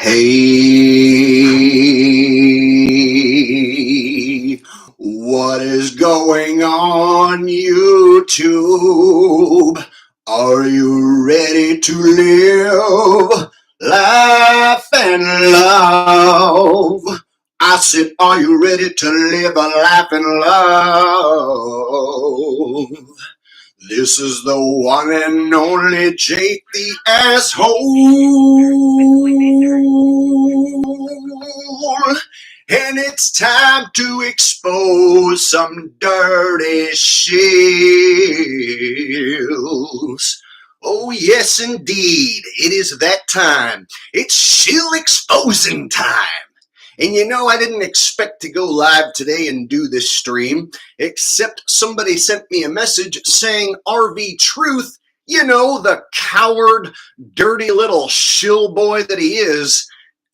Hey, what is going on YouTube? Are you ready to live, laugh, and love? I said, are you ready to live, laugh, and love? This is the one and only Jake the Asshole. And it's time to expose some dirty shills. Oh, yes, indeed. It is that time. It's shill exposing time. And you know, I didn't expect to go live today and do this stream, except somebody sent me a message saying RV Truth, you know, the coward, dirty little shill boy that he is,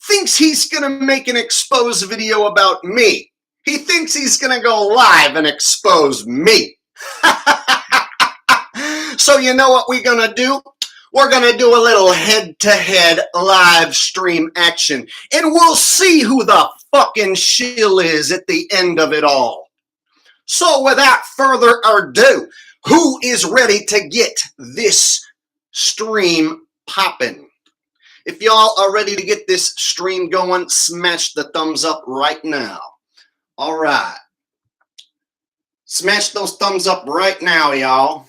thinks he's going to make an expose video about me. He thinks he's going to go live and expose me. So you know what we're going to do? We're going to do a little head-to-head live stream action, and we'll see who the fucking shill is at the end of it all. So without further ado, who is ready to get this stream popping? If y'all are ready to get this stream going, smash the thumbs up right now. All right. Smash those thumbs up right now, y'all.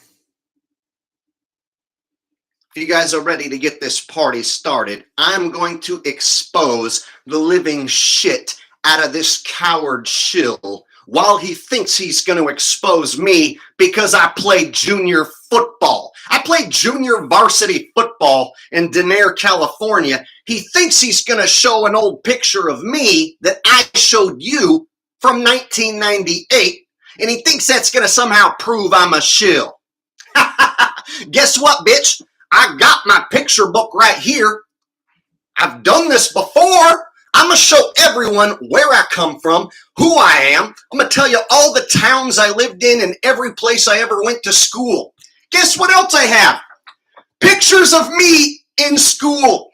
If you guys are ready to get this party started, I'm going to expose the living shit out of this coward shill while he thinks he's going to expose me because I played junior football. I played junior varsity football in Denair, California. He thinks he's going to show an old picture of me that I showed you from 1998, and he thinks that's going to somehow prove I'm a shill. Guess what, bitch? I got my picture book right here. I've done this before. I'm going to show everyone where I come from, who I am. I'm going to tell you all the towns I lived in and every place I ever went to school. Guess what else I have? Pictures of me in school.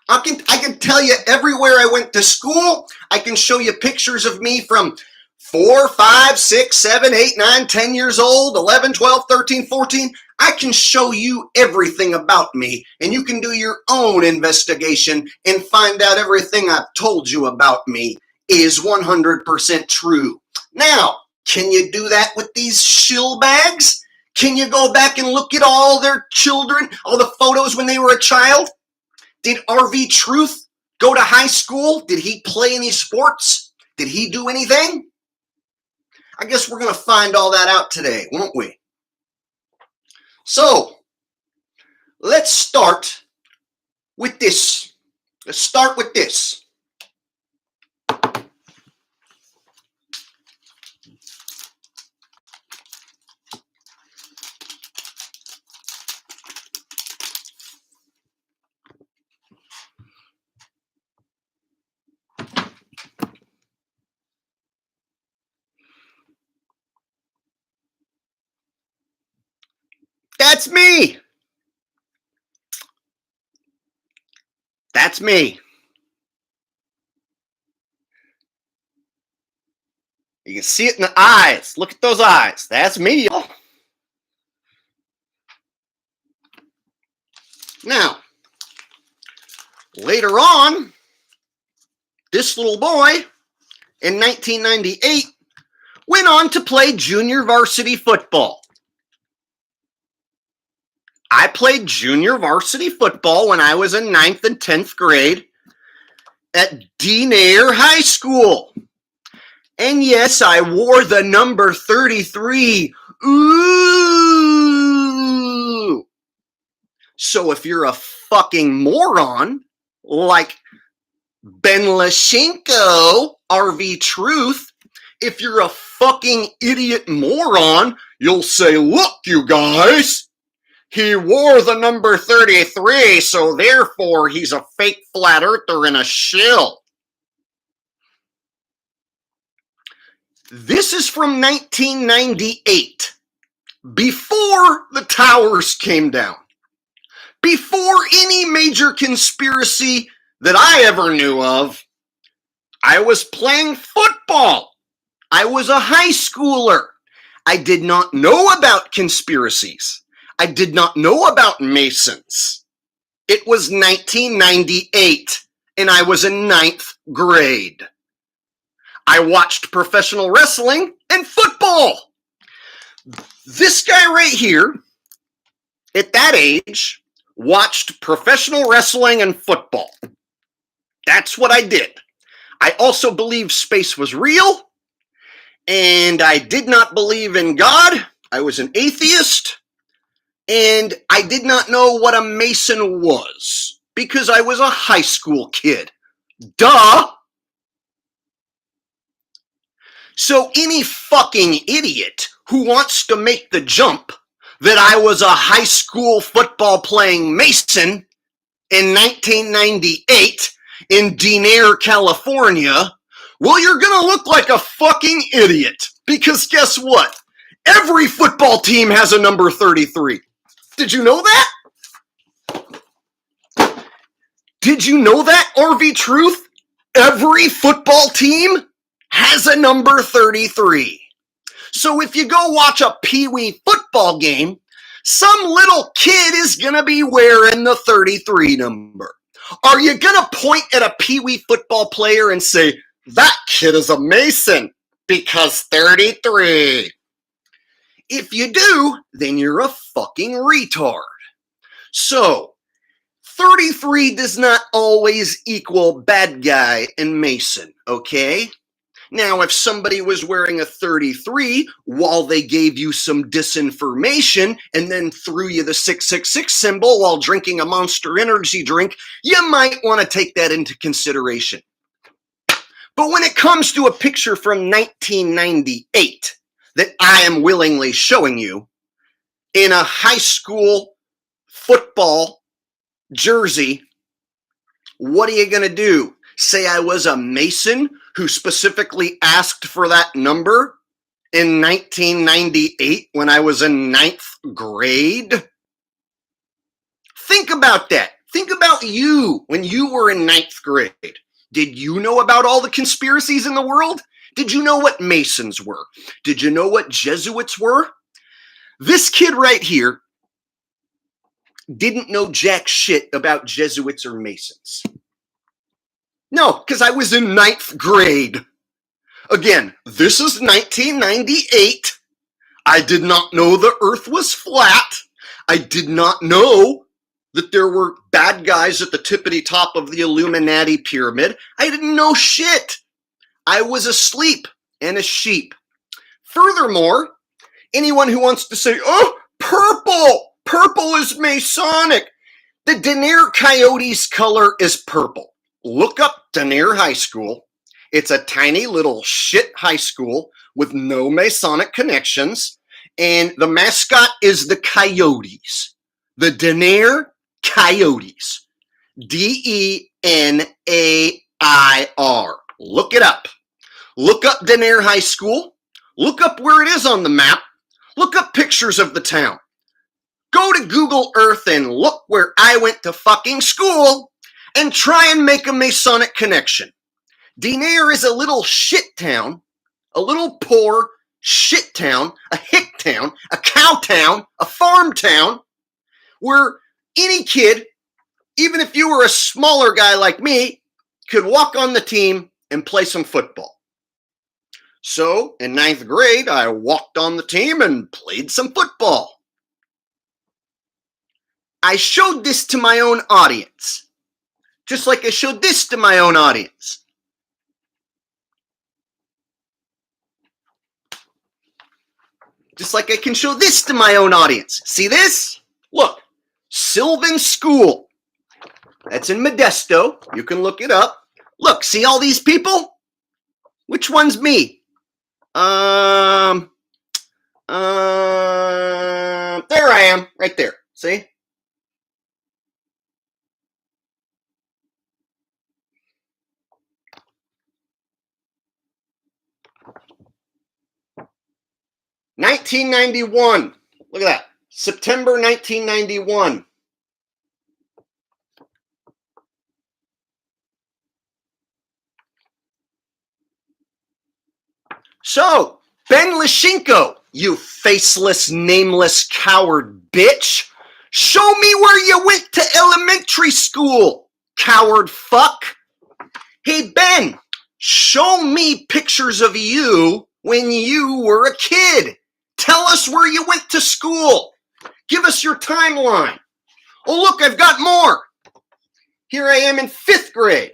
I can tell you everywhere I went to school. I can show you pictures of me from 4, 5, 6, 7, 8, 9, 10 years old, 11, 12, 13, 14. I can show you everything about me, and you can do your own investigation and find out everything I've told you about me is 100% true. Now, can you do that with these shill bags? Can you go back and look at all their children, all the photos when they were a child? Did RV Truth go to high school? Did he play any sports? Did he do anything? I guess we're going to find all that out today, won't we? So, let's start with this. Let's start with this. That's me. That's me. You can see it in the eyes. Look at those eyes. That's me, y'all. Now, later on, this little boy in 1998 went on to play junior varsity football. I played junior varsity football when I was in 9th and 10th grade at Denair High School. And yes, I wore the number 33. Ooh. So if you're a fucking moron like Ben Lashenko, RV Truth, if you're a fucking idiot moron, you'll say, look, you guys, he wore the number 33, so therefore he's a fake flat earther and a shill. This is from 1998, before the towers came down, Before any major conspiracy that I ever knew of, I was playing football. I was a high schooler. I did not know about conspiracies. I did not know about Masons. It was 1998, and I was in 9th grade. I watched professional wrestling and football. This guy right here, at that age, watched professional wrestling and football. That's what I did. I also believed space was real, and I did not believe in God. I was an atheist, and I did not know what a Mason was because I was a high school kid. Duh! So any fucking idiot who wants to make the jump that I was a high school football playing Mason in 1998 in Denair, California, well, you're gonna look like a fucking idiot. Because guess what? Every football team has a number 33. Did you know that? Did you know that, RV Truth? Every football team has a number 33. So if you go watch a Pee-wee football game, some little kid is gonna be wearing the 33 number. Are you gonna point at a Pee-wee football player and say, that kid is a Mason because 33? If you do, then you're a fucking retard. So, 33 does not always equal bad guy and Mason, okay? Now, if somebody was wearing a 33 while they gave you some disinformation and then threw you the 666 symbol while drinking a Monster Energy drink, you might want to take that into consideration. But when it comes to a picture from 1998 that I am willingly showing you in a high school football jersey, what are you going to do? Say I was a Mason who specifically asked for that number in 1998 when I was in 9th grade? Think about that. Think about you when you were in 9th grade. Did you know about all the conspiracies in the world? Did you know what Masons were? Did you know what Jesuits were? This kid right here didn't know jack shit about Jesuits or Masons. No, because I was in 9th grade. Again, this is 1998. I did not know the earth was flat. I did not know that there were bad guys at the tippity top of the Illuminati pyramid. I didn't know shit. I was asleep and a sheep. Furthermore, anyone who wants to say, oh, purple is Masonic. The Denair Coyotes color is purple. Look up Denair High School. It's a tiny little shit high school with no Masonic connections. And the mascot is the Coyotes. The Denair Coyotes. D-E-N-A-I-R. Look it up. Look up Denair High School. Look up where it is on the map. Look up pictures of the town. Go to Google Earth and look where I went to fucking school and try and make a Masonic connection. Denair is a little shit town, a little poor shit town, a hick town, a cow town, a farm town, where any kid, even if you were a smaller guy like me, could walk on the team and play some football. So, in 9th grade, I walked on the team and played some football. I showed this to my own audience, just like I showed this to my own audience. Just like I can show this to my own audience. See this? Look, Sylvan School. That's in Modesto. You can look it up. Look, see all these people? Which one's me? There I am, right there. See? $1991. Look at that. September 1991. So, Ben Lashinko, you faceless, nameless coward bitch. Show me where you went to elementary school, coward fuck. Hey, Ben, show me pictures of you when you were a kid. Tell us where you went to school. Give us your timeline. Oh, look, I've got more. Here I am in 5th grade.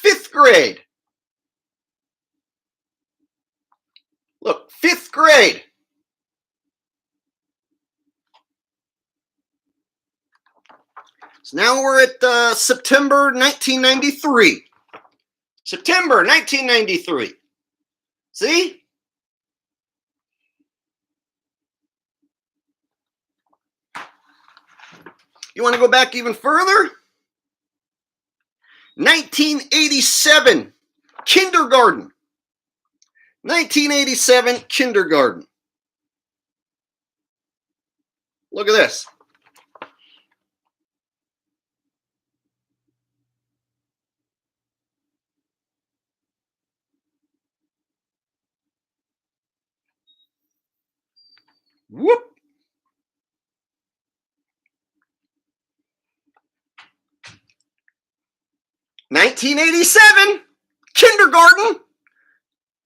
5th grade. Look, 5th grade. So now we're at September 1993. September 1993. See? You want to go back even further? 1987, kindergarten. 1987, kindergarten. Look at this. Whoop. $1987, kindergarten.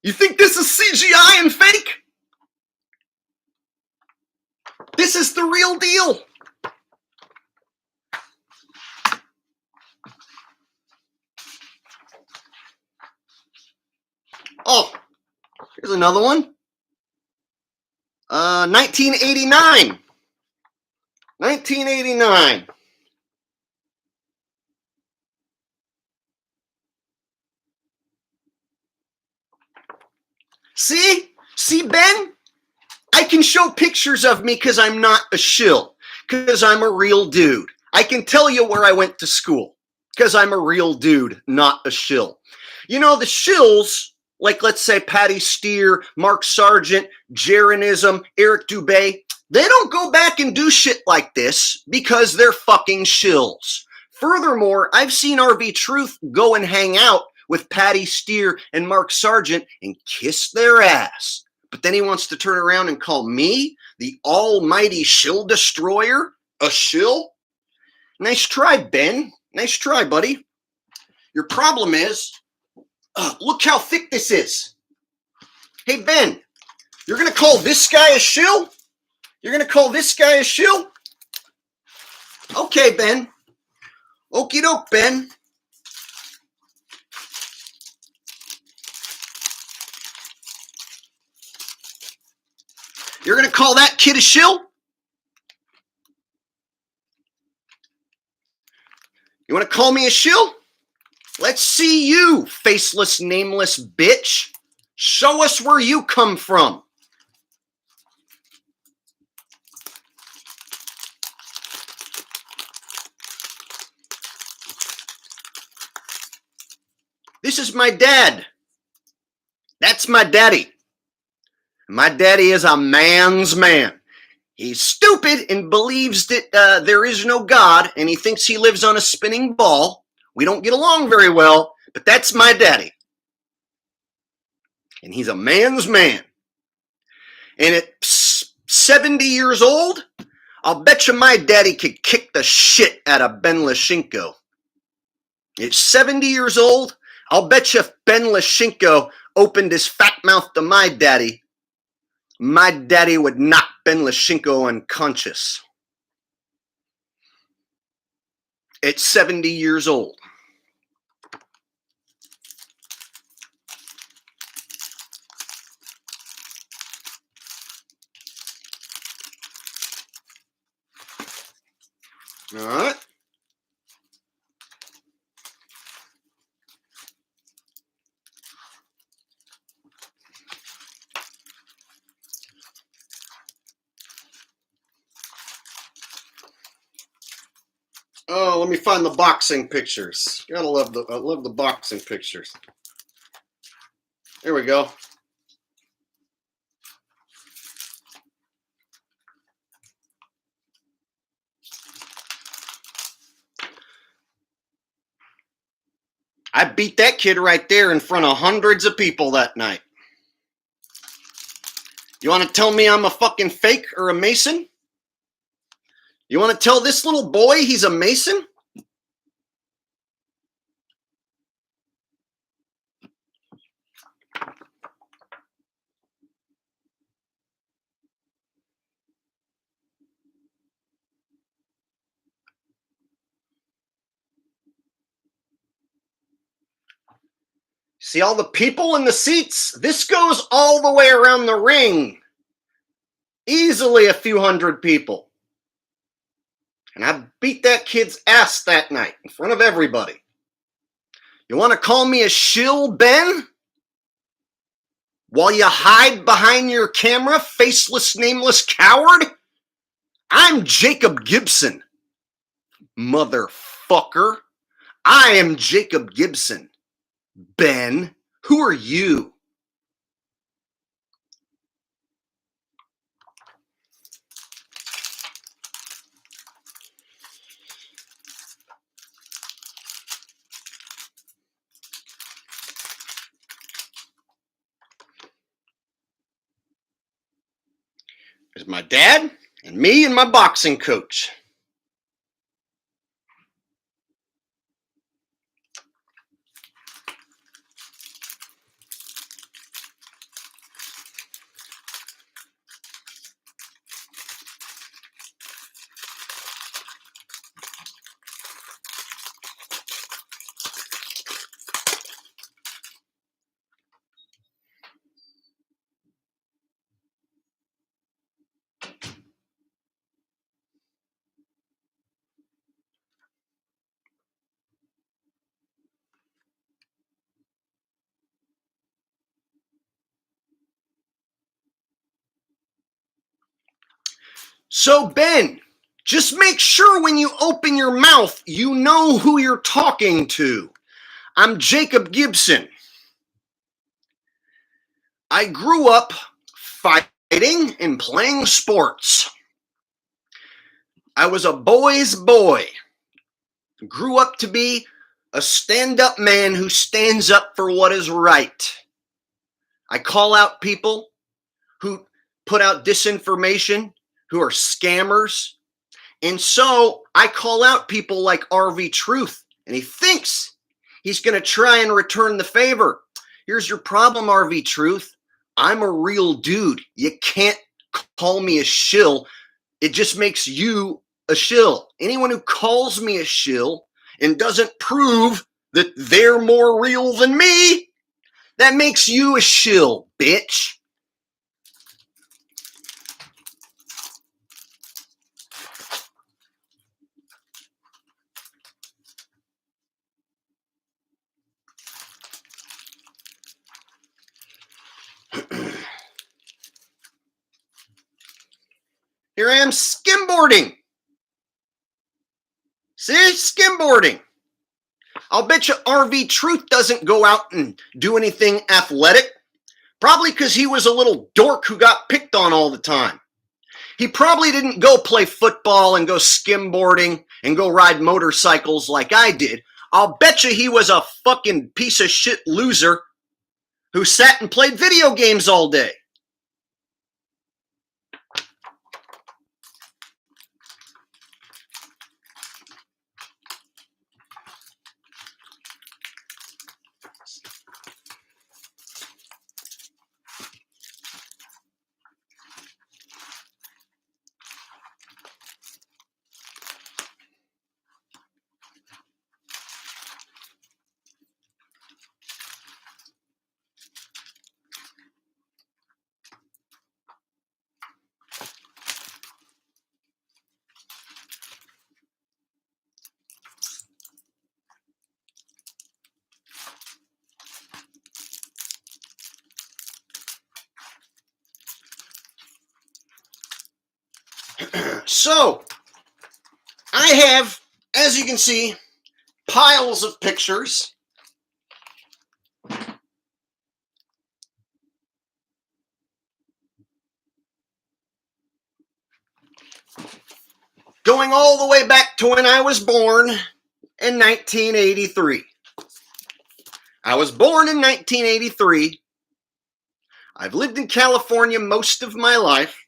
You think this is CGI and fake? This is the real deal. Oh, here's another one. 1989. 1989. See? See, Ben? I can show pictures of me because I'm not a shill, because I'm a real dude. I can tell you where I went to school because I'm a real dude, not a shill. You know, the shills, like let's say Patty Steer, Mark Sargent, Jeranism, Eric Dubé, they don't go back and do shit like this because they're fucking shills. Furthermore, I've seen RV Truth go and hang out with Patty Steer and Mark Sargent and kiss their ass. But then he wants to turn around and call me the almighty shill destroyer a shill? Nice try, Ben. Nice try, buddy. Your problem is, look how thick this is. Hey, Ben, you're going to call this guy a shill? You're going to call this guy a shill? Okay, Ben. Okie doke, Ben. You're going to call that kid a shill? You want to call me a shill? Let's see you, faceless, nameless bitch. Show us where you come from. This is my dad. That's my daddy. My daddy is a man's man. He's stupid and believes that there is no God, and he thinks he lives on a spinning ball. We don't get along very well, but that's my daddy. And he's a man's man. And at 70 years old, I'll bet you my daddy could kick the shit out of Ben Lashinko. At 70 years old, I'll bet you if Ben Lashinko opened his fat mouth to my daddy would knock Ben Lashinko unconscious. At 70 years old. All right. Oh, let me find the boxing pictures. I love the boxing pictures. There we go. I beat that kid right there in front of hundreds of people that night. You want to tell me I'm a fucking fake or a Mason? You want to tell this little boy he's a Mason? See all the people in the seats? This goes all the way around the ring. Easily a few hundred people. And I beat that kid's ass that night in front of everybody. You want to call me a shill, Ben? While you hide behind your camera, faceless, nameless coward? I'm Jacob Gibson, motherfucker. I am Jacob Gibson. Ben, who are you? There's my dad and me and my boxing coach. So, Ben, just make sure when you open your mouth, you know who you're talking to. I'm Jacob Gibson. I grew up fighting and playing sports. I was a boy's boy. Grew up to be a stand-up man who stands up for what is right. I call out people who put out disinformation, who are scammers. And so I call out people like RV Truth, and he thinks he's going to try and return the favor. Here's your problem, RV Truth. I'm a real dude. You can't call me a shill. It just makes you a shill. Anyone who calls me a shill and doesn't prove that they're more real than me, that makes you a shill, bitch. Here I am skimboarding. See, skimboarding. I'll bet you RV Truth doesn't go out and do anything athletic. Probably because he was a little dork who got picked on all the time. He probably didn't go play football and go skimboarding and go ride motorcycles like I did. I'll bet you he was a fucking piece of shit loser who sat and played video games all day. So, I have, as you can see, piles of pictures. Going all the way back to when I was born in 1983. I was born in 1983. I've lived in California most of my life,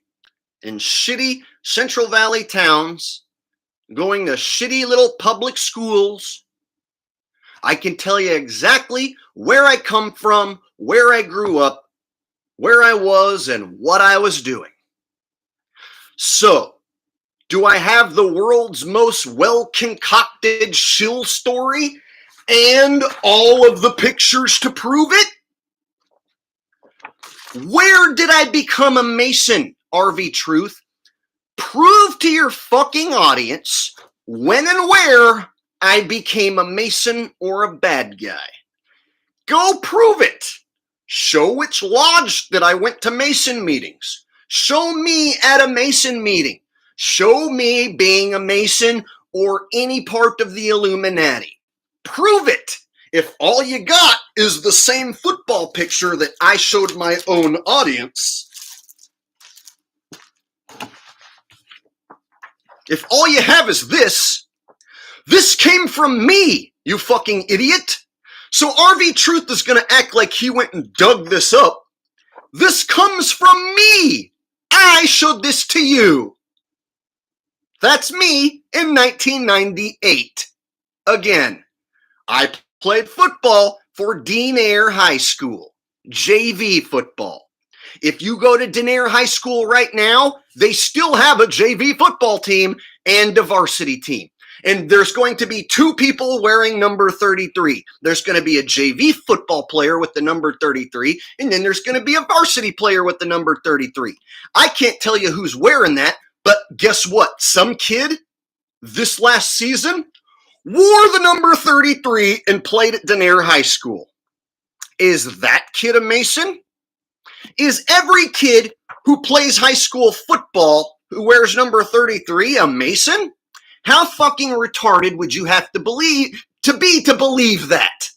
in shitty Central Valley towns, going to shitty little public schools. I can tell you exactly where I come from, where I grew up, where I was, and what I was doing. So, do I have the world's most well-concocted shill story and all of the pictures to prove it? Where did I become a Mason, RV Truth? Prove to your fucking audience when and where I became a Mason or a bad guy. Go prove it. Show which lodge that I went to Mason meetings. Show me at a Mason meeting. Show me being a Mason or any part of the Illuminati. Prove it. If all you got is the same football picture that I showed my own audience, if all you have is this came from me, you fucking idiot. So RV Truth is going to act like he went and dug this up. This comes from me. I showed this to you. That's me in 1998. Again, I played football for Dean Eyre High School, JV football. If you go to Dean Eyre High School right now, they still have a JV football team and a varsity team. And there's going to be 2 people wearing number 33. There's going to be a JV football player with the number 33, and then there's going to be a varsity player with the number 33. I can't tell you who's wearing that, but guess what? Some kid this last season wore the number 33 and played at Dean Eyre High School. Is that kid a Mason? Is every kid who plays high school football who wears number 33 a Mason? How fucking retarded would you have to be to believe that?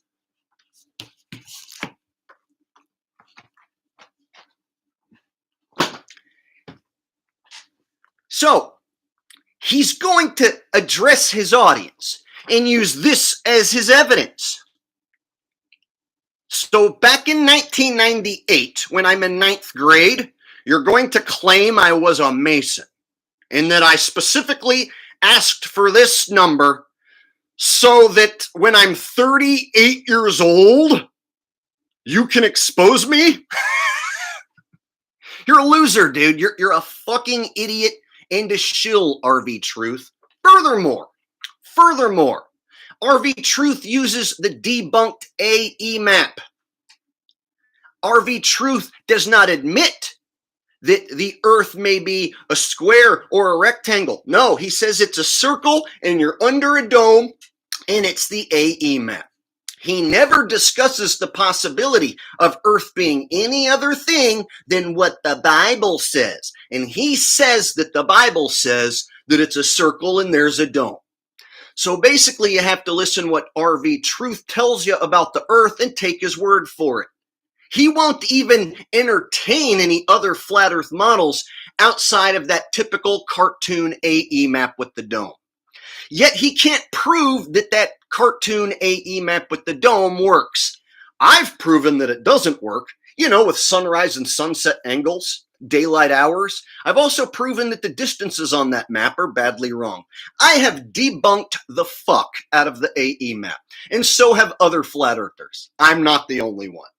So, he's going to address his audience and use this as his evidence. So back in 1998, when I'm in 9th grade, you're going to claim I was a Mason and that I specifically asked for this number so that when I'm 38 years old, you can expose me? You're a loser, dude. You're a fucking idiot and a shill, RV Truth. Furthermore, RV Truth uses the debunked AE map. RV Truth does not admit that the earth may be a square or a rectangle. No, he says it's a circle and you're under a dome and it's the AE map. He never discusses the possibility of earth being any other thing than what the Bible says. And he says that the Bible says that it's a circle and there's a dome. So basically you have to listen what RV Truth tells you about the earth and take his word for it. He won't even entertain any other flat earth models outside of that typical cartoon AE map with the dome. Yet he can't prove that that cartoon AE map with the dome works. I've proven that it doesn't work, with sunrise and sunset angles, daylight hours. I've also proven that the distances on that map are badly wrong. I have debunked the fuck out of the AE map, and so have other flat earthers. I'm not the only one.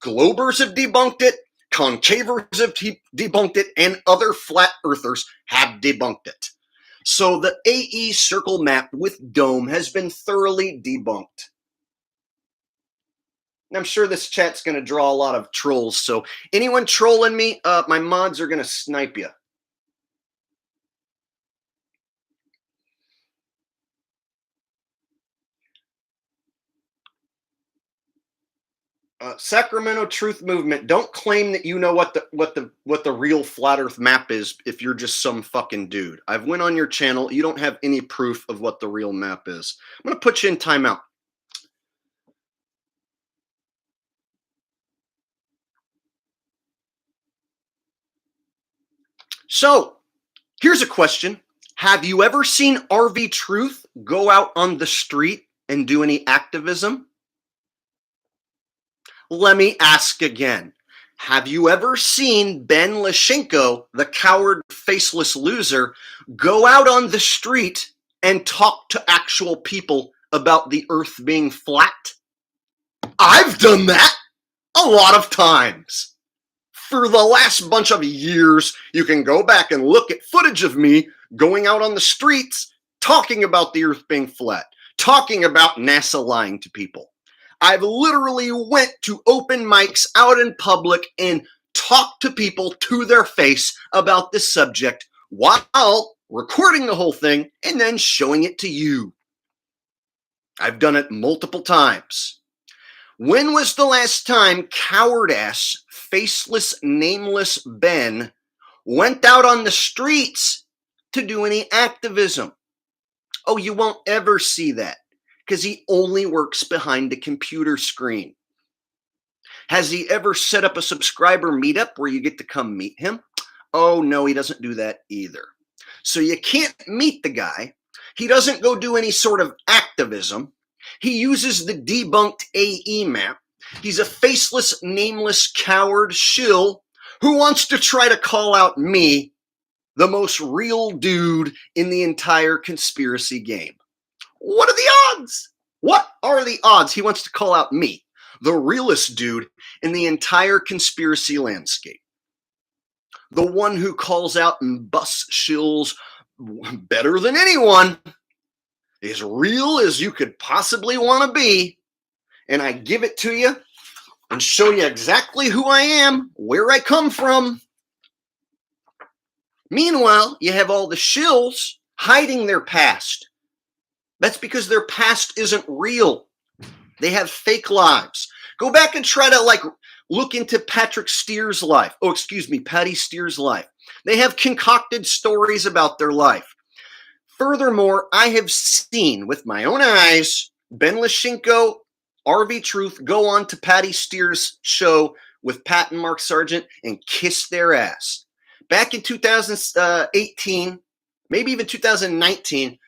Globers have debunked it, concavers have debunked it, and other flat earthers have debunked it. So the AE circle map with dome has been thoroughly debunked. And I'm sure this chat's going to draw a lot of trolls, so anyone trolling me, my mods are going to snipe you. Sacramento Truth Movement, don't claim that you know what the real flat earth map is if you're just some fucking dude. I've went on your channel. You don't have any proof of what the real map is. I'm going to put you in timeout. So, here's a question. Have you ever seen RV Truth go out on the street and do any activism? Let me ask again. Have you ever seen Ben Leshchenko, the coward, faceless loser, go out on the street and talk to actual people about the earth being flat? I've done that a lot of times. For the last bunch of years, you can go back and look at footage of me going out on the streets talking about the earth being flat, talking about NASA lying to people. I've literally went to open mics out in public and talked to people to their face about this subject while recording the whole thing and then showing it to you. I've done it multiple times. When was the last time coward-ass, faceless, nameless Ben went out on the streets to do any activism? Oh, you won't ever see that because he only works behind a computer screen. Has he ever set up a subscriber meetup where you get to come meet him? Oh, no, he doesn't do that either. So you can't meet the guy. He doesn't go do any sort of activism. He uses the debunked AE map. He's a faceless, nameless coward shill who wants to try to call out me, the most real dude in the entire conspiracy game. What are the odds? What are the odds he wants to call out me, the realest dude in the entire conspiracy landscape? The one who calls out and busts shills better than anyone, as real as you could possibly want to be, and I give it to you and show you exactly who I am, where I come from. Meanwhile, you have all the shills hiding their past. That's because their past isn't real. They have fake lives. Go back and try to look into Patty Steer's life. They have concocted stories about their life. Furthermore, I have seen with my own eyes Ben Leshchenko, RV Truth go on to Patty Steer's show with Pat and Mark Sargent and kiss their ass. Back in 2018, maybe even 2019,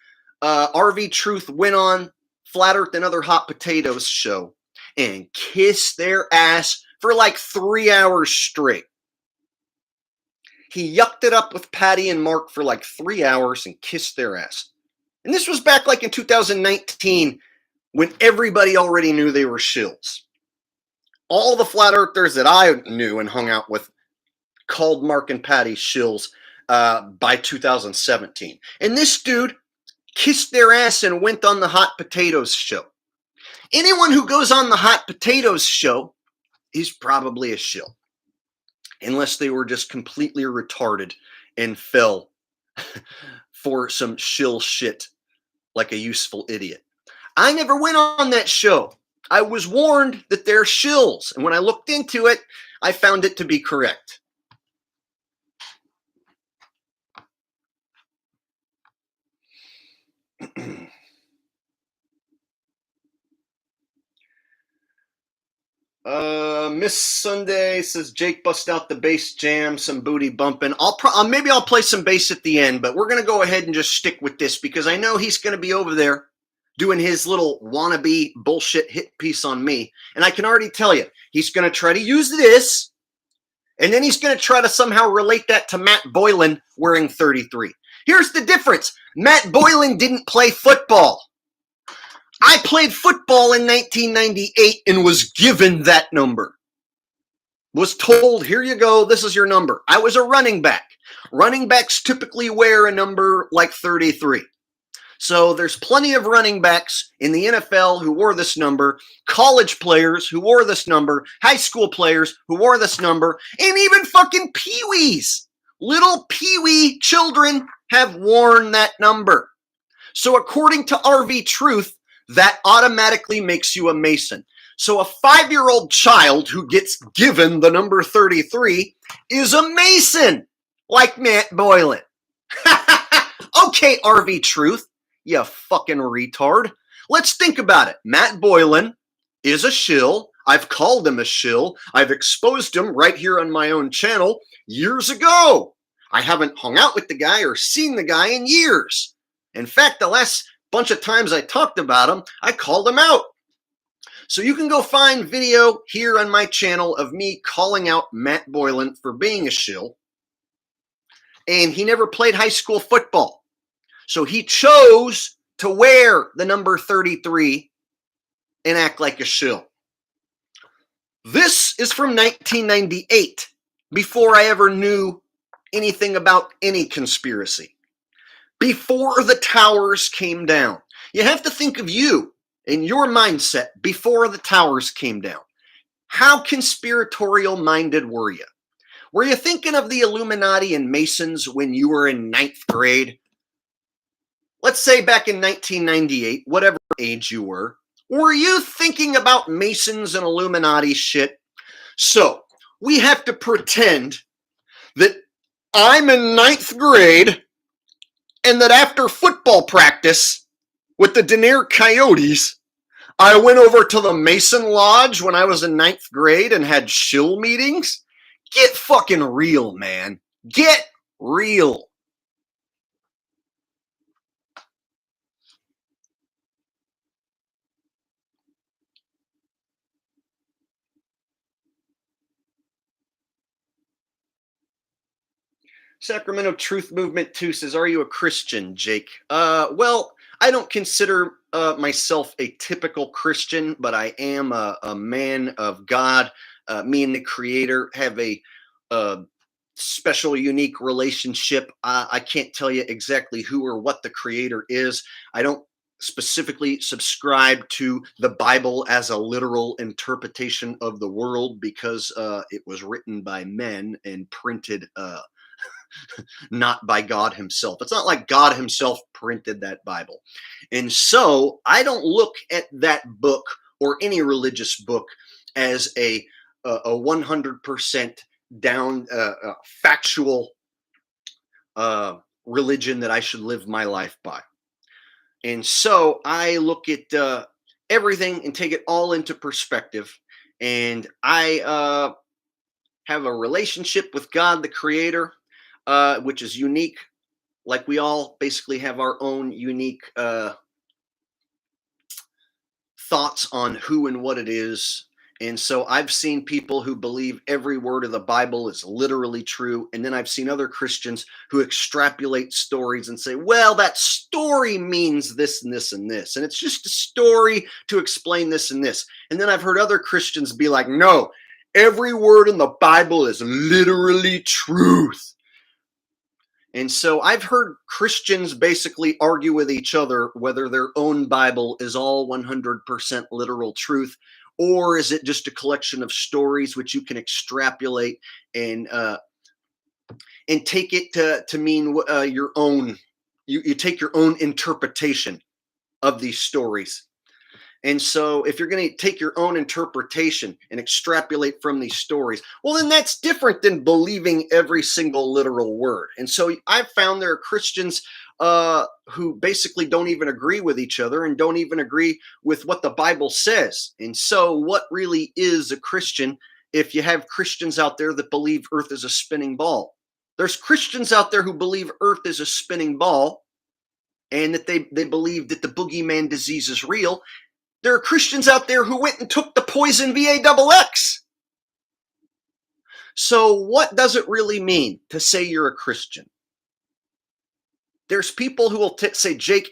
RV Truth went on Flat Earth and Other Hot Potatoes show and kissed their ass for 3 hours straight. He yucked it up with Patty and Mark for 3 hours and kissed their ass. And this was back in 2019 when everybody already knew they were shills. All the flat earthers that I knew and hung out with called Mark and Patty shills by 2017. And this dude kissed their ass and went on the Hot Potatoes show. Anyone who goes on the Hot Potatoes show is probably a shill, unless they were just completely retarded and fell for some shill shit like a useful idiot. I never went on that show. I was warned that they're shills, and when I looked into it, I found it to be correct. Miss Sunday says Jake bust out the bass jam, some booty bumping. Maybe I'll play some bass at the end, but we're gonna go ahead and just stick with this because I know he's gonna be over there doing his little wannabe bullshit hit piece on me, and I can already tell you he's gonna try to use this, and then he's gonna try to somehow relate that to Matt Boylan wearing 33. Here's the difference: Matt Boylan didn't play football. I played football in 1998 and was given that number. Was told, here you go, this is your number. I was a running back. Running backs typically wear a number like 33. So there's plenty of running backs in the NFL who wore this number, college players who wore this number, high school players who wore this number, and even fucking peewees. Little peewee children have worn that number. So according to RV Truth, that automatically makes you a Mason. So a 5-year-old child who gets given the number 33 is a Mason, like Matt Boylan. Okay, RV Truth, you fucking retard. Let's think about it. Matt Boylan is a shill. I've called him a shill. I've exposed him right here on my own channel years ago. I haven't hung out with the guy or seen the guy in years. In fact, the last bunch of times I talked about him, I called him out. So you can go find video here on my channel of me calling out Matt Boylan for being a shill. And he never played high school football. So he chose to wear the number 33 and act like a shill. This is from 1998, before I ever knew anything about any conspiracy. Before the towers came down. You have to think of you and your mindset before the towers came down. How conspiratorial minded were you? Were you thinking of the Illuminati and Masons when you were in 9th grade? Let's say back in 1998, whatever age you were you thinking about Masons and Illuminati shit? So we have to pretend that I'm in 9th grade and that after football practice with the Denier Coyotes, I went over to the Mason Lodge when I was in 9th grade and had shill meetings. Get fucking real, man. Get real. Sacramento Truth Movement 2 says, are you a Christian, Jake? Well, I don't consider myself a typical Christian, but I am a man of God. Me and the Creator have a special, unique relationship. I can't tell you exactly who or what the Creator is. I don't specifically subscribe to the Bible as a literal interpretation of the world because it was written by men and printed not by God himself. It's not like God himself printed that Bible. And so I don't look at that book or any religious book as a 100% down factual religion that I should live my life by. And so I look at everything and take it all into perspective. And I have a relationship with God, the Creator, which is unique. Like we all basically have our own unique thoughts on who and what it is. And so I've seen people who believe every word of the Bible is literally true. And then I've seen other Christians who extrapolate stories and say, well, that story means this and this and this. And it's just a story to explain this and this. And then I've heard other Christians be like, no, every word in the Bible is literally truth. And so I've heard Christians basically argue with each other whether their own Bible is all 100% literal truth, or is it just a collection of stories which you can extrapolate and take it to mean your own. You take your own interpretation of these stories. And so if you're going to take your own interpretation and extrapolate from these stories, well, then that's different than believing every single literal word. And so I've found there are Christians who basically don't even agree with each other and don't even agree with what the Bible says. And so what really is a Christian if you have Christians out there that believe Earth is a spinning ball? There's Christians out there who believe Earth is a spinning ball and that they believe that the boogeyman disease is real. There are Christians out there who went and took the poison VAXX. So what does it really mean to say you're a Christian? There's people who will say, Jake,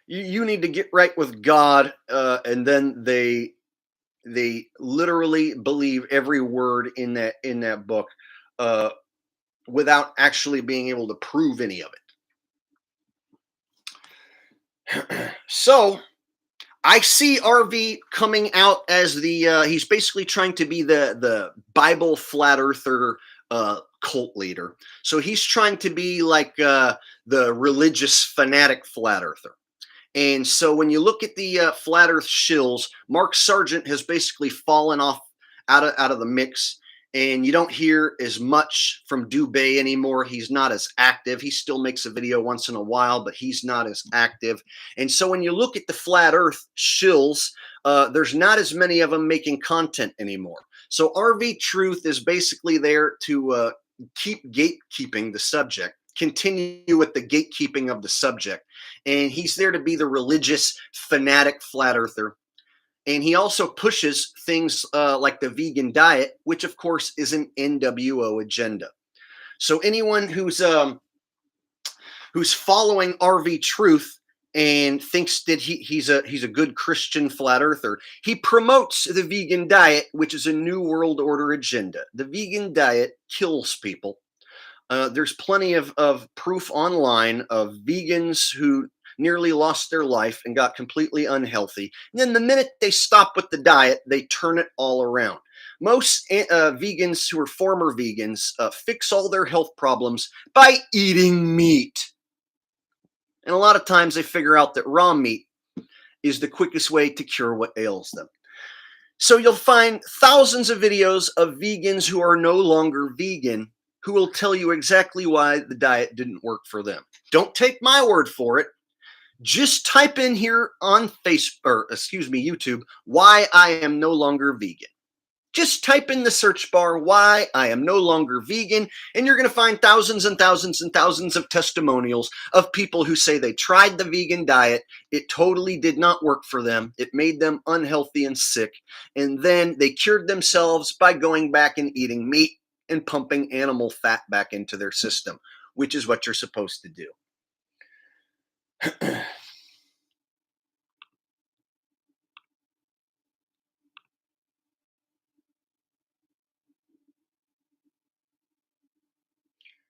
you need to get right with God. And then they literally believe every word in that book without actually being able to prove any of it. So I see RV coming out as he's basically trying to be the Bible flat earther cult leader. So he's trying to be like the religious fanatic flat earther. And so when you look at the flat earth shills, Mark Sargent has basically fallen off out of the mix. And you don't hear as much from Dubé anymore. He's not as active. He still makes a video once in a while, but he's not as active. And so when you look at the flat earth shills, there's not as many of them making content anymore. So RV Truth is basically there to keep gatekeeping the subject, continue with the gatekeeping of the subject. And he's there to be the religious fanatic flat earther. And he also pushes things like the vegan diet, which of course is an NWO agenda. So anyone who's following RV Truth and thinks that he's a good Christian flat earther, he promotes the vegan diet, which is a new world order agenda. The vegan diet kills people. There's plenty of proof online of vegans who nearly lost their life and got completely unhealthy. And then the minute they stop with the diet, they turn it all around. Most vegans who are former vegans fix all their health problems by eating meat. And a lot of times they figure out that raw meat is the quickest way to cure what ails them. So you'll find thousands of videos of vegans who are no longer vegan who will tell you exactly why the diet didn't work for them. Don't take my word for it. Just type in here on YouTube, why I am no longer vegan. Just type in the search bar, why I am no longer vegan, and you're going to find thousands and thousands and thousands of testimonials of people who say they tried the vegan diet, it totally did not work for them, it made them unhealthy and sick, and then they cured themselves by going back and eating meat and pumping animal fat back into their system, which is what you're supposed to do.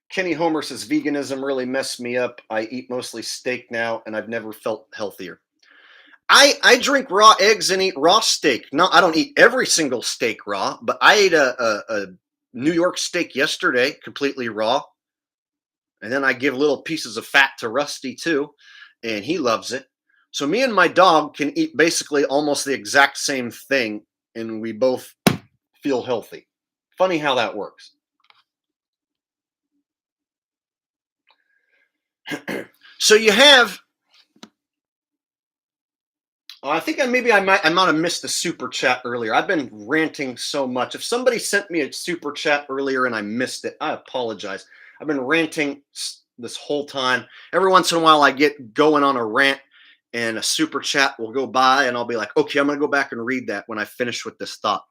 Kenny Homer says, veganism really messed me up. I eat mostly steak now, and I've never felt healthier. I drink raw eggs and eat raw steak. No, I don't eat every single steak raw, but I ate a New York steak yesterday, completely raw. And then I give little pieces of fat to Rusty, too, and he loves it. So me and my dog can eat basically almost the exact same thing, and we both feel healthy. Funny how that works. So you have, I think I might have missed the super chat earlier. I've been ranting so much. If somebody sent me a super chat earlier and I missed it, I apologize. I've been ranting this whole time. Every once in a while I get going on a rant and a super chat will go by and I'll be like, okay, I'm going to go back and read that when I finish with this thought.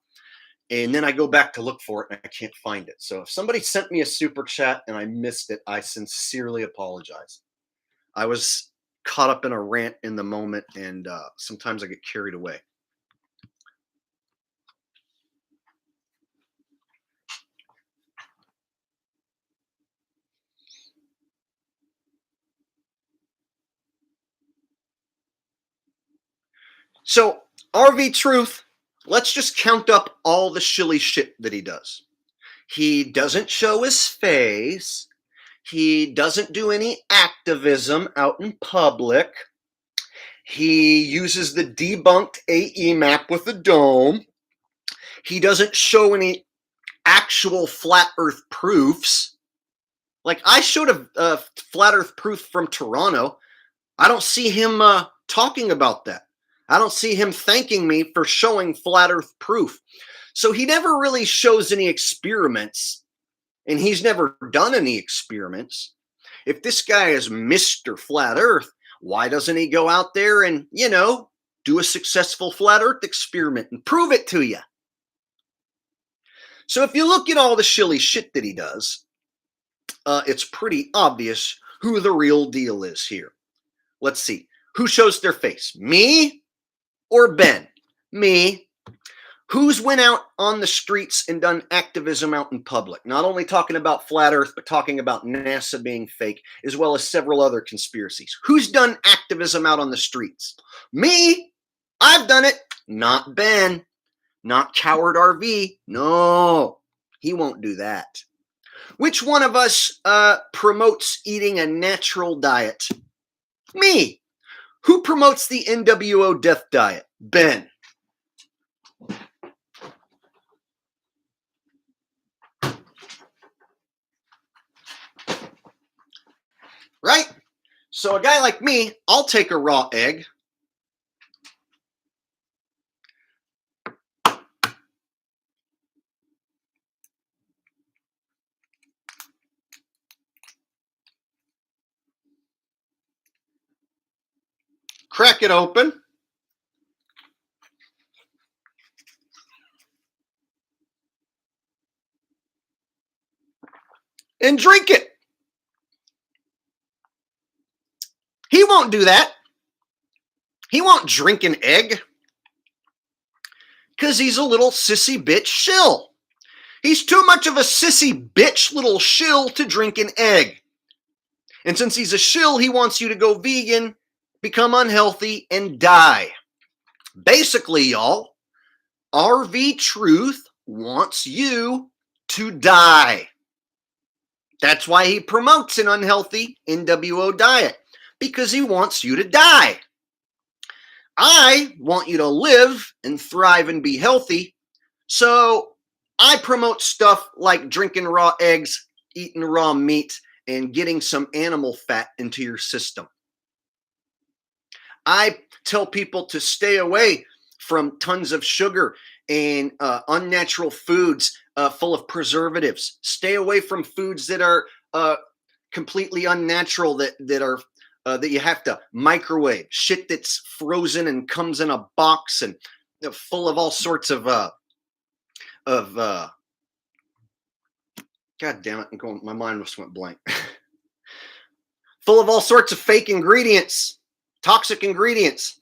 And then I go back to look for it and I can't find it. So if somebody sent me a super chat and I missed it, I sincerely apologize. I was caught up in a rant in the moment, and sometimes I get carried away. So, RV Truth, let's just count up all the shilly shit that he does. He doesn't show his face. He doesn't do any activism out in public. He uses the debunked AE map with a dome. He doesn't show any actual flat earth proofs. Like, I showed a flat earth proof from Toronto. I don't see him talking about that. I don't see him thanking me for showing flat earth proof. So he never really shows any experiments, and he's never done any experiments. If this guy is Mr. Flat Earth, why doesn't he go out there and, do a successful flat earth experiment and prove it to you? So if you look at all the shilly shit that he does, it's pretty obvious who the real deal is here. Let's see. Who shows their face? Me or Ben? Me. Who's went out on the streets and done activism out in public? Not only talking about flat earth, but talking about NASA being fake, as well as several other conspiracies. Who's done activism out on the streets? Me. I've done it. Not Ben. Not Coward RV. No, he won't do that. Which one of us promotes eating a natural diet? Me. Who promotes the NWO death diet? Ben. Right? So a guy like me, I'll take a raw egg. Crack it open. and drink it. He won't do that. He won't drink an egg because he's a little sissy bitch shill. He's too much of a sissy bitch little shill to drink an egg. And since he's a shill, he wants you to go vegan, become unhealthy, and die. Basically, y'all, RV Truth wants you to die. That's why he promotes an unhealthy NWO diet, because he wants you to die. I want you to live and thrive and be healthy, so I promote stuff like drinking raw eggs, eating raw meat, and getting some animal fat into your system. I tell people to stay away from tons of sugar and unnatural foods full of preservatives. Stay away from foods that are completely unnatural, that are that you have to microwave, shit that's frozen and comes in a box and full of all sorts of God damn it, my mind just went blank. Full of all sorts of fake ingredients, toxic ingredients.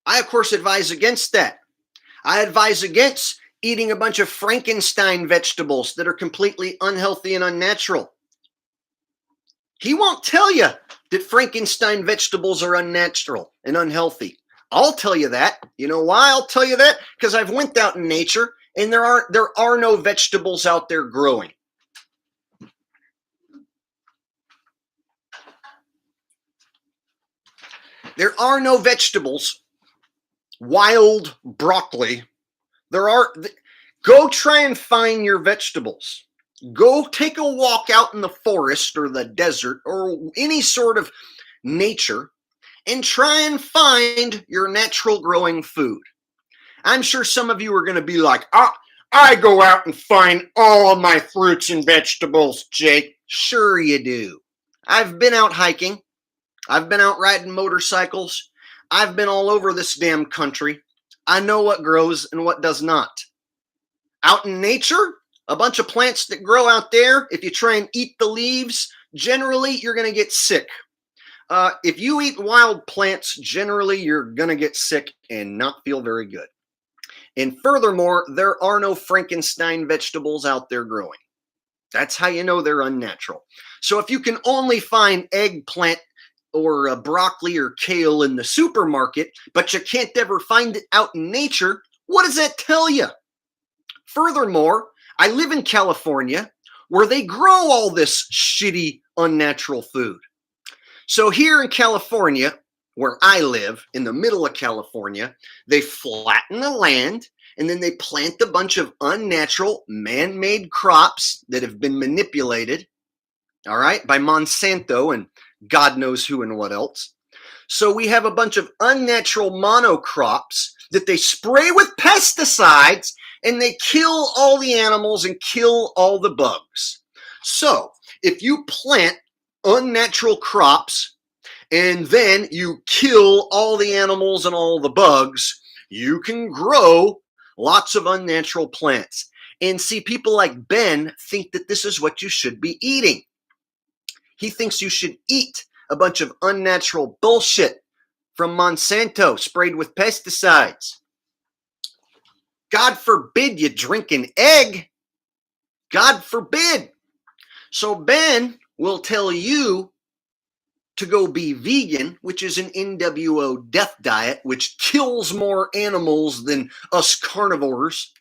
I, of course, advise against that. I advise against eating a bunch of Frankenstein vegetables that are completely unhealthy and unnatural. He won't tell you that Frankenstein vegetables are unnatural and unhealthy. I'll tell you that. You know why I'll tell you that? Because I've went out in nature and there are no vegetables out there growing. There are no vegetables, wild broccoli. Go try and find your vegetables. Go take a walk out in the forest or the desert or any sort of nature and try and find your natural growing food. I'm sure some of you are going to be like, I go out and find all my fruits and vegetables, Jake. Sure you do. I've been out hiking. I've been out riding motorcycles. I've been all over this damn country. I know what grows and what does not. Out in nature, a bunch of plants that grow out there, if you try and eat the leaves, generally you're going to get sick. If you eat wild plants, generally you're going to get sick and not feel very good. And furthermore, there are no Frankenstein vegetables out there growing. That's how you know they're unnatural. So if you can only find eggplant or broccoli or kale in the supermarket, but you can't ever find it out in nature, what does that tell you? Furthermore, I live in California where they grow all this shitty, unnatural food. So here in California, where I live, in the middle of California, they flatten the land and then they plant a bunch of unnatural, man-made crops that have been manipulated, all right, by Monsanto and God knows who and what else. So we have a bunch of unnatural monocrops that they spray with pesticides and they kill all the animals and kill all the bugs. So if you plant unnatural crops and then you kill all the animals and all the bugs, you can grow lots of unnatural plants. And see, people like Ben think that this is what you should be eating. He thinks you should eat a bunch of unnatural bullshit from Monsanto sprayed with pesticides. God forbid you drink an egg. God forbid. So Ben will tell you to go be vegan, which is an NWO death diet, which kills more animals than us carnivores.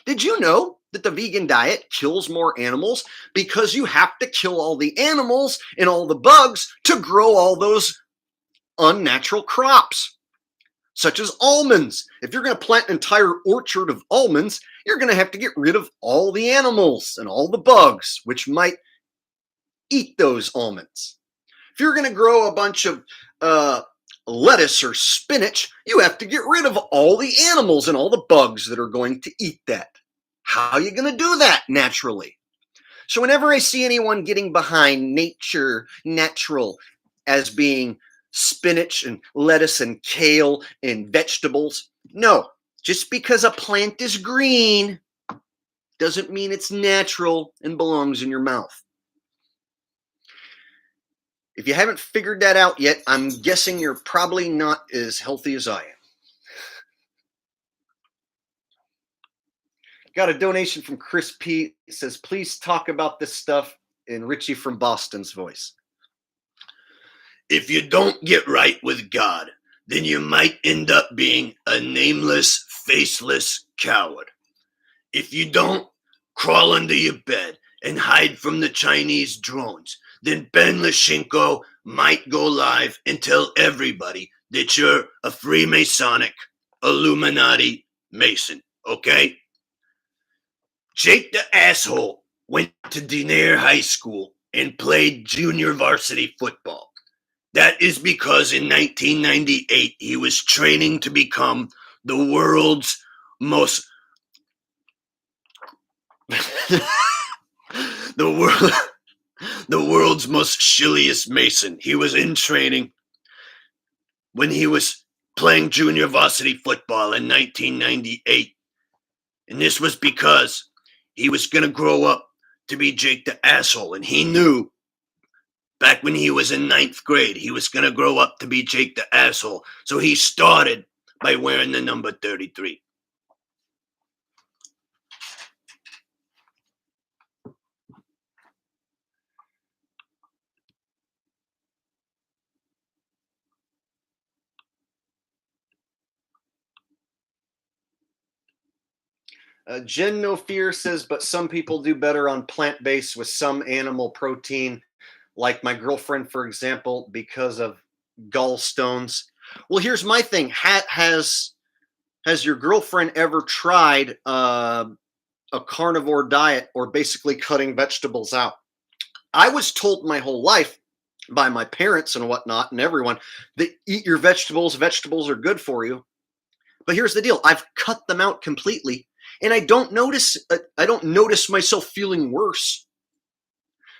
Did you know that the vegan diet kills more animals because you have to kill all the animals and all the bugs to grow all those unnatural crops, such as almonds? If you're going to plant an entire orchard of almonds, you're going to have to get rid of all the animals and all the bugs, which might eat those almonds. If you're going to grow a bunch of lettuce or spinach, you have to get rid of all the animals and all the bugs that are going to eat that. How are you going to do that naturally? So whenever I see anyone getting behind natural as being spinach and lettuce and kale and vegetables, no, just because a plant is green Doesn't mean it's natural and belongs in your mouth. If you haven't figured that out yet, I'm guessing you're probably not as healthy as I am. Got a donation from Chris P. It says, please talk about this stuff in Richie from Boston's voice. If you don't get right with God, then you might end up being a nameless, faceless coward. If you don't crawl under your bed and hide from the Chinese drones, then Ben Lashenko might go live and tell everybody that you're a Freemasonic, Illuminati Mason, okay? Jake the asshole went to Denair High School and played junior varsity football. That is because in 1998 he was training to become the world's most the world's most shilliest Mason. He was in training when he was playing junior varsity football in 1998. And this was because he was going to grow up to be Jake the asshole. And he knew back when he was in 9th grade, he was going to grow up to be Jake the asshole. So he started by wearing the number 33. Jen No Fear says, but some people do better on plant-based with some animal protein, like my girlfriend, for example, because of gallstones. Well, here's my thing. Has your girlfriend ever tried a carnivore diet or basically cutting vegetables out? I was told my whole life by my parents and whatnot and everyone that eat your vegetables. Vegetables are good for you. But here's the deal. I've cut them out completely. And I don't notice myself feeling worse.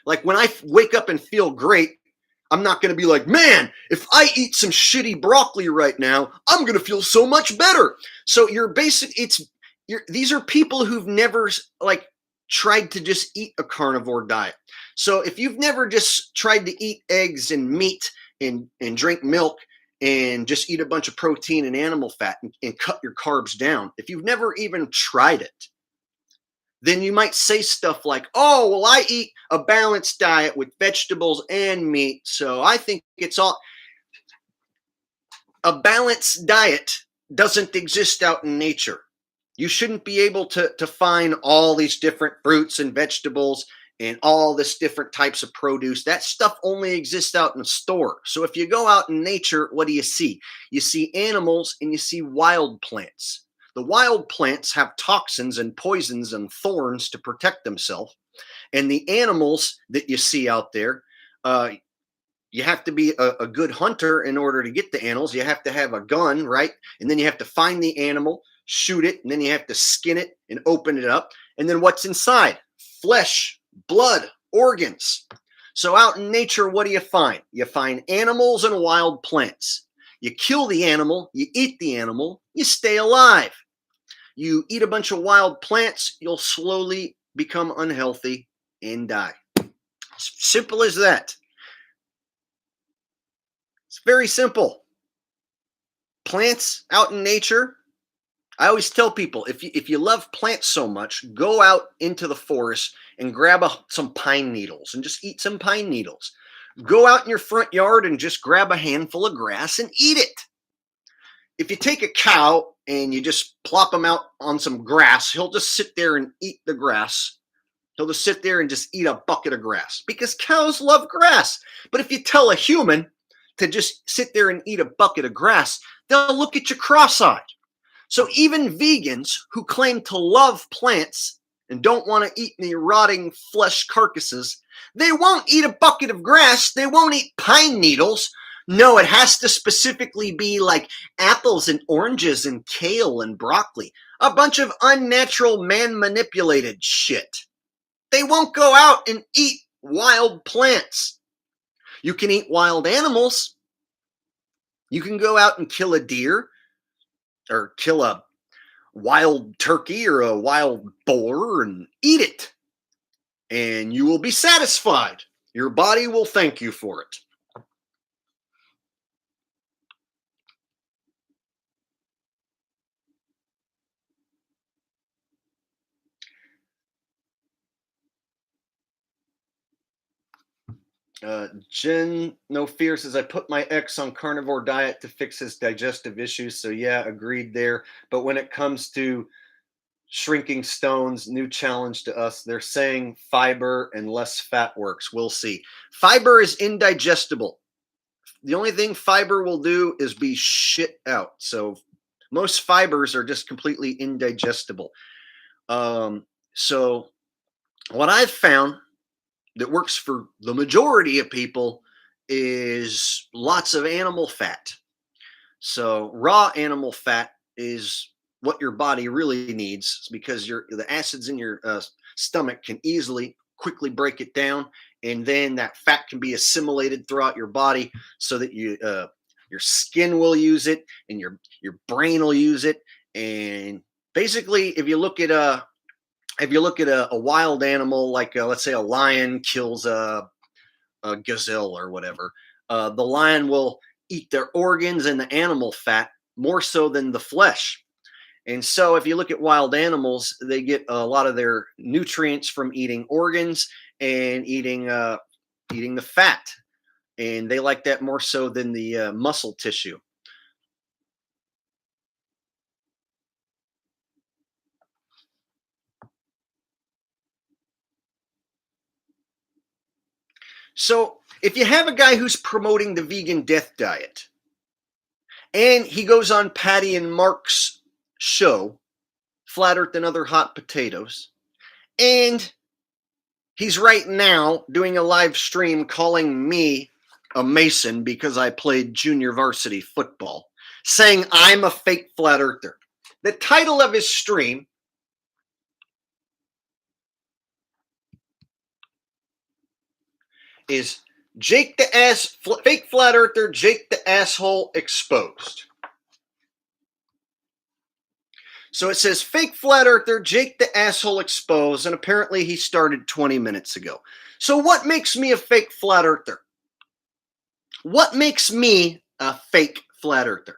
Like when I wake up and feel great, I'm not going to be like, man, if I eat some shitty broccoli right now, I'm going to feel so much better. So these are people who've never like tried to just eat a carnivore diet. So if you've never just tried to eat eggs and meat and drink milk and just eat a bunch of protein and animal fat and cut your carbs down, if you've never even tried it, then you might say stuff like, oh, well, I eat a balanced diet with vegetables and meat, so I think it's all. A balanced diet doesn't exist out in nature. You shouldn't be able to find all these different fruits and vegetables and all this different types of produce. That stuff only exists out in a store. So if you go out in nature, what do you see? You see animals and you see wild plants. The wild plants have toxins and poisons and thorns to protect themselves. And the animals that you see out there, you have to be a good hunter in order to get the animals. You have to have a gun, right? And then you have to find the animal, shoot it, and then you have to skin it and open it up. And then what's inside? Flesh, blood, organs. So out in nature, what do you find? You find animals and wild plants. You kill the animal, you eat the animal, you stay alive. You eat a bunch of wild plants, you'll slowly become unhealthy and die. Simple as that. It's very simple. Plants out in nature. I always tell people, if you love plants so much, go out into the forest and grab some pine needles and just eat some pine needles. Go out in your front yard and just grab a handful of grass and eat it. If you take a cow and you just plop him out on some grass, he'll just sit there and eat the grass. He'll just sit there and just eat a bucket of grass because cows love grass. But if you tell a human to just sit there and eat a bucket of grass, they'll look at you cross-eyed. So even vegans who claim to love plants and don't want to eat the rotting flesh carcasses, they won't eat a bucket of grass. They won't eat pine needles. No, it has to specifically be like apples and oranges and kale and broccoli. A bunch of unnatural, man-manipulated shit. They won't go out and eat wild plants. You can eat wild animals. You can go out and kill a deer or kill a wild turkey or a wild boar and eat it, and you will be satisfied. Your body will thank you for it. Jen No Fear says, I put my ex on carnivore diet to fix his digestive issues. So yeah, agreed there. But when it comes to shrinking stones, new challenge to us. They're saying fiber and less fat works. We'll see. Fiber is indigestible. The only thing fiber will do is be shit out. So most fibers are just completely indigestible. So what I've found that works for the majority of people is lots of animal fat. So raw animal fat is what your body really needs, because the acids in your stomach can quickly break it down, and then that fat can be assimilated throughout your body, so that your skin will use it, and your brain will use it. And basically, if you look at a wild animal, like let's say a lion kills a gazelle or whatever, the lion will eat their organs and the animal fat more so than the flesh. And so if you look at wild animals, they get a lot of their nutrients from eating organs and eating the fat. And they like that more so than the muscle tissue. So if you have a guy who's promoting the vegan death diet, and he goes on Patty and Mark's show, Flat Earth and Other Hot Potatoes, and he's right now doing a live stream calling me a Mason because I played junior varsity football, saying I'm a fake flat earther. The title of his stream is Fake Flat Earther, Jake the Asshole Exposed. So it says fake flat earther, Jake the Asshole Exposed, and apparently he started 20 minutes ago. So what makes me a fake flat earther? What makes me a fake flat earther?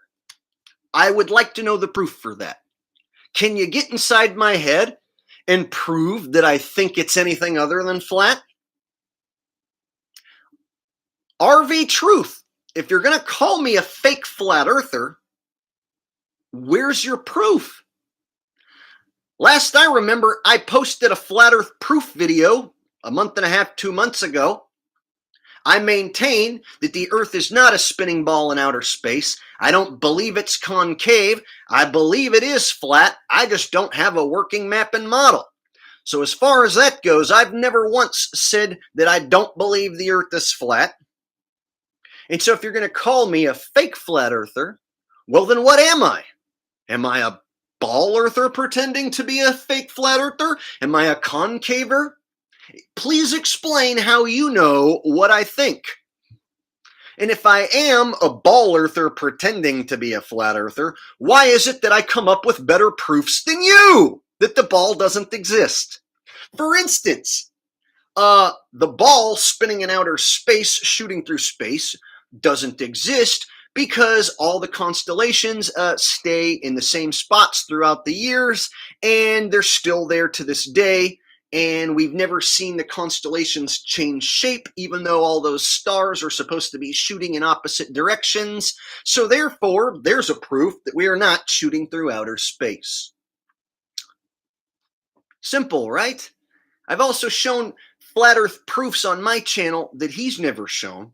I would like to know the proof for that. Can you get inside my head and prove that I think it's anything other than flat? RV Truth, if you're going to call me a fake flat earther, where's your proof? Last I remember, I posted a flat earth proof video a month and a half, 2 months ago. I maintain that the earth is not a spinning ball in outer space. I don't believe it's concave. I believe it is flat. I just don't have a working map and model. So as far as that goes, I've never once said that I don't believe the earth is flat. And so if you're going to call me a fake flat earther, well, then what am I? Am I a ball earther pretending to be a fake flat earther? Am I a concaver? Please explain how you know what I think. And if I am a ball earther pretending to be a flat earther, why is it that I come up with better proofs than you that the ball doesn't exist? For instance, the ball spinning in outer space, shooting through space, doesn't exist because all the constellations stay in the same spots throughout the years, and they're still there to this day. And we've never seen the constellations change shape, even though all those stars are supposed to be shooting in opposite directions. So therefore, there's a proof that we are not shooting through outer space. Simple, right? I've also shown flat earth proofs on my channel that he's never shown.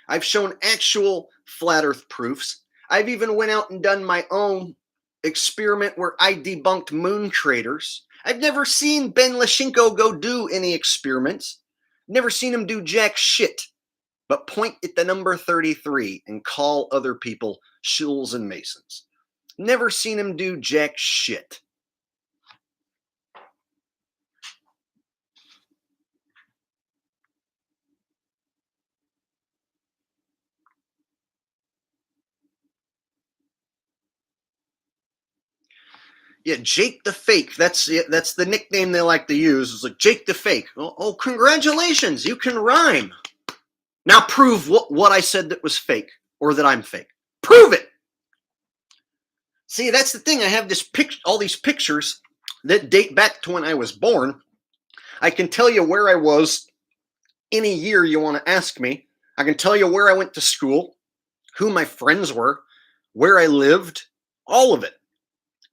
I've shown actual flat earth proofs. I've even went out and done my own experiment where I debunked moon craters. I've never seen Ben Lashenko go do any experiments. Never seen him do jack shit, but point at the number 33 and call other people shills and masons. Never seen him do jack shit. Yeah, Jake the Fake. That's the nickname they like to use. It's like Jake the Fake. Oh, congratulations, you can rhyme. Now prove what I said that was fake, or that I'm fake. Prove it. See, that's the thing. I have all these pictures that date back to when I was born. I can tell you where I was any year you want to ask me. I can tell you where I went to school, who my friends were, where I lived, all of it.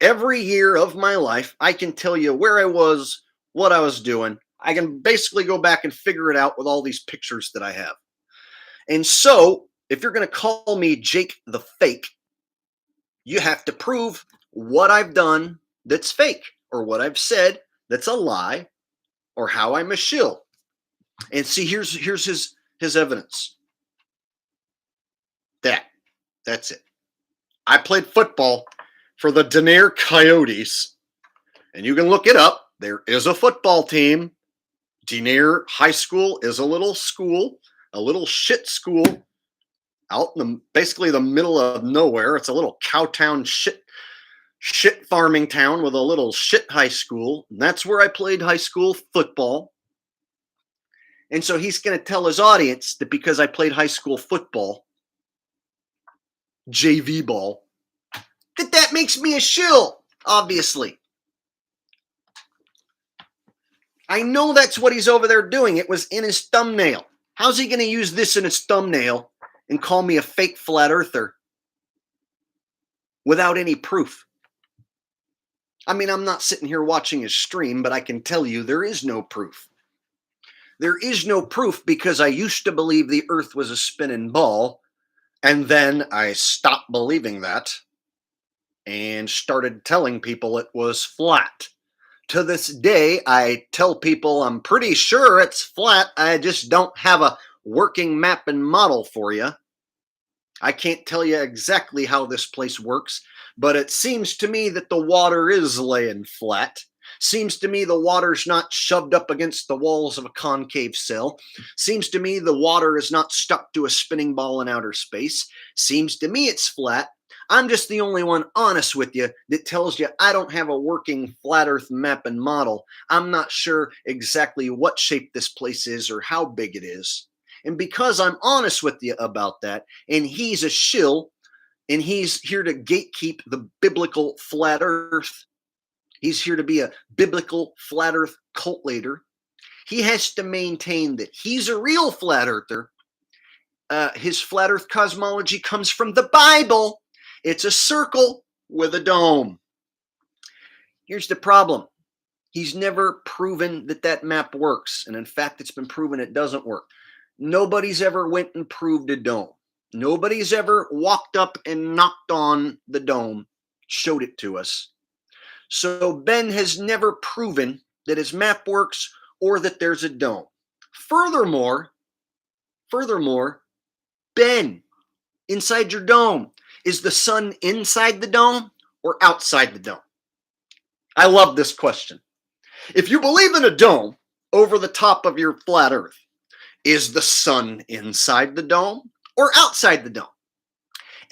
Every year of my life, I can tell you where I was, what I was doing. I can basically go back and figure it out with all these pictures that I have. And so, if you're going to call me Jake the Fake, you have to prove what I've done that's fake, or what I've said that's a lie, or how I'm a shill. And see, here's his evidence. That's it. I played football for the LUNAR Coyotes, and you can look it up. There is a football team. LUNAR High School is a little school, a little shit school out in basically the middle of nowhere. It's a little cow town shit farming town with a little shit high school. And that's where I played high school football. And so he's going to tell his audience that because I played high school football, JV ball, that makes me a shill, obviously. I know that's what he's over there doing. It was in his thumbnail. How's he going to use this in his thumbnail and call me a fake flat earther without any proof? I mean, I'm not sitting here watching his stream, but I can tell you there is no proof. There is no proof because I used to believe the earth was a spinning ball, and then I stopped believing that and started telling people it was flat. To this day, I tell people I'm pretty sure it's flat. I just don't have a working map and model for you. I can't tell you exactly how this place works, but it seems to me that the water is laying flat. Seems to me the water's not shoved up against the walls of a concave cell. Seems to me the water is not stuck to a spinning ball in outer space. Seems to me it's flat. I'm just the only one honest with you that tells you I don't have a working flat earth map and model. I'm not sure exactly what shape this place is or how big it is. And because I'm honest with you about that, and he's a shill, and he's here to gatekeep the biblical flat earth, he's here to be a biblical flat earth cult leader, he has to maintain that he's a real flat earther. His flat earth cosmology comes from the Bible. It's a circle with a dome. Here's the problem. He's never proven that map works. And in fact, it's been proven it doesn't work. Nobody's ever went and proved a dome. Nobody's ever walked up and knocked on the dome, showed it to us. So Ben has never proven that his map works or that there's a dome. Furthermore, Ben, inside your dome, is the sun inside the dome or outside the dome? I love this question. If you believe in a dome over the top of your flat earth, is the sun inside the dome or outside the dome?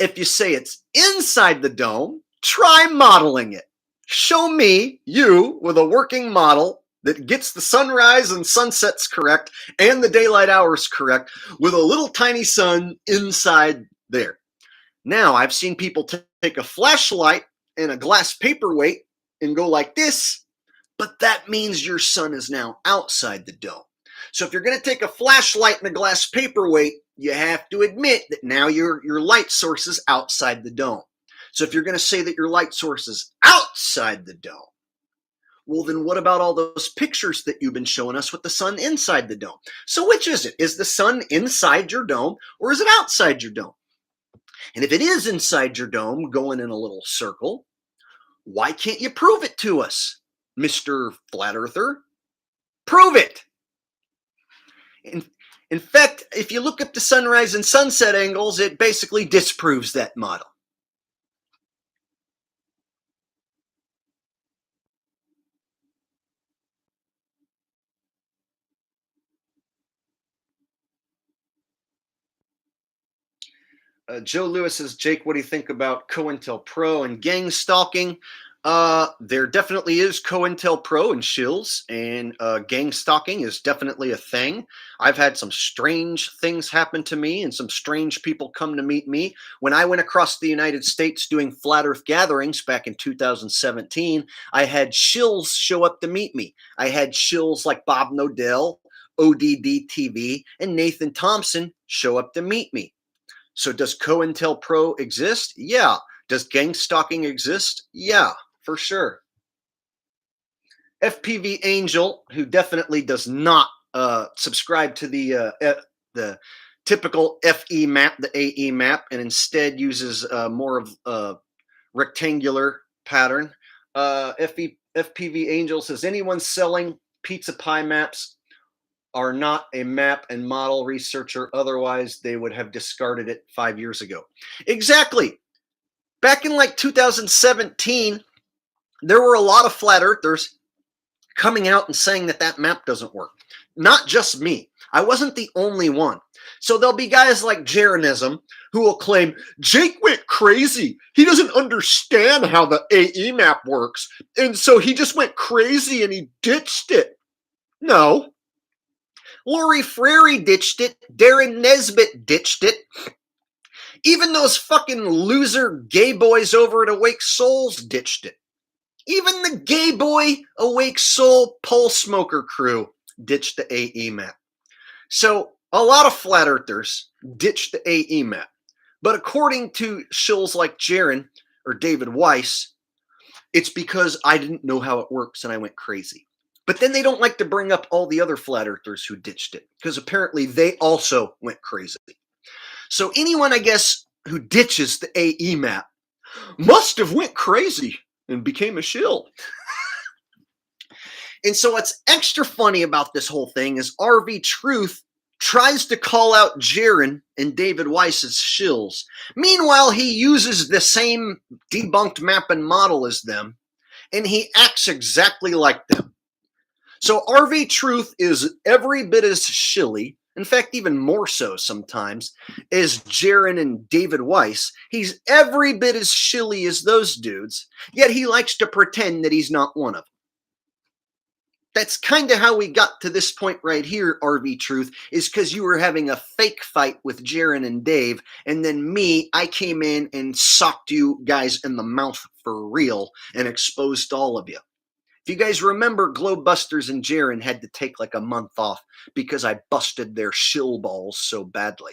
If you say it's inside the dome, try modeling it. Show me you with a working model that gets the sunrise and sunsets correct and the daylight hours correct with a little tiny sun inside there. Now, I've seen people take a flashlight and a glass paperweight and go like this, but that means your sun is now outside the dome. So if you're going to take a flashlight and a glass paperweight, you have to admit that now your light source is outside the dome. So if you're going to say that your light source is outside the dome, well, then what about all those pictures that you've been showing us with the sun inside the dome? So which is it? Is the sun inside your dome or is it outside your dome? And if it is inside your dome, going in a little circle, why can't you prove it to us, Mr. Flat Earther? Prove it. In fact, if you look up the sunrise and sunset angles, it basically disproves that model. Joe Lewis says, Jake, what do you think about COINTELPRO and gang stalking? There definitely is COINTELPRO and shills, and gang stalking is definitely a thing. I've had some strange things happen to me, and some strange people come to meet me. When I went across the United States doing flat Earth gatherings back in 2017, I had shills show up to meet me. I had shills like Bob Nodell, ODD TV, and Nathan Thompson show up to meet me. So does COINTELPRO exist? Yeah. Does gang stalking exist? Yeah, for sure. FPV Angel, who definitely does not subscribe to the typical FE map, the AE map, and instead uses more of a rectangular pattern. FPV Angel says, anyone selling pizza pie maps are not a map and model researcher. Otherwise, they would have discarded it 5 years ago. Exactly. Back in like 2017, there were a lot of flat earthers coming out and saying that that map doesn't work. Not just me. I wasn't the only one. So there'll be guys like Jeranism who will claim Jake went crazy. He doesn't understand how the AE map works. And so he just went crazy and he ditched it. No. Lori Frary ditched it. Darren Nesbitt ditched it. Even those fucking loser gay boys over at Awake Souls ditched it. Even the gay boy Awake Soul pole smoker crew ditched the AE map. So a lot of flat earthers ditched the AE map. But according to shills like Jaron or David Weiss, it's because I didn't know how it works and I went crazy. But then they don't like to bring up all the other flat earthers who ditched it, because apparently they also went crazy. So anyone, I guess, who ditches the AE map must have went crazy and became a shill. And so what's extra funny about this whole thing is RV Truth tries to call out Jaron and David Weiss as shills. Meanwhile, he uses the same debunked map and model as them, and he acts exactly like them. So RV Truth is every bit as shilly, in fact, even more so sometimes, as Jaron and David Weiss. He's every bit as shilly as those dudes, yet he likes to pretend that he's not one of them. That's kind of how we got to this point right here, RV Truth, is because you were having a fake fight with Jaron and Dave, and then me, I came in and socked you guys in the mouth for real and exposed all of you. If you guys remember, Glowbusters and Jaron had to take like a month off because I busted their shill balls so badly.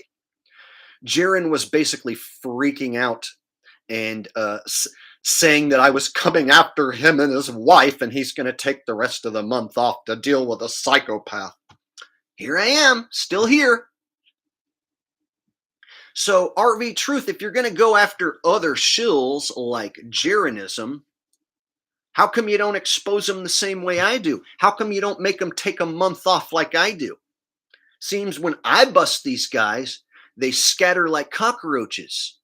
Jaron was basically freaking out and saying that I was coming after him and his wife, and he's going to take the rest of the month off to deal with a psychopath. Here I am, still here. So, RV Truth, if you're going to go after other shills like Jaronism, how come you don't expose them the same way I do? How come you don't make them take a month off like I do? Seems when I bust these guys, they scatter like cockroaches.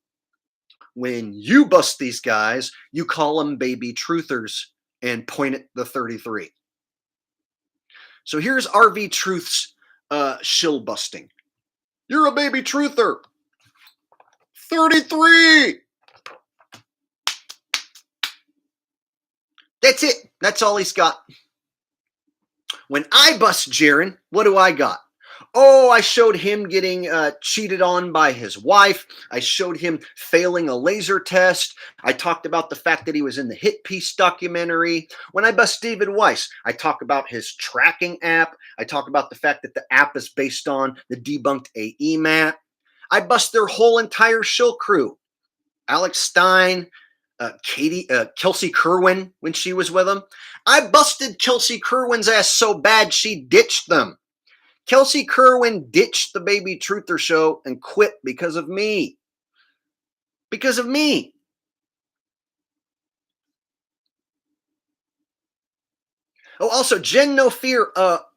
When you bust these guys, you call them baby truthers and point at the 33. So here's RV Truth's shill busting. You're a baby truther. 33. That's it. That's all he's got. When I bust Jaron, what do I got? Oh, I showed him getting cheated on by his wife. I showed him failing a laser test. I talked about the fact that he was in the Hit Piece documentary. When I bust David Weiss, I talk about his tracking app. I talk about the fact that the app is based on the debunked AE map. I bust their whole entire shill crew. Alex Stein, Kelsey Kerwin when she was with him. I busted Kelsey Kerwin's ass so bad she ditched them. Kelsey Kerwin ditched the Baby Truther show and quit because of me. Because of me. Oh, also, Jen No Fear,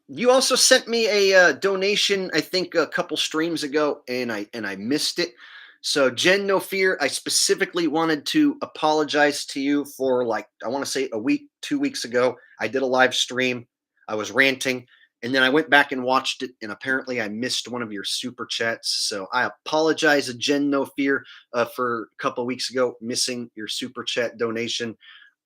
you also sent me a donation, I think a couple streams ago, and I missed it. So Jen No Fear, I specifically wanted to apologize to you for, like, I want to say a week, 2 weeks ago. I did a live stream. I was ranting, and then I went back and watched it, and apparently I missed one of your super chats. So I apologize to Jen No Fear for a couple weeks ago missing your super chat donation.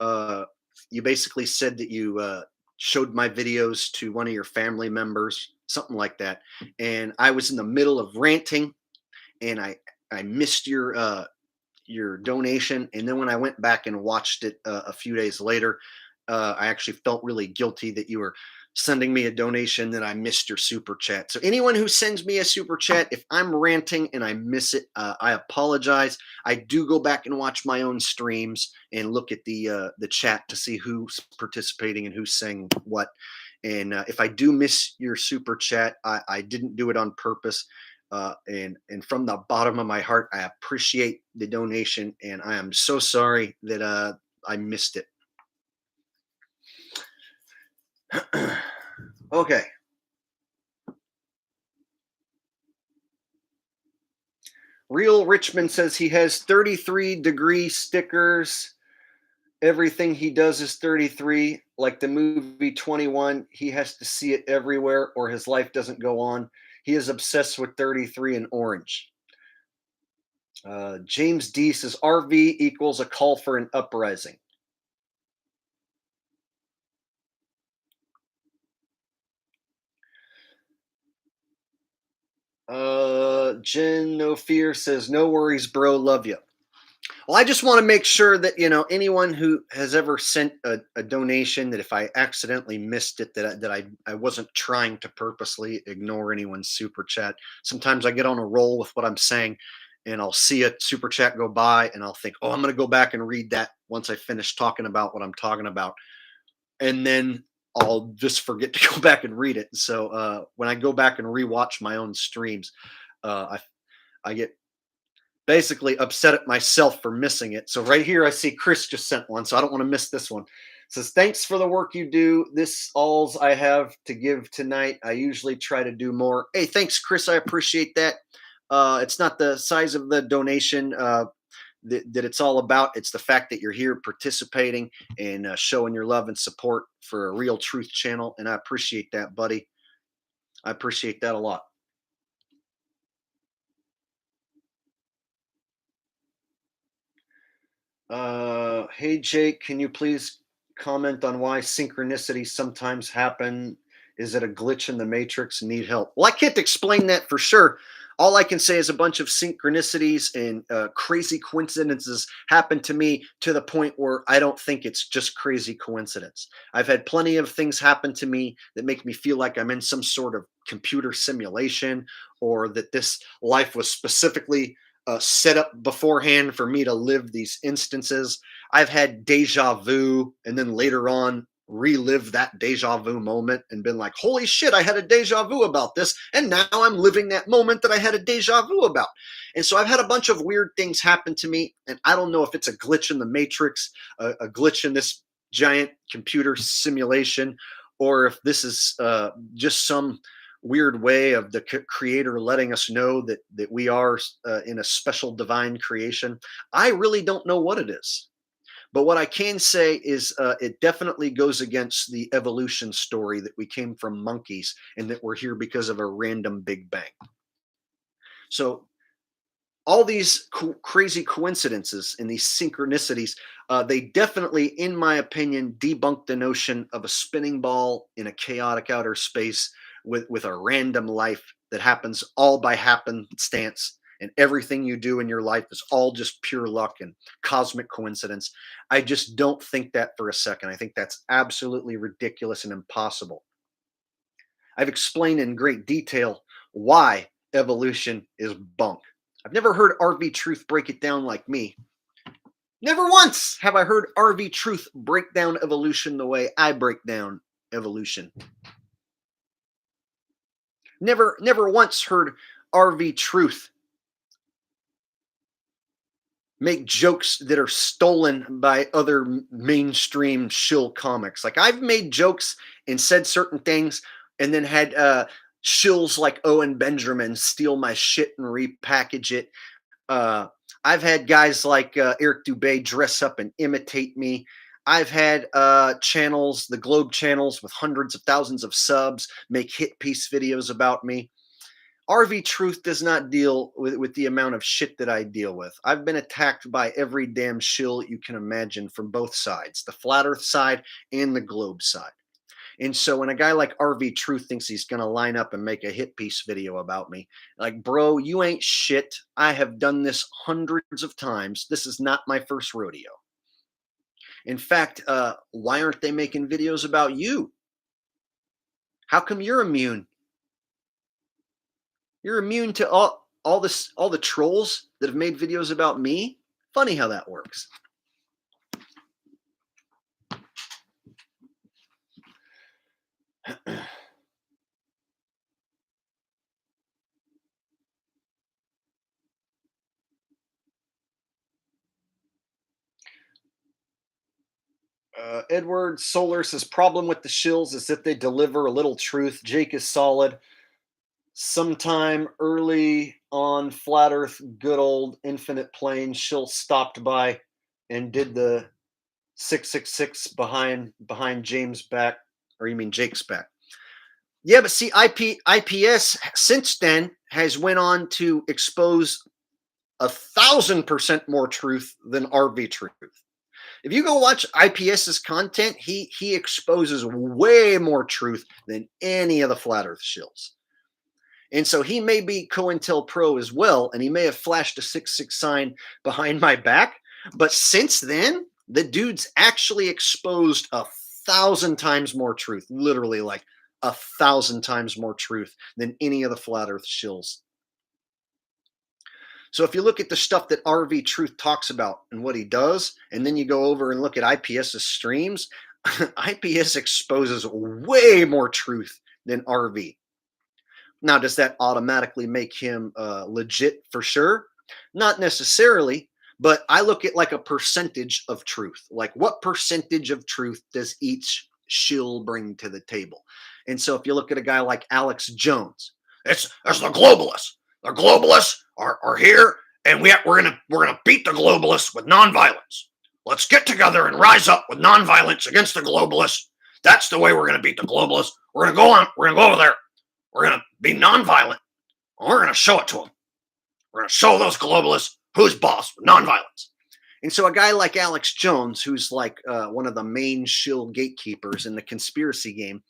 uh, you basically said that you showed my videos to one of your family members, something like that. And I was in the middle of ranting, and I missed your donation. And then when I went back and watched it a few days later, I actually felt really guilty that you were sending me a donation, that I missed your super chat. So anyone who sends me a super chat, if I'm ranting and I miss it, I apologize. I do go back and watch my own streams and look at the chat to see who's participating and who's saying what. And if I do miss your super chat, I didn't do it on purpose. And from the bottom of my heart, I appreciate the donation, and I am so sorry that I missed it. Okay. Real Richmond says he has 33-degree stickers. Everything he does is 33. Like the movie 21, he has to see it everywhere or his life doesn't go on. He is obsessed with 33 and orange. James D says RV equals a call for an uprising. Jen No Fear says, no worries, bro. Love you. Well, I just want to make sure that, anyone who has ever sent a donation, that if I accidentally missed it, that I wasn't trying to purposely ignore anyone's super chat. Sometimes I get on a roll with what I'm saying, and I'll see a super chat go by and I'll think, oh, I'm going to go back and read that once I finish talking about what I'm talking about. And then I'll just forget to go back and read it. So when I go back and rewatch my own streams, I get basically upset at myself for missing it. So right here, I see Chris just sent one, so I don't want to miss this one. It says, thanks for the work you do. This all's I have to give tonight. I usually try to do more. Hey, thanks, Chris. I appreciate that. It's not the size of the donation that it's all about. It's the fact that you're here participating and showing your love and support for a Real Truth channel. And I appreciate that, buddy. I appreciate that a lot. Hey, Jake, can you please comment on why synchronicities sometimes happen? Is it a glitch in the matrix? Need help? Well, I can't explain that for sure. All I can say is a bunch of synchronicities and crazy coincidences happen to me to the point where I don't think it's just crazy coincidence. I've had plenty of things happen to me that make me feel like I'm in some sort of computer simulation, or that this life was specifically set up beforehand for me to live these instances. I've had deja vu and then later on relive that deja vu moment and been like, holy shit, I had a deja vu about this. And now I'm living that moment that I had a deja vu about. And so I've had a bunch of weird things happen to me. And I don't know if it's a glitch in the matrix, a glitch in this giant computer simulation, or if this is just some weird way of the creator letting us know that we are in a special divine creation. I really don't know what it is. But what I can say is it definitely goes against the evolution story that we came from monkeys and that we're here because of a random Big Bang. So all these crazy coincidences and these synchronicities, they definitely, in my opinion, debunk the notion of a spinning ball in a chaotic outer space with a random life that happens all by happenstance, and everything you do in your life is all just pure luck and cosmic coincidence. I just don't think that for a second. I think that's absolutely ridiculous and impossible. I've explained in great detail why evolution is bunk. I've never heard RV Truth break it down like me. Never once have I heard RV Truth break down evolution the way I break down evolution. Never once heard RV Truth make jokes that are stolen by other mainstream shill comics. Like, I've made jokes and said certain things and then had shills like Owen Benjamin steal my shit and repackage it. I've had guys like Eric Dubay dress up and imitate me. I've had channels, the Globe channels with hundreds of thousands of subs, make hit piece videos about me. RV Truth does not deal with the amount of shit that I deal with. I've been attacked by every damn shill you can imagine from both sides, the flat earth side and the globe side. And so when a guy like RV Truth thinks he's going to line up and make a hit piece video about me, like, bro, you ain't shit. I have done this hundreds of times. This is not my first rodeo. In fact, why aren't they making videos about you? How come you're immune? You're immune to all the trolls that have made videos about me? Funny how that works. Edward Solar says problem with the shills is that they deliver a little truth. Jake is solid. Sometime early on Flat Earth, good old infinite plane, Shill stopped by and did the 666 behind James' back, or you mean Jake's back. Yeah, but see, IPS since then has went on to expose 1,000% more truth than RV Truth. If you go watch IPS's content, he exposes way more truth than any of the Flat Earth shills. And so he may be COINTELPRO as well, and he may have flashed a 666 sign behind my back. But since then, the dude's actually exposed 1,000 times more truth, literally like 1,000 times more truth than any of the Flat Earth shills. So if you look at the stuff that RV Truth talks about and what he does, and then you go over and look at IPS's streams, IPS exposes way more truth than RV. Now, does that automatically make him legit for sure? Not necessarily, but I look at like a percentage of truth. Like what percentage of truth does each shill bring to the table? And so if you look at a guy like Alex Jones, it's the globalists. The globalists are here, and we're gonna beat the globalists with nonviolence. Let's get together and rise up with nonviolence against the globalists. That's the way we're gonna beat the globalists. We're gonna go over there. We're going to be nonviolent. And we're going to show it to them. We're going to show those globalists who's boss with nonviolence. And so a guy like Alex Jones, who's like one of the main shill gatekeepers in the conspiracy game,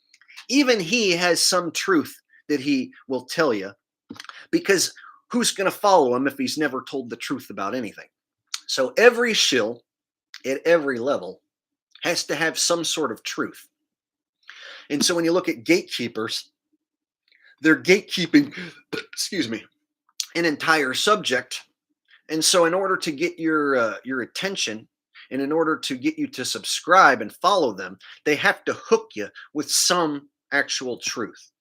even he has some truth that he will tell you, because who's going to follow him if he's never told the truth about anything? So every shill at every level has to have some sort of truth. And so when you look at gatekeepers, they're gatekeeping, excuse me, an entire subject. And so in order to get your attention, and in order to get you to subscribe and follow them, they have to hook you with some actual truth.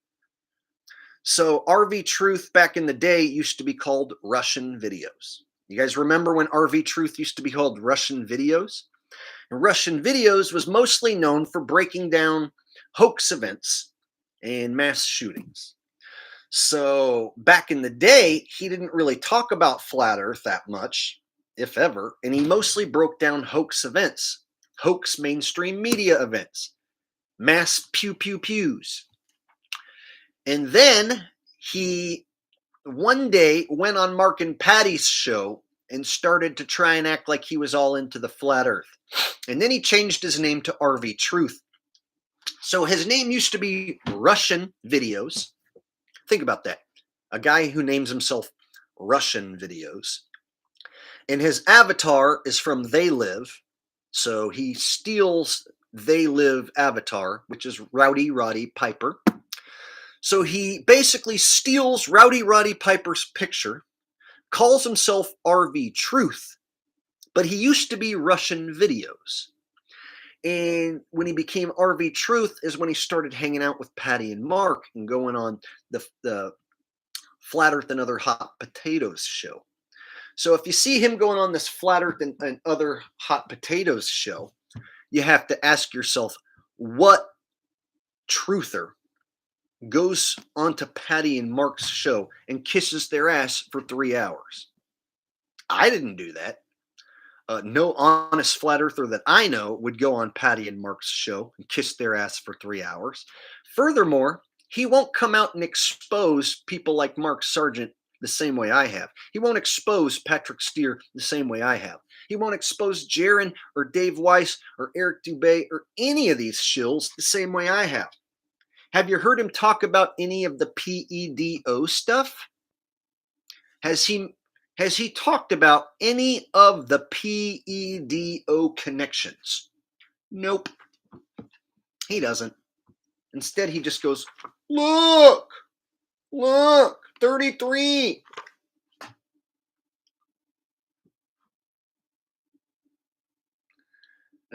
So RV Truth back in the day used to be called Russian Videos. You guys remember when RV Truth used to be called Russian Videos? And Russian Videos was mostly known for breaking down hoax events and mass shootings. So back in the day, he didn't really talk about Flat Earth that much, if ever, and he mostly broke down hoax events, hoax mainstream media events, mass pews. And then he one day went on Mark and Patty's show and started to try and act like he was all into the Flat Earth. And then he changed his name to RV Truth. So his name used to be Russian Videos. Think about that. A guy who names himself Russian Videos. And his avatar is from They Live. So he steals They Live avatar, which is Rowdy Roddy Piper. So he basically steals Rowdy Roddy Piper's picture, calls himself RV Truth, but he used to be Russian Videos. And when he became RV Truth is when he started hanging out with Patty and Mark and going on the Flat Earth and Other Hot Potatoes show. So if you see him going on this Flat Earth and Other Hot Potatoes show, you have to ask yourself, what truther goes onto Patty and Mark's show and kisses their ass for 3 hours? I didn't do that. No honest flat earther that I know would go on Patty and Mark's show and kiss their ass for 3 hours. Furthermore, he won't come out and expose people like Mark Sargent the same way I have. He won't expose Patrick Steer the same way I have. He won't expose Jaron or Dave Weiss or Eric Dubé or any of these shills the same way I have. Have you heard him talk about any of the PEDO stuff? Has he talked about any of the PEDO connections? Nope, he doesn't. Instead, he just goes, look, 33.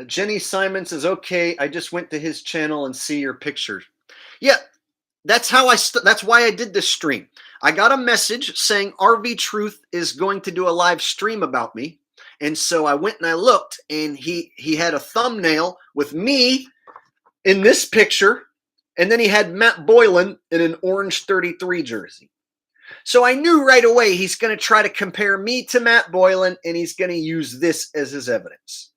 Jenny Simon says, okay, I just went to his channel and see your picture. Yeah, that's why I did this stream. I got a message saying RV Truth is going to do a live stream about me. And so I went and I looked, and he had a thumbnail with me in this picture, and then he had Matt Boylan in an orange 33 jersey. So I knew right away he's going to try to compare me to Matt Boylan, and he's going to use this as his evidence.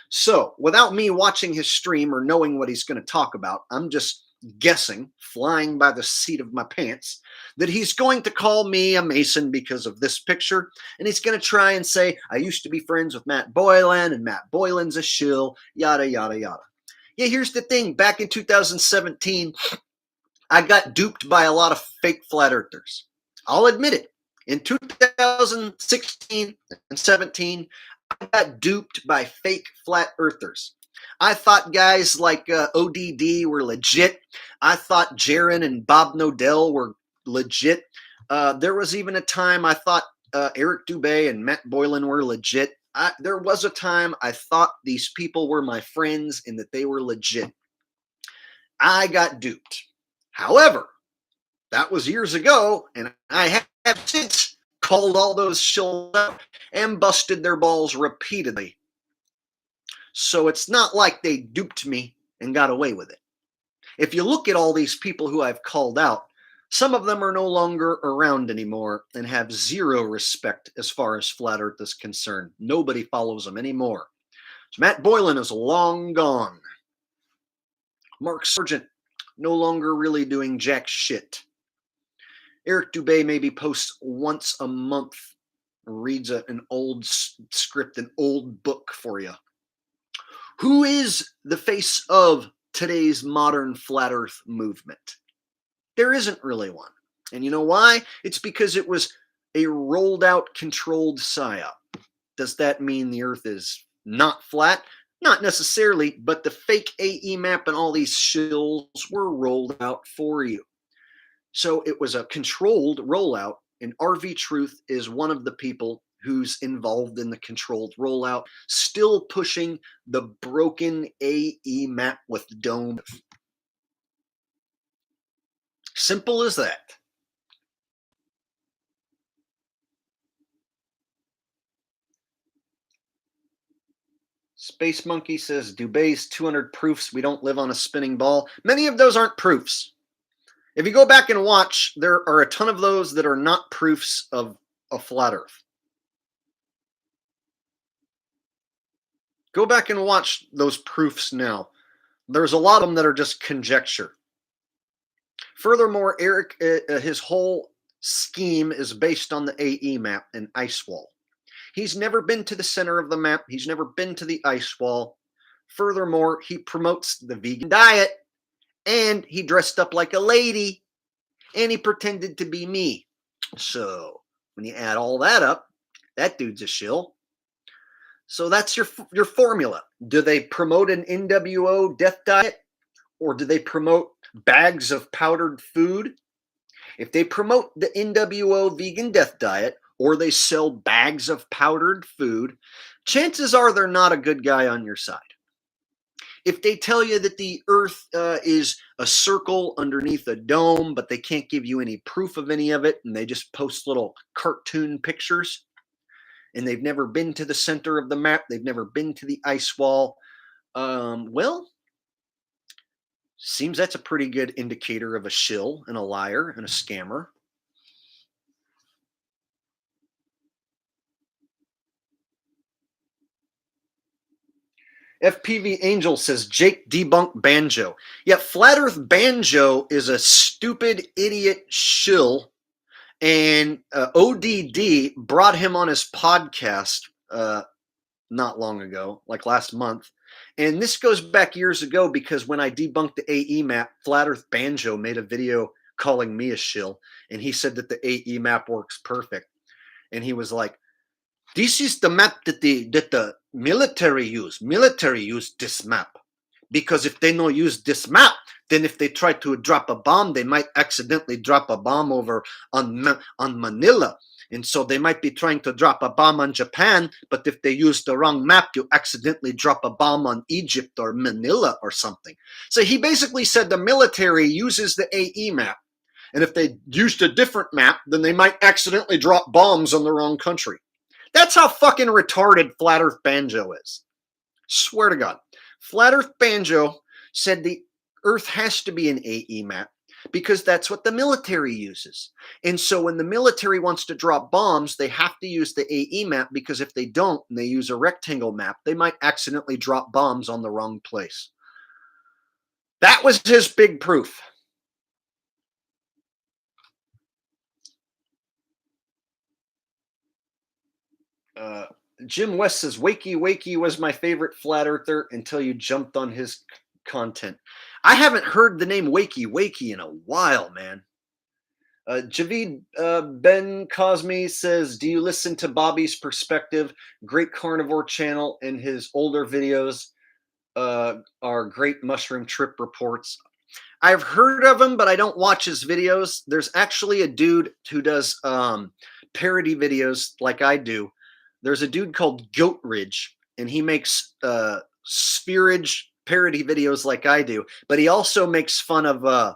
So without me watching his stream or knowing what he's going to talk about, I'm just guessing, flying by the seat of my pants, that he's going to call me a Mason because of this picture. And he's going to try and say, I used to be friends with Matt Boylan, and Matt Boylan's a shill, yada, yada, yada. Yeah, here's the thing. Back in 2017, I got duped by a lot of fake flat earthers. I'll admit it. In 2016 and 17, I got duped by fake flat earthers. I thought guys like ODD were legit. I thought Jaron and Bob Nodell were legit. There was even a time I thought Eric Dubé and Matt Boylan were legit. There was a time I thought these people were my friends and that they were legit. I got duped. However, that was years ago, and I have since called all those shills out and busted their balls repeatedly. So it's not like they duped me and got away with it. If you look at all these people who I've called out, some of them are no longer around anymore and have zero respect as far as flat earth is concerned. Nobody follows them anymore. So Matt Boylan is long gone. Mark Sargent no longer really doing jack shit. Eric Dubé maybe posts once a month, reads an old script, an old book for you. Who is the face of today's modern flat earth movement? There isn't really one. And you know why? It's because it was a rolled out, controlled psyop. Does that mean the earth is not flat? Not necessarily, but the fake AE map and all these shills were rolled out for you. So it was a controlled rollout, and RV Truth is one of the people who's involved in the controlled rollout, still pushing the broken AE map with dome. Simple as that. Space Monkey says, Dubé's 200 proofs we don't live on a spinning ball. Many of those aren't proofs. If you go back and watch, there are a ton of those that are not proofs of a flat earth. Go back and watch those proofs now. There's a lot of them that are just conjecture. Furthermore, Eric, his whole scheme is based on the AE map and ice wall. He's never been to the center of the map. He's never been to the ice wall. Furthermore, he promotes the vegan diet, and he dressed up like a lady, and he pretended to be me. So when you add all that up, that dude's a shill. So that's your formula. Do they promote an NWO death diet, or do they promote bags of powdered food? If they promote the NWO vegan death diet, or they sell bags of powdered food, chances are they're not a good guy on your side. If they tell you that the earth is a circle underneath a dome, but they can't give you any proof of any of it, and they just post little cartoon pictures, and they've never been to the center of the map, they've never been to the ice wall, well, seems that's a pretty good indicator of a shill and a liar and a scammer. FPV Angel says Jake debunked Banjo. Yeah, Flat Earth Banjo is a stupid idiot shill, and ODD brought him on his podcast not long ago, like last month. And this goes back years ago because when I debunked the AE map, Flat Earth Banjo made a video calling me a shill, and he said that the AE map works perfect. And he was like, this is the map that the military use. Military use this map. Because if they don't use this map, then if they try to drop a bomb, they might accidentally drop a bomb over on Manila. And so they might be trying to drop a bomb on Japan, but if they use the wrong map, you accidentally drop a bomb on Egypt or Manila or something. So he basically said the military uses the AE map. And if they used a different map, then they might accidentally drop bombs on the wrong country. That's how fucking retarded Flat Earth Banjo is. Swear to God. Flat Earth Banjo said the Earth has to be an AE map because that's what the military uses. And so when the military wants to drop bombs, they have to use the AE map because if they don't and they use a rectangle map, they might accidentally drop bombs on the wrong place. That was his big proof. Jim West says, Wakey Wakey was my favorite flat earther until you jumped on his content. I haven't heard the name Wakey Wakey in a while, man. Javid Ben Cosme says, do you listen to Bobby's Perspective? Great carnivore channel, and his older videos are great mushroom trip reports. I've heard of him, but I don't watch his videos. There's actually a dude who does parody videos like I do. There's a dude called Goat Ridge, and he makes spherage parody videos like I do. But he also makes fun of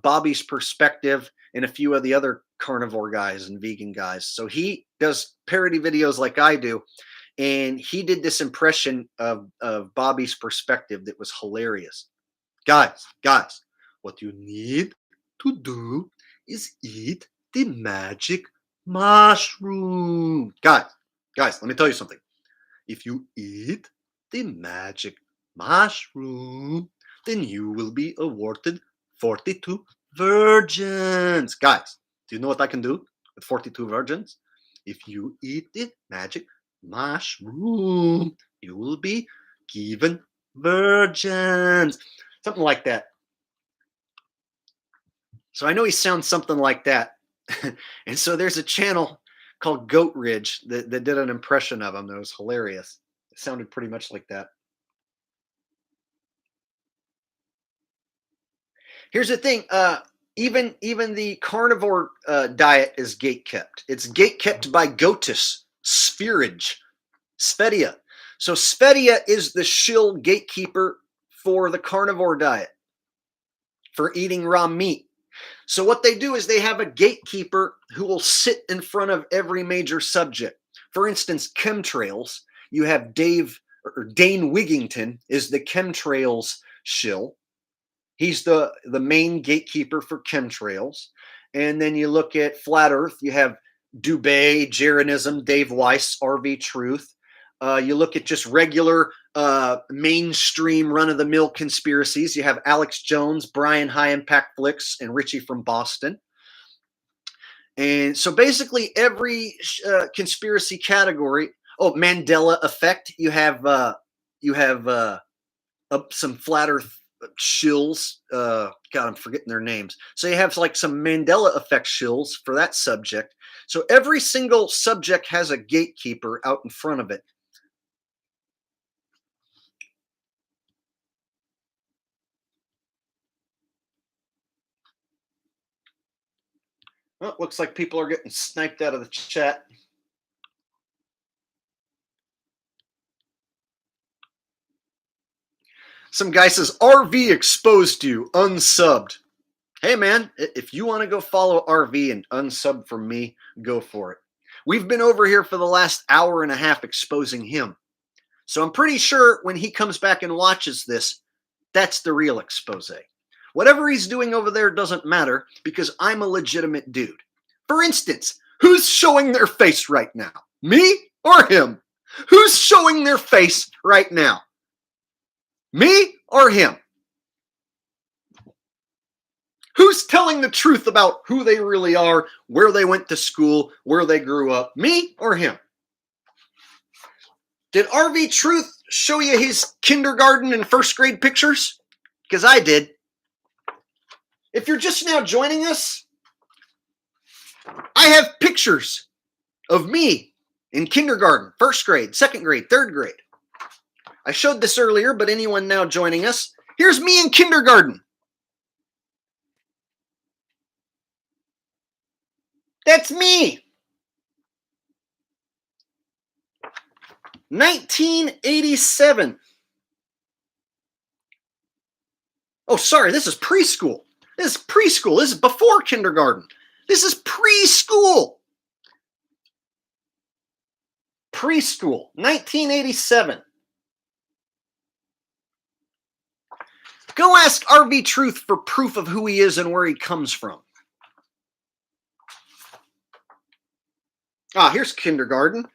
Bobby's Perspective and a few of the other carnivore guys and vegan guys. So he does parody videos like I do. And he did this impression of Bobby's Perspective that was hilarious. Guys, what you need to do is eat the magic mushroom. Guys, let me tell you something. If you eat the magic mushroom, then you will be awarded 42 virgins. Guys, do you know what I can do with 42 virgins? If you eat the magic mushroom, you will be given virgins. Something like that. So I know he sounds something like that. And so there's a channel called Goat Ridge that did an impression of him that was hilarious. It sounded pretty much like that. Here's the thing. Even the carnivore diet is gate-kept. It's gate-kept by Goatus, Spherage, Svedia. So Svedia is the shill gatekeeper for the carnivore diet, for eating raw meat. So what they do is they have a gatekeeper who will sit in front of every major subject. For instance, chemtrails. You have Dane Wigington is the chemtrails shill. He's the main gatekeeper for chemtrails. And then you look at Flat Earth. You have Dubé, Jeranism, Dave Weiss, RV Truth. You look at just regular mainstream run-of-the-mill conspiracies. You have Alex Jones, Brian High Impact Flicks, and Richie from Boston. And so basically every conspiracy category. Oh, Mandela Effect. You have some Flat Earth shills. God, I'm forgetting their names. So you have like some Mandela Effect shills for that subject. So every single subject has a gatekeeper out in front of it. Well, looks like people are getting sniped out of the chat. Some guy says, RV exposed you, unsubbed. Hey, man, if you want to go follow RV and unsub from me, go for it. We've been over here for the last hour and a half exposing him. So I'm pretty sure when he comes back and watches this, that's the real expose. Whatever he's doing over there doesn't matter because I'm a legitimate dude. For instance, who's showing their face right now? Me or him? Who's showing their face right now? Me or him? Who's telling the truth about who they really are, where they went to school, where they grew up? Me or him? Did RV Truth show you his kindergarten and first grade pictures? Because I did. If you're just now joining us, I have pictures of me in kindergarten, first grade, second grade, third grade. I showed this earlier, but anyone now joining us, here's me in kindergarten. That's me. 1987. Oh, sorry, this is preschool. This is preschool. This is before kindergarten. This is preschool. Preschool, 1987. Go ask RV Truth for proof of who he is and where he comes from. Ah, here's kindergarten.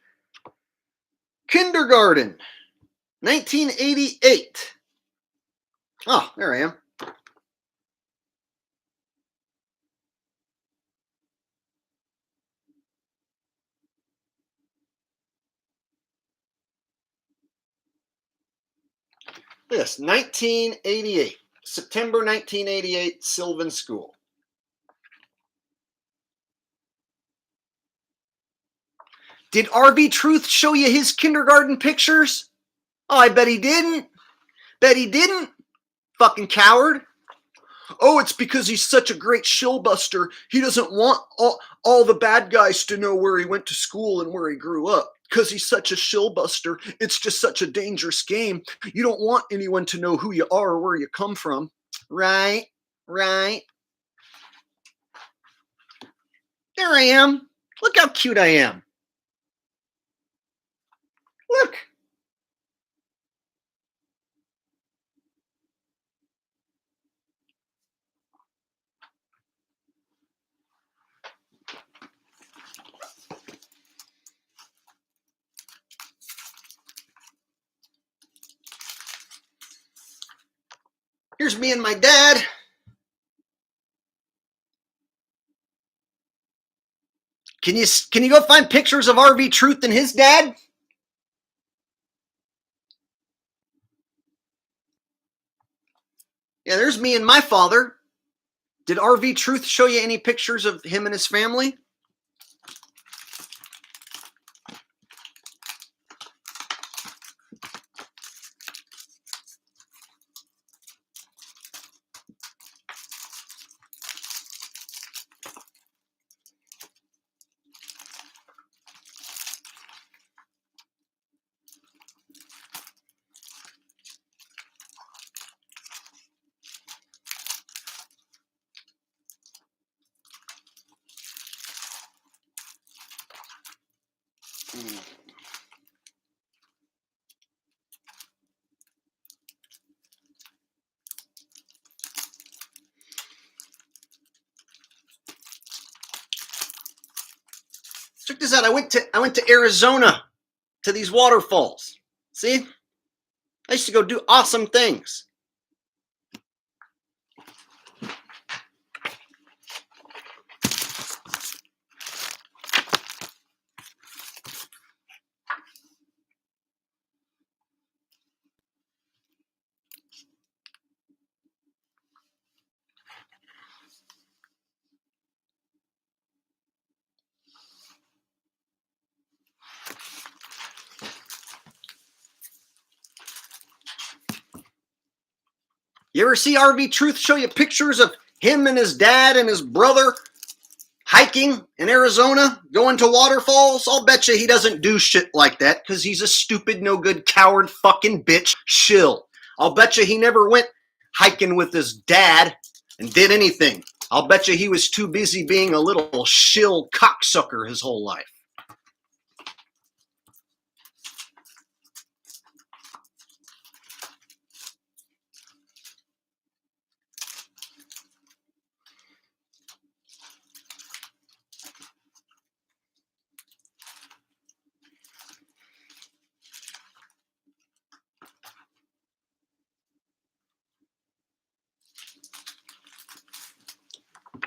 Kindergarten, 1988. Oh, there I am. This, 1988. September 1988, Sylvan School. Did RV Truth show you his kindergarten pictures? Oh, I bet he didn't. Bet he didn't. Fucking coward. Oh, it's because he's such a great shill buster. He doesn't want all the bad guys to know where he went to school and where he grew up. Because he's such a shill buster. It's just such a dangerous game. You don't want anyone to know who you are or where you come from. Right? Right? There I am. Look how cute I am. Look. Here's me and my dad. Can you go find pictures of RV Truth and his dad? Yeah, there's me and my father. Did RV Truth show you any pictures of him and his family? Check this out. I went to Arizona to these waterfalls. See? I used to go do awesome things. You ever see RV Truth show you pictures of him and his dad and his brother hiking in Arizona, going to waterfalls? I'll bet you he doesn't do shit like that because he's a stupid, no good, coward, fucking bitch shill. I'll bet you he never went hiking with his dad and did anything. I'll bet you he was too busy being a little shill cocksucker his whole life.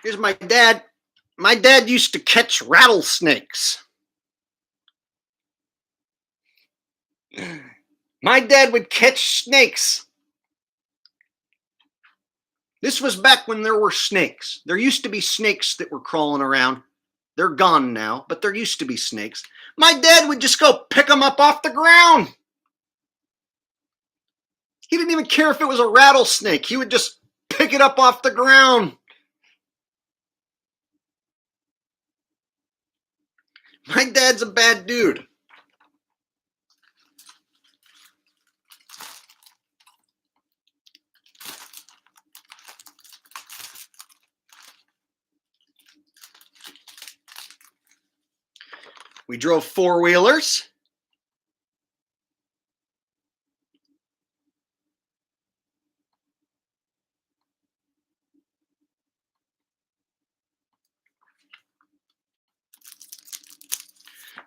Here's my dad. My dad used to catch rattlesnakes. My dad would catch snakes. This was back when there were snakes. There used to be snakes that were crawling around. They're gone now, but there used to be snakes. My dad would just go pick them up off the ground. He didn't even care if it was a rattlesnake. He would just pick it up off the ground. My dad's a bad dude. We drove four-wheelers.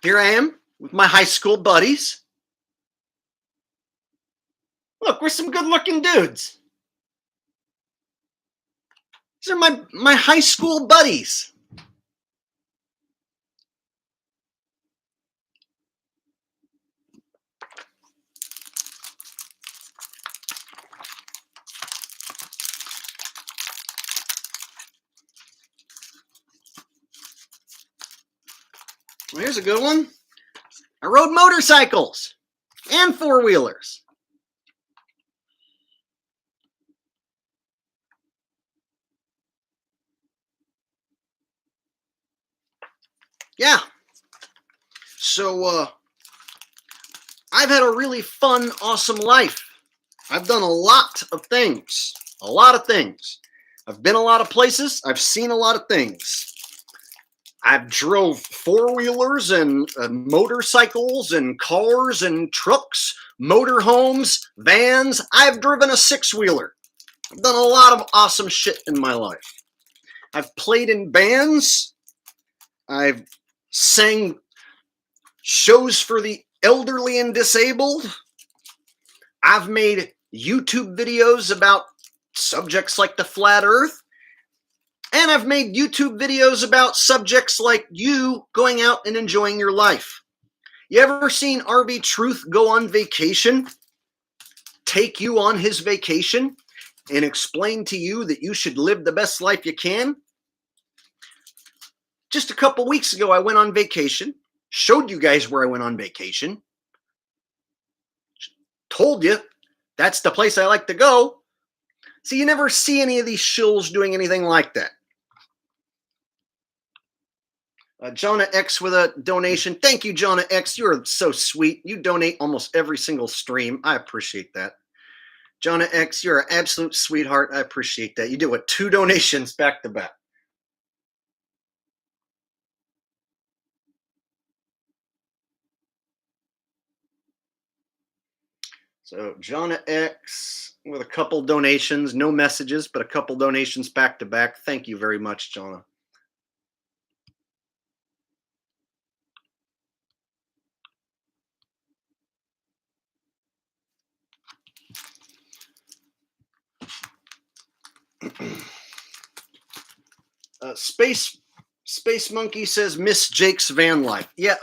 Here I am with my high school buddies. Look, we're some good-looking dudes. These are my high school buddies. Well, here's a good one. I rode motorcycles and four-wheelers. Yeah. So, I've had a really fun, awesome life. I've done a lot of things. A lot of things. I've been a lot of places. I've seen a lot of things. I've drove four-wheelers and motorcycles and cars and trucks, motorhomes, vans. I've driven a six-wheeler. I've done a lot of awesome shit in my life. I've played in bands. I've sang shows for the elderly and disabled. I've made YouTube videos about subjects like the flat earth. And I've made YouTube videos about subjects like you going out and enjoying your life. You ever seen RV Truth go on vacation, take you on his vacation, and explain to you that you should live the best life you can? Just a couple weeks ago, I went on vacation, showed you guys where I went on vacation, told you that's the place I like to go. So you never see any of these shills doing anything like that. Jonah X with a donation. Thank you, Jonah X. You're so sweet. You donate almost every single stream. I appreciate that. Jonah X, you're an absolute sweetheart. I appreciate that. You did what? 2 donations back to back. So Jonah X with a couple donations, no messages, but a couple donations back to back. Thank you very much, Jonah. Space Monkey says, miss Jake's van life. Yeah,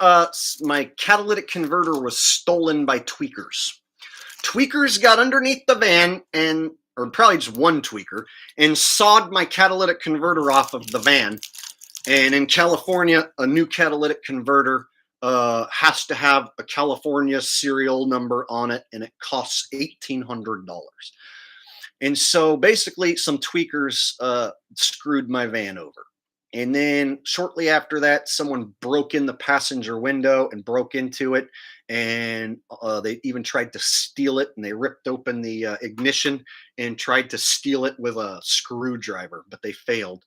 my catalytic converter was stolen by tweakers. Tweakers got underneath the van, or probably just one tweaker, and sawed my catalytic converter off of the van. And in California, a new catalytic converter has to have a California serial number on it, and it costs $1,800. And so basically some tweakers screwed my van over. And then shortly after that, someone broke in the passenger window and broke into it. And they even tried to steal it. And they ripped open the ignition and tried to steal it with a screwdriver, but they failed.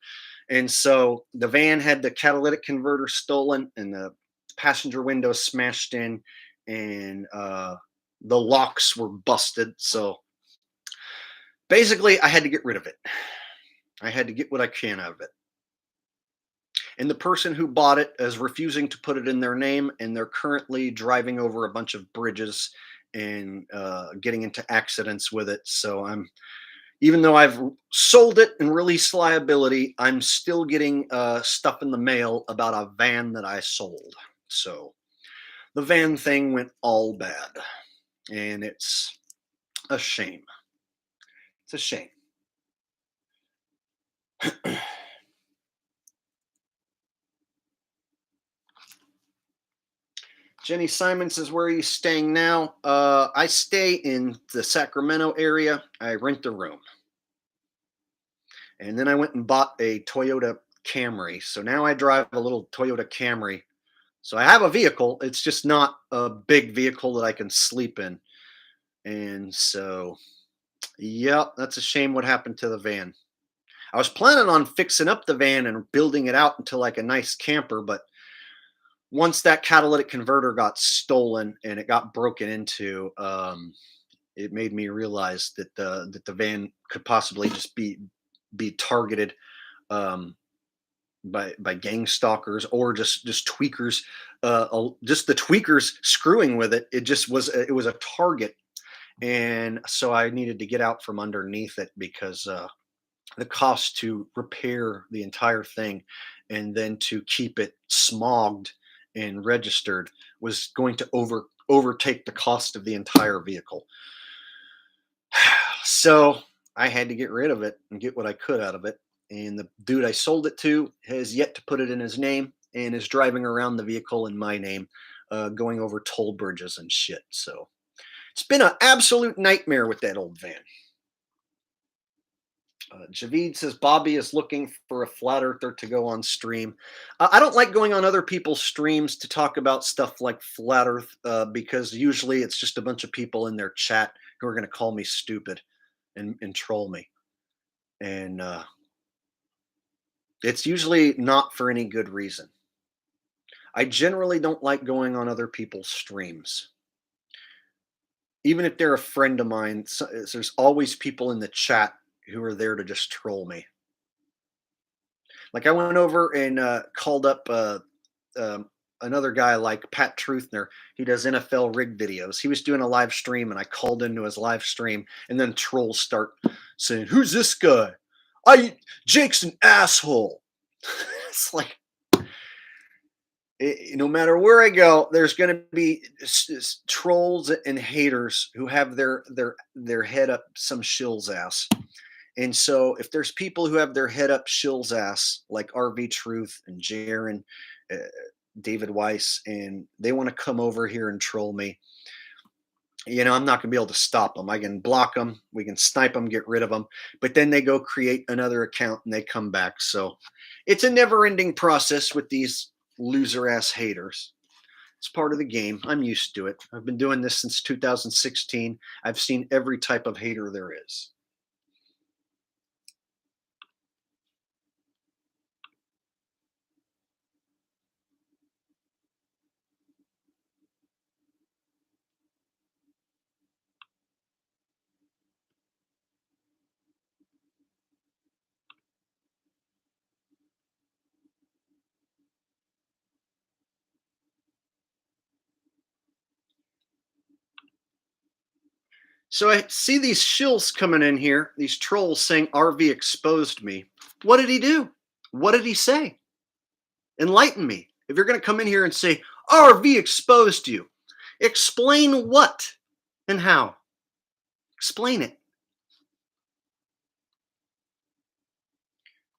And so the van had the catalytic converter stolen and the passenger window smashed in, and the locks were busted. So basically, I had to get rid of it. I had to get what I can out of it. And the person who bought it is refusing to put it in their name, and they're currently driving over a bunch of bridges and getting into accidents with it. So I'm Even though I've sold it and released liability, I'm still getting stuff in the mail about a van that I sold. So the van thing went all bad, and it's a shame. It's a shame. Jenny Simon says, "Where are you staying now?" I stay in the Sacramento area. I rent a room. And then I went and bought a Toyota Camry. So now I drive a little Toyota Camry. So I have a vehicle. It's just not a big vehicle that I can sleep in. And so, yeah, that's a shame what happened to the van. I was planning on fixing up the van and building it out into like a nice camper, but once that catalytic converter got stolen and it got broken into, it made me realize that the van could possibly just be targeted um, by gang stalkers or just tweakers. Just the tweakers screwing with it. It was a target, and so I needed to get out from underneath it because the cost to repair the entire thing and then to keep it smogged and registered was going to overtake the cost of the entire vehicle. So I had to get rid of it and get what I could out of it. And the dude I sold it to has yet to put it in his name and is driving around the vehicle in my name, going over toll bridges and shit. So it's been an absolute nightmare with that old van. Javid says Bobby is looking for a flat earther to go on stream. I don't like going on other people's streams to talk about stuff like flat earth because usually it's just a bunch of people in their chat who are going to call me stupid and troll me. And it's usually not for any good reason. I generally don't like going on other people's streams. Even if they're a friend of mine, there's always people in the chat who are there to just troll me. Like I went over and called up another guy like Pat Truthner. He does NFL rig videos. He was doing a live stream, and I called into his live stream, and then trolls start saying, "Who's this guy? Jake's an asshole." It's like, no matter where I go, there's going to be trolls and haters who have their head up some shill's ass. And so if there's people who have their head up shill's ass, like RV Truth and Jaron, David Weiss, and they want to come over here and troll me, I'm not going to be able to stop them. I can block them. We can snipe them, get rid of them. But then they go create another account and they come back. So it's a never ending process with these loser ass haters. It's part of the game. I'm used to it. I've been doing this since 2016. I've seen every type of hater there is. So I see these shills coming in here, these trolls saying RV exposed me. What did he do? What did he say? Enlighten me. If you're going to come in here and say RV exposed you, explain what and how. Explain it.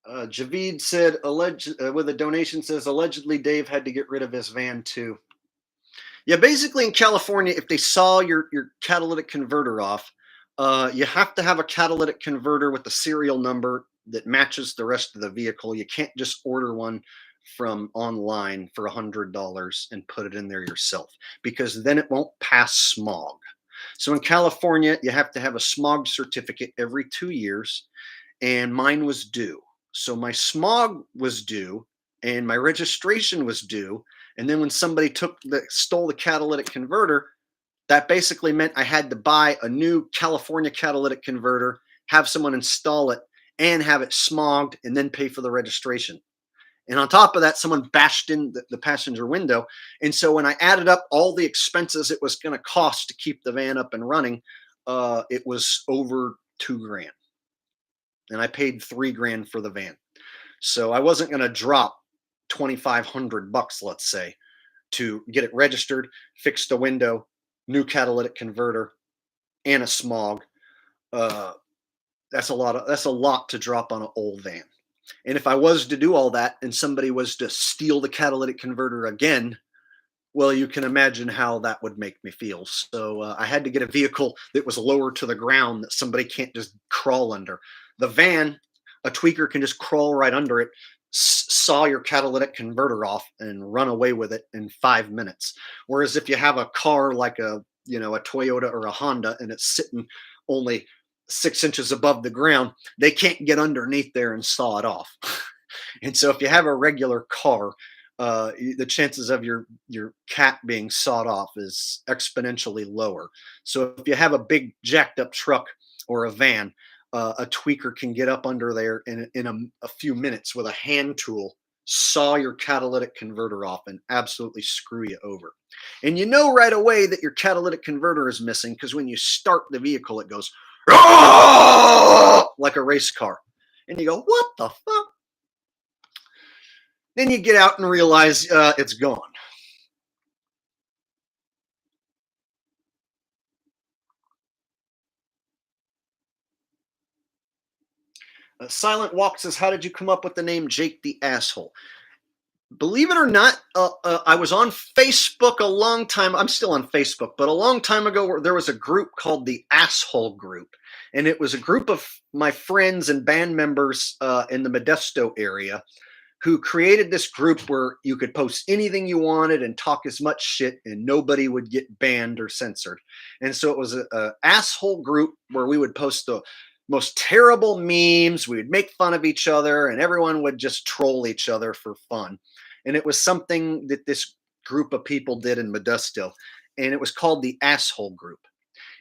Javid said, with a donation says, allegedly Dave had to get rid of his van too. Yeah, basically in California, if they saw your catalytic converter off, you have to have a catalytic converter with the serial number that matches the rest of the vehicle. You can't just order one from online for $100 and put it in there yourself because then it won't pass smog. So in California, you have to have a smog certificate every 2 years, and mine was due. So my smog was due and my registration was due. And then when somebody stole the catalytic converter, that basically meant I had to buy a new California catalytic converter, have someone install it, and have it smogged, and then pay for the registration. And on top of that, someone bashed in the passenger window. And so when I added up all the expenses it was going to cost to keep the van up and running, it was over $2,000. and I paid $3 grand for the van. So I wasn't going to drop $2,500, let's say, to get it registered, fix the window, new catalytic converter, and a smog. Uh, that's a lot to drop on an old van. And if I was to do all that and somebody was to steal the catalytic converter again, well, you can imagine how that would make me feel. So I had to get a vehicle that was lower to the ground that somebody can't just crawl under. The van, a tweaker can just crawl right under it, saw your catalytic converter off, and run away with it in 5 minutes. Whereas if you have a car like a Toyota or a Honda and it's sitting only 6 inches above the ground, they can't get underneath there and saw it off. And so if you have a regular car, the chances of your cat being sawed off is exponentially lower. So if you have a big jacked up truck or a van, a tweaker can get up under there in a few minutes with a hand tool, saw your catalytic converter off, and absolutely screw you over. And you know right away that your catalytic converter is missing because when you start the vehicle, it goes like a race car. And you go, what the fuck? Then you get out and realize it's gone. Silent Walk says, how did you come up with the name Jake the Asshole? Believe it or not, I was on Facebook a long time. I'm still on Facebook, but a long time ago, there was a group called the Asshole Group. And it was a group of my friends and band members in the Modesto area who created this group where you could post anything you wanted and talk as much shit and nobody would get banned or censored. And so it was a asshole group where we would post the most terrible memes. We would make fun of each other and everyone would just troll each other for fun. And it was something that this group of people did in Modesto. And it was called the Asshole Group.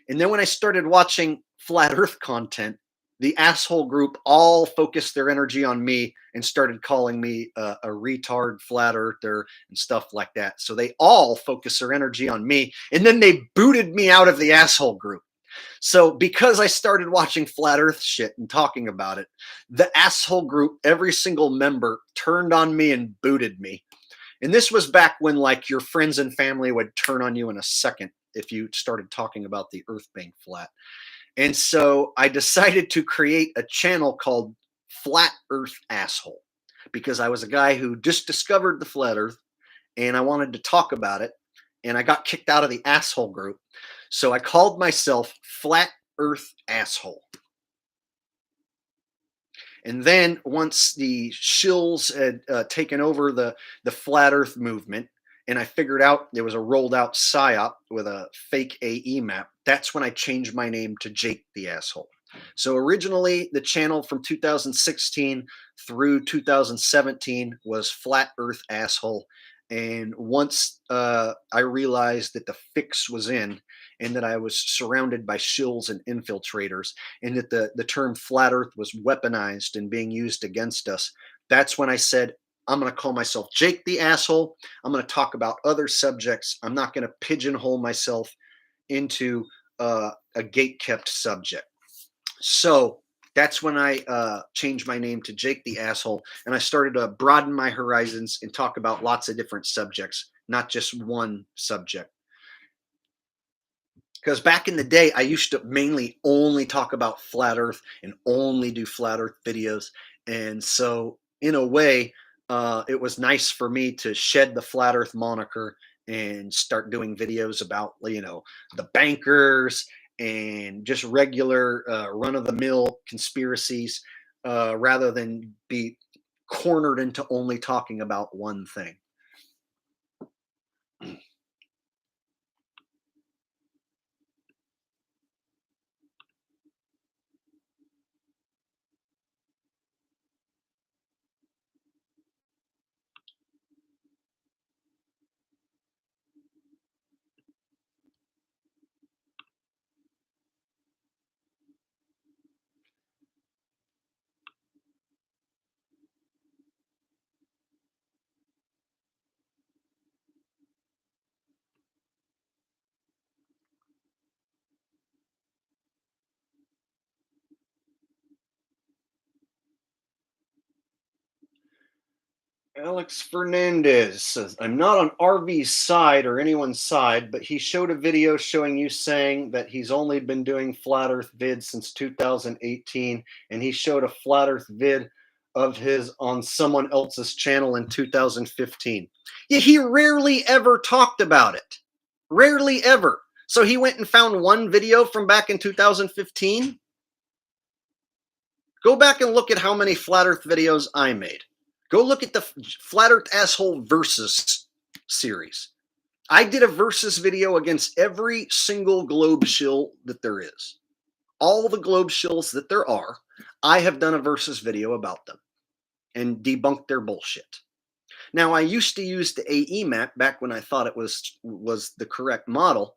And then when I started watching flat earth content, the asshole group all focused their energy on me and started calling me a retard flat earther and stuff like that. So they all focused their energy on me. And then they booted me out of the asshole group. So because I started watching flat earth shit and talking about it, the asshole group, every single member turned on me and booted me. And this was back when like your friends and family would turn on you in a second if you started talking about the earth being flat. And so I decided to create a channel called Flat Earth Asshole because I was a guy who just discovered the flat earth and I wanted to talk about it. And I got kicked out of the asshole group. So I called myself Flat Earth Asshole. And then once the shills had taken over the flat earth movement, and I figured out there was a rolled out psyop with a fake AE map, that's when I changed my name to Jake the Asshole. So originally the channel from 2016 through 2017 was Flat Earth Asshole. And once I realized that the fix was in and that I was surrounded by shills and infiltrators and that the term flat earth was weaponized and being used against us, that's when I said, I'm going to call myself Jake the Asshole. I'm going to talk about other subjects. I'm not going to pigeonhole myself into a gate-kept subject. So that's when I changed my name to Jake the Asshole, and I started to broaden my horizons and talk about lots of different subjects, not just one subject. Because back in the day, I used to mainly only talk about flat earth and only do flat earth videos. And so in a way, it was nice for me to shed the flat earth moniker and start doing videos about, the bankers and just regular run of the mill conspiracies rather than be cornered into only talking about one thing. Alex Fernandez says, I'm not on RV's side or anyone's side, but he showed a video showing you saying that he's only been doing flat earth vids since 2018. And he showed a flat earth vid of his on someone else's channel in 2015. Yeah, he rarely ever talked about it. Rarely ever. So he went and found one video from back in 2015. Go back and look at how many flat earth videos I made. Go look at the Flat Earth Asshole Versus series. I did a versus video against every single globe shill that there is. All the globe shills that there are, I have done a versus video about them and debunked their bullshit. Now, I used to use the AE map back when I thought it was the correct model,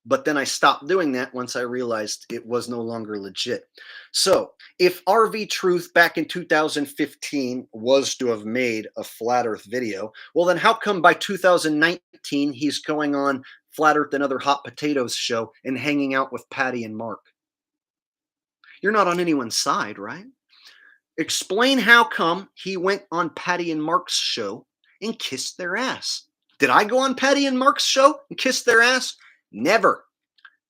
but then I stopped doing that once I realized it was no longer legit. So if RV Truth back in 2015 was to have made a flat earth video, well, then how come by 2019 he's going on Flat Earth and Other Hot Potatoes show and hanging out with Patty and Mark? You're not on anyone's side, right? Explain how come he went on Patty and Mark's show and kissed their ass. Did I go on Patty and Mark's show and kiss their ass? Never.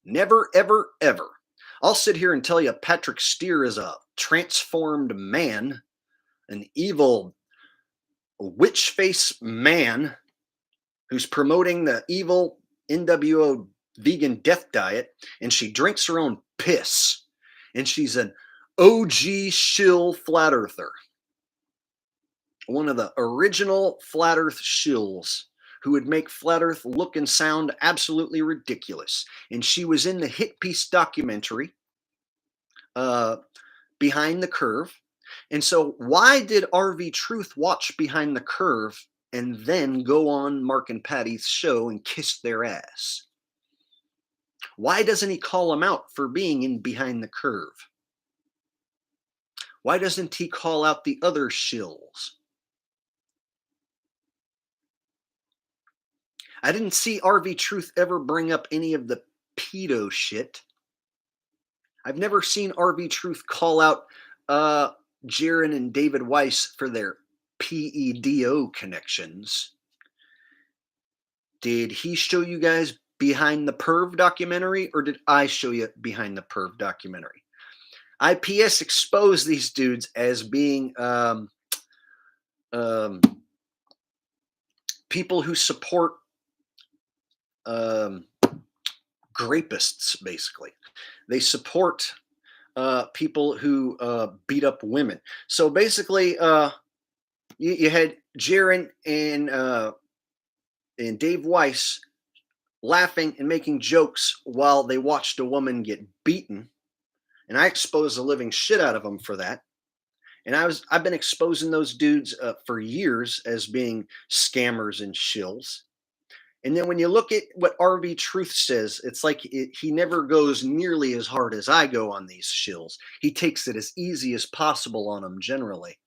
Never, ever, ever. I'll sit here and tell you Patrick Steer is a transformed man, an evil witch face man who's promoting the evil NWO vegan death diet, and she drinks her own piss, and she's an OG shill flat earther. One of the original flat earth shills who would make flat earth look and sound absolutely ridiculous. And she was in the hit piece documentary, Behind the Curve. And so why did RV Truth watch Behind the Curve and then go on Mark and Patty's show and kiss their ass? Why doesn't he call them out for being in Behind the Curve? Why doesn't he call out the other shills? I didn't see RV Truth ever bring up any of the pedo shit. I've never seen RV Truth call out Jaron and David Weiss for their PEDO connections. Did he show you guys Behind the Perv documentary, or did I show you Behind the Perv documentary? IPS exposed these dudes as being people who support grapists, basically. They support people who beat up women. So basically, you had Jaron and Dave Weiss laughing and making jokes while they watched a woman get beaten, and I exposed the living shit out of them for that. And I've been exposing those dudes for years as being scammers and shills. And then when you look at what RV Truth says, it's like he never goes nearly as hard as I go on these shills. He takes it as easy as possible on them generally.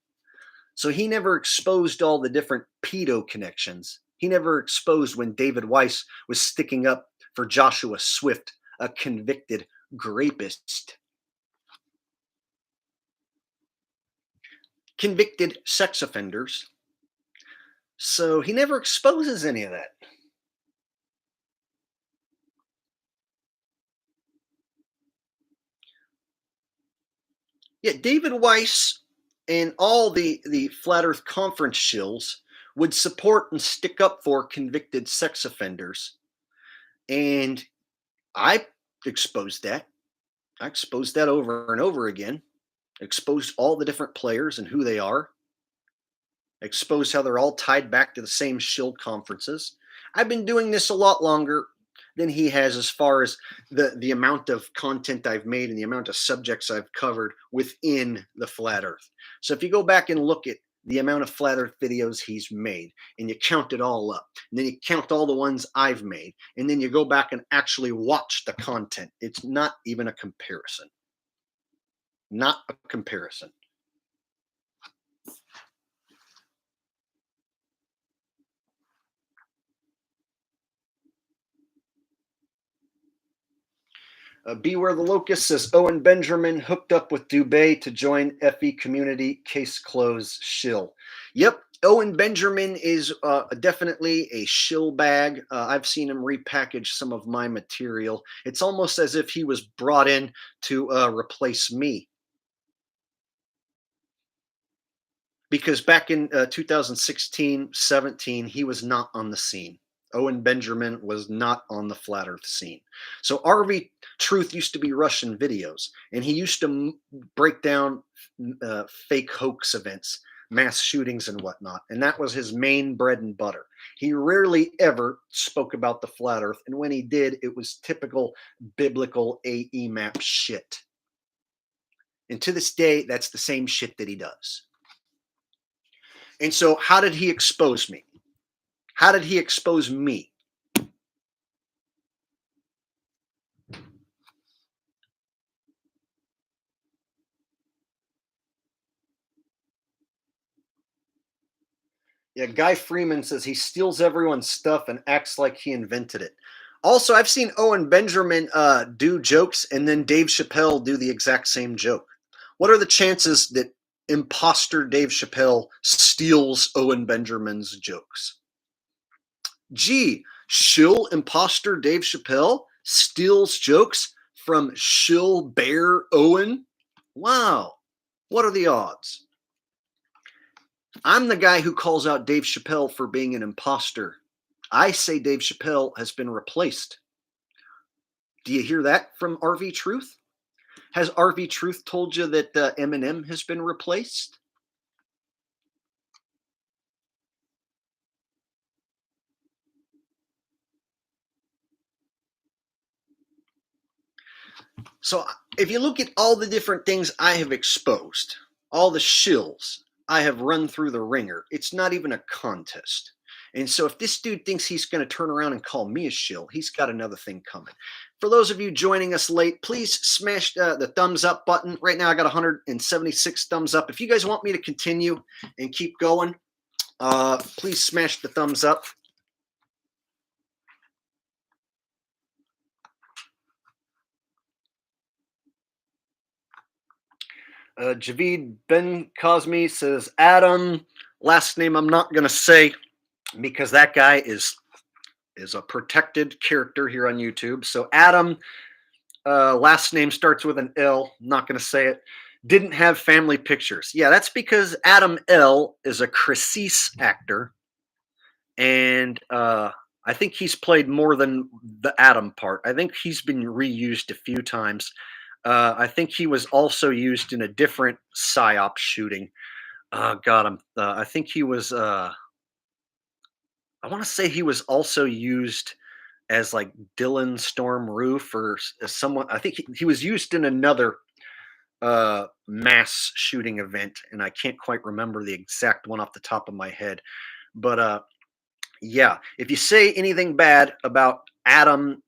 So he never exposed all the different pedo connections. He never exposed when David Weiss was sticking up for Joshua Swift, a convicted grapist. Convicted sex offenders. So he never exposes any of that. Yet David Weiss and all the Flat Earth Conference shills would support and stick up for convicted sex offenders. And I exposed that. I exposed that over and over again. Exposed all the different players and who they are. Exposed how they're all tied back to the same shill conferences. I've been doing this a lot longer than he has as far as the amount of content I've made and the amount of subjects I've covered within the Flat Earth. So if you go back and look at the amount of Flat Earth videos he's made, and you count it all up, and then you count all the ones I've made, and then you go back and actually watch the content, it's not even a comparison. Not a comparison. Beware the Locust says Owen Benjamin hooked up with Dubé to join FE community. Case closed. Shill. Yep, Owen Benjamin is definitely a shill bag. I've seen him repackage some of my material. It's almost as if he was brought in to replace me. Because back in 2016-17, he was not on the scene. Owen Benjamin was not on the flat earth scene. So RV Truth used to be Russian videos, and he used to break down fake hoax events, mass shootings and whatnot, and that was his main bread and butter. He rarely ever spoke about the flat earth, and when he did, it was typical biblical AE map shit. And to this day, that's the same shit that he does. And so how did he expose me? How did he expose me? Yeah, Guy Freeman says he steals everyone's stuff and acts like he invented it. Also, I've seen Owen Benjamin do jokes and then Dave Chappelle do the exact same joke. What are the chances that imposter Dave Chappelle steals Owen Benjamin's jokes? Gee, Shill imposter Dave Chappelle steals jokes from Shill Bear Owen? Wow, what are the odds? I'm the guy who calls out Dave Chappelle for being an imposter. I say Dave Chappelle has been replaced. Do you hear that from RV Truth? Has RV Truth told you that Eminem has been replaced? So if you look at all the different things I have exposed, all the shills I have run through the ringer, it's not even a contest. And so if this dude thinks he's going to turn around and call me a shill, he's got another thing coming. For those of you joining us late, please smash the thumbs up button. Right now I got 176 thumbs up. If you guys want me to continue and keep going, please smash the thumbs up. Javid Ben Cosme says, Adam, last name I'm not going to say because that guy is a protected character here on YouTube. So Adam, last name starts with an L, not going to say it, didn't have family pictures. Yeah, that's because Adam L is a crisis actor. And I think he's played more than the Adam part. I think he's been reused a few times. I think he was also used in a different psyop shooting. God, I think he was. I want to say he was also used as like Dylan Storm Roof or as someone. I think he was used in another mass shooting event, and I can't quite remember the exact one off the top of my head. But yeah, if you say anything bad about Adam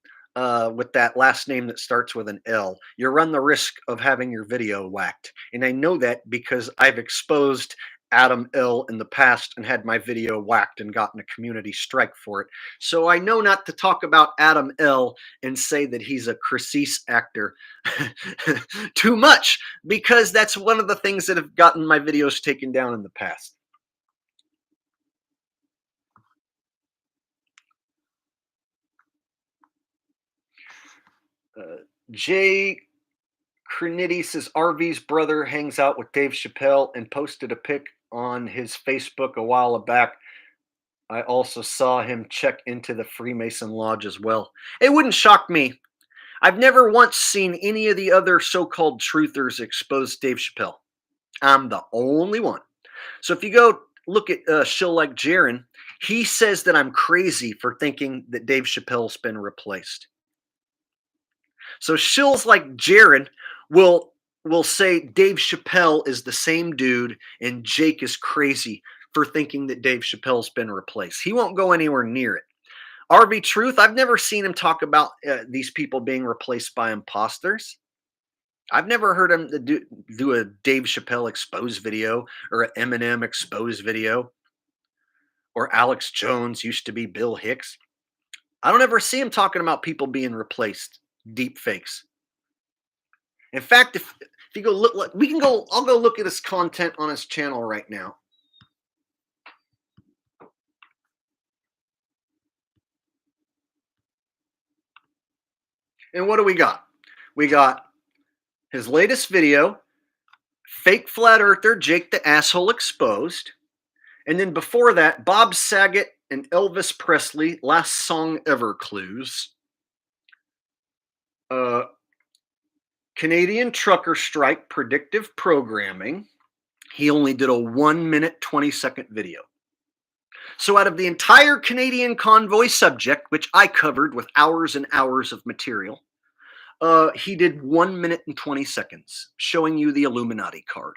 with that last name that starts with an L, you run the risk of having your video whacked. And I know that because I've exposed Adam L in the past and had my video whacked and gotten a community strike for it. So I know not to talk about Adam L and say that he's a crisis actor too much, because that's one of the things that have gotten my videos taken down in the past. Jay Crinity says RV's brother hangs out with Dave Chappelle and posted a pic on his Facebook a while back. I also saw him check into the Freemason Lodge as well. It wouldn't shock me. I've never once seen any of the other so-called truthers expose Dave Chappelle. I'm the only one. So if you go look at Shill Like Jaren, he says that I'm crazy for thinking that Dave Chappelle's been replaced. So Shills Like Jaren will say Dave Chappelle is the same dude and Jake is crazy for thinking that Dave Chappelle's been replaced. He won't go anywhere near it. RV Truth, I've never seen him talk about these people being replaced by imposters. I've never heard him do a Dave Chappelle expose video or an Eminem expose video or Alex Jones used to be Bill Hicks. I don't ever see him talking about people being replaced, deep fakes. In fact, if you go look, we can go. I'll go look at his content on his channel right now. And what do we got? We got his latest video, fake flat earther Jake the Asshole Exposed. And then before that, Bob Saget and Elvis Presley, Last Song Ever Clues. Canadian trucker strike predictive programming. He only did a 1 minute, 20-second video. So out of the entire Canadian convoy subject, which I covered with hours and hours of material, he did 1 minute and 20 seconds showing you the Illuminati card.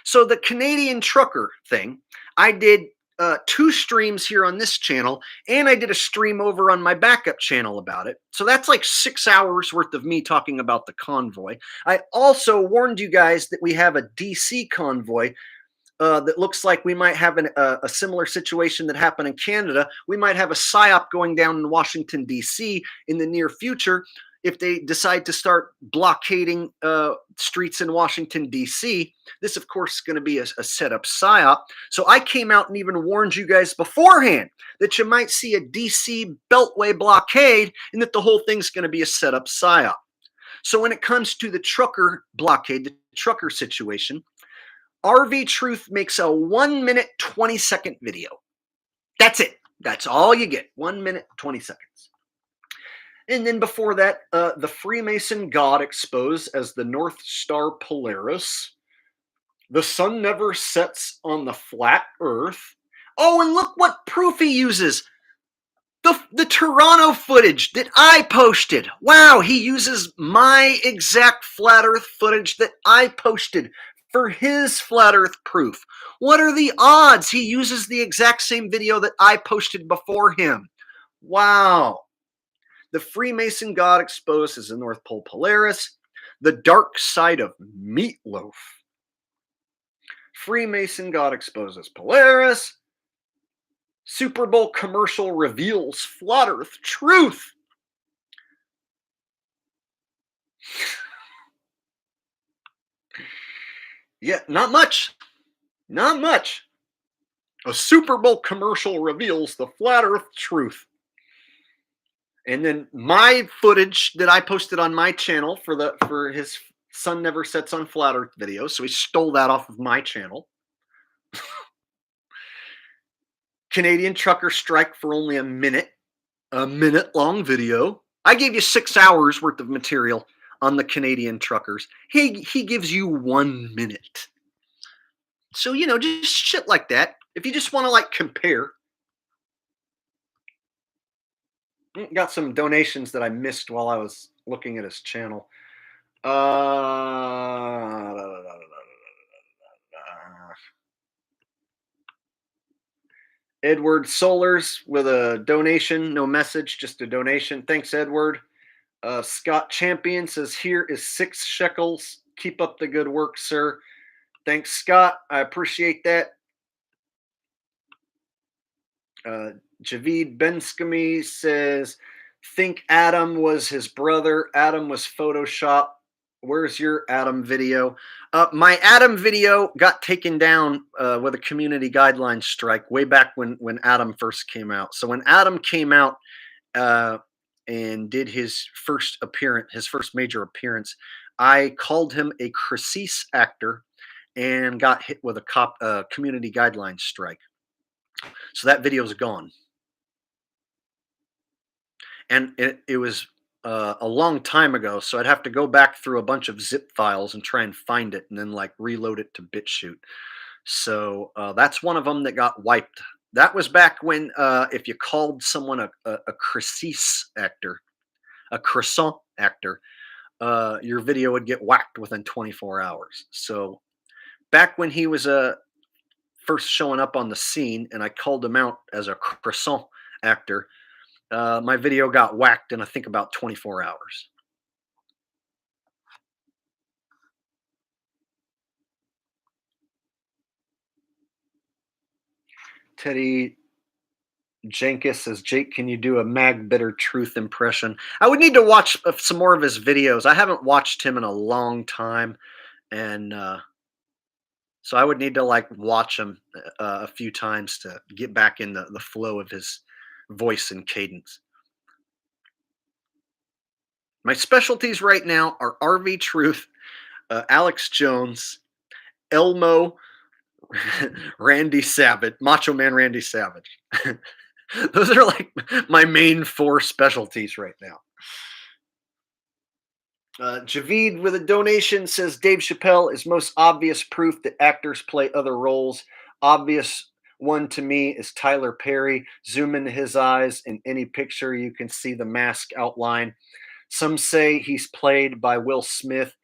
So the Canadian trucker thing, I did 2 streams here on this channel, and I did a stream over on my backup channel about it. So that's like 6 hours worth of me talking about the convoy. I also warned you guys that we have a DC convoy that looks like we might have a similar situation that happened in Canada. We might have a PSYOP going down in Washington, D.C. in the near future if they decide to start blockading streets in Washington, D.C. This, of course, is going to be a set-up PSYOP. So I came out and even warned you guys beforehand that you might see a D.C. Beltway blockade and that the whole thing's going to be a set-up PSYOP. So when it comes to the trucker blockade, the trucker situation, RV Truth makes a 1 minute, 20-second video. That's it. That's all you get. 1 minute, 20 seconds. And then before that, the Freemason God exposed as the North Star Polaris. The sun never sets on the flat earth. Oh, and look what proof he uses. The Toronto footage that I posted. Wow, he uses my exact flat earth footage that I posted for his flat earth proof. What are the odds he uses the exact same video that I posted before him? Wow. The Freemason God exposed as the North Pole Polaris. The dark side of meatloaf. Freemason God exposes Polaris. Super Bowl commercial reveals flat earth truth. Yeah, not much. Not much. A Super Bowl commercial reveals the flat earth truth. And then my footage that I posted on my channel for his Sun Never Sets on Flat Earth video. So he stole that off of my channel. Canadian trucker strike for only a minute long video. I gave you 6 hours worth of material on the Canadian truckers. He gives you 1 minute. So, you know, just shit like that. If you just want to like compare. Got some donations that I missed while I was looking at his channel. Edward Solers with a donation, no message, just a donation. Thanks, Edward. Scott Champion says, here is 6 shekels. Keep up the good work, sir. Thanks, Scott. I appreciate that. Javid Benskami says, think Adam was his brother. Adam was Photoshop. Where's your Adam video? My Adam video got taken down with a community guidelines strike way back when Adam first came out. So when Adam came out and did his first major appearance, I called him a crisis actor and got hit with a community guidelines strike. So that video's gone. And it was a long time ago, so I'd have to go back through a bunch of zip files and try and find it and then like reload it to BitChute. So that's one of them that got wiped. That was back when if you called someone a crisis actor, a croissant actor, your video would get whacked within 24 hours. So back when he was first showing up on the scene and I called him out as a croissant actor, my video got whacked in I think about 24 hours. Teddy Jenkins says, Jake, can you do a Mag Bitter Truth impression? I would need to watch some more of his videos. I haven't watched him in a long time. And so I would need to like watch him a few times to get back in the flow of his voice and cadence. My specialties right now are RV Truth, Alex Jones, Elmo, Randy Savage, Macho Man Randy Savage. Those are like my main four specialties right now. Javid with a donation says Dave Chappelle is most obvious proof that actors play other roles. Obvious one to me is Tyler Perry. Zoom into his eyes in any picture, you can see the mask outline. Some say he's played by Will Smith.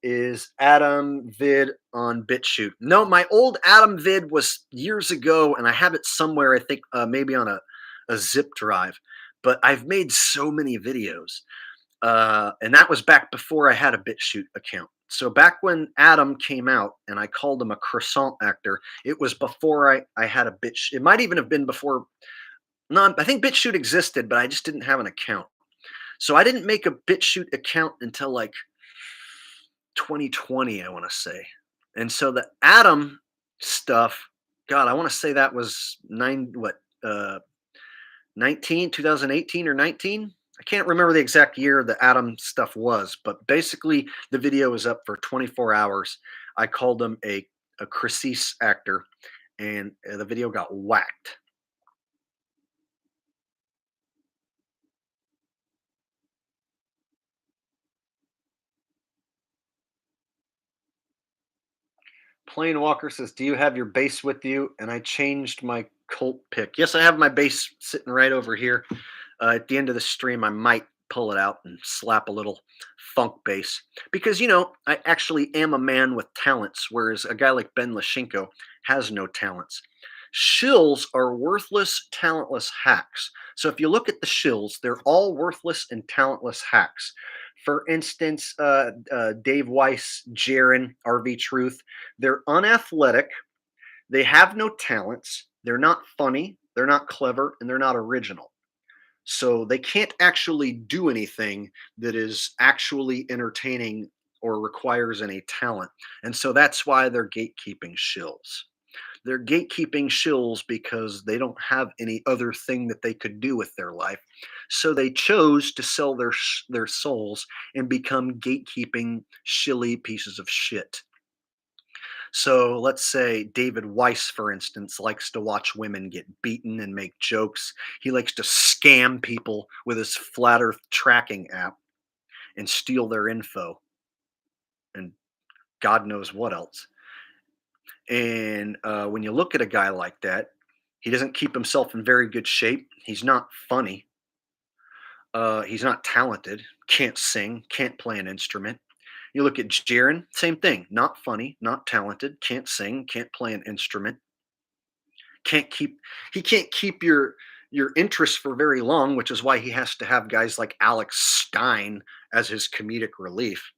Is Adam Vid on BitChute? No, my old Adam Vid was years ago, and I have it somewhere. I think maybe on a zip drive. But I've made so many videos, and that was back before I had a BitChute account. So back when Adam came out, and I called him a croissant actor, it was before I had a BitChute. It might even have been before. No, I think BitChute existed, but I just didn't have an account. So I didn't make a BitChute account until like 2020, I want to say. And so the Adam stuff, God, I want to say that was 2018 or 19. I can't remember the exact year the Adam stuff was, but basically the video was up for 24 hours. I called him a crisis actor, and the video got whacked. Plain Walker says, "Do you have your bass with you?" And I changed my Colt pick. Yes, I have my bass sitting right over here. At the end of the stream, I might pull it out and slap a little funk bass because I actually am a man with talents, whereas a guy like Ben Lashenko has no talents. Shills are worthless, talentless hacks. So if you look at the shills, they're all worthless and talentless hacks. For instance, Dave Weiss, Jaron, RV Truth, they're unathletic, they have no talents, they're not funny, they're not clever, and they're not original. So they can't actually do anything that is actually entertaining or requires any talent. And so that's why they're gatekeeping shills. They're gatekeeping shills because they don't have any other thing that they could do with their life. So they chose to sell their souls and become gatekeeping shilly pieces of shit. So let's say David Weiss, for instance, likes to watch women get beaten and make jokes. He likes to scam people with his flat earth tracking app and steal their info and God knows what else. And when you look at a guy like that, he doesn't keep himself in very good shape. He's not funny. He's not talented. Can't sing. Can't play an instrument. You look at Jaron, same thing. Not funny. Not talented. Can't sing. Can't play an instrument. He can't keep your interest for very long, which is why he has to have guys like Alex Stein as his comedic relief.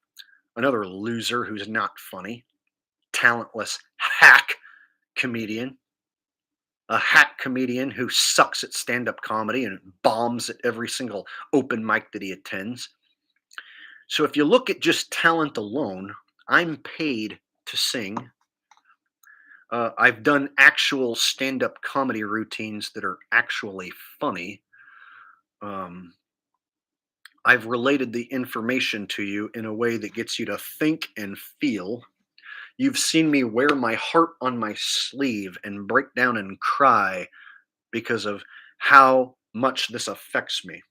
Another loser who's not funny. Talentless hack comedian. A hack comedian who sucks at stand-up comedy and bombs at every single open mic that he attends. So if you look at just talent alone, I'm paid to sing. I've done actual stand-up comedy routines that are actually funny. I've related the information to you in a way that gets you to think and feel. You've seen me wear my heart on my sleeve and break down and cry because of how much this affects me.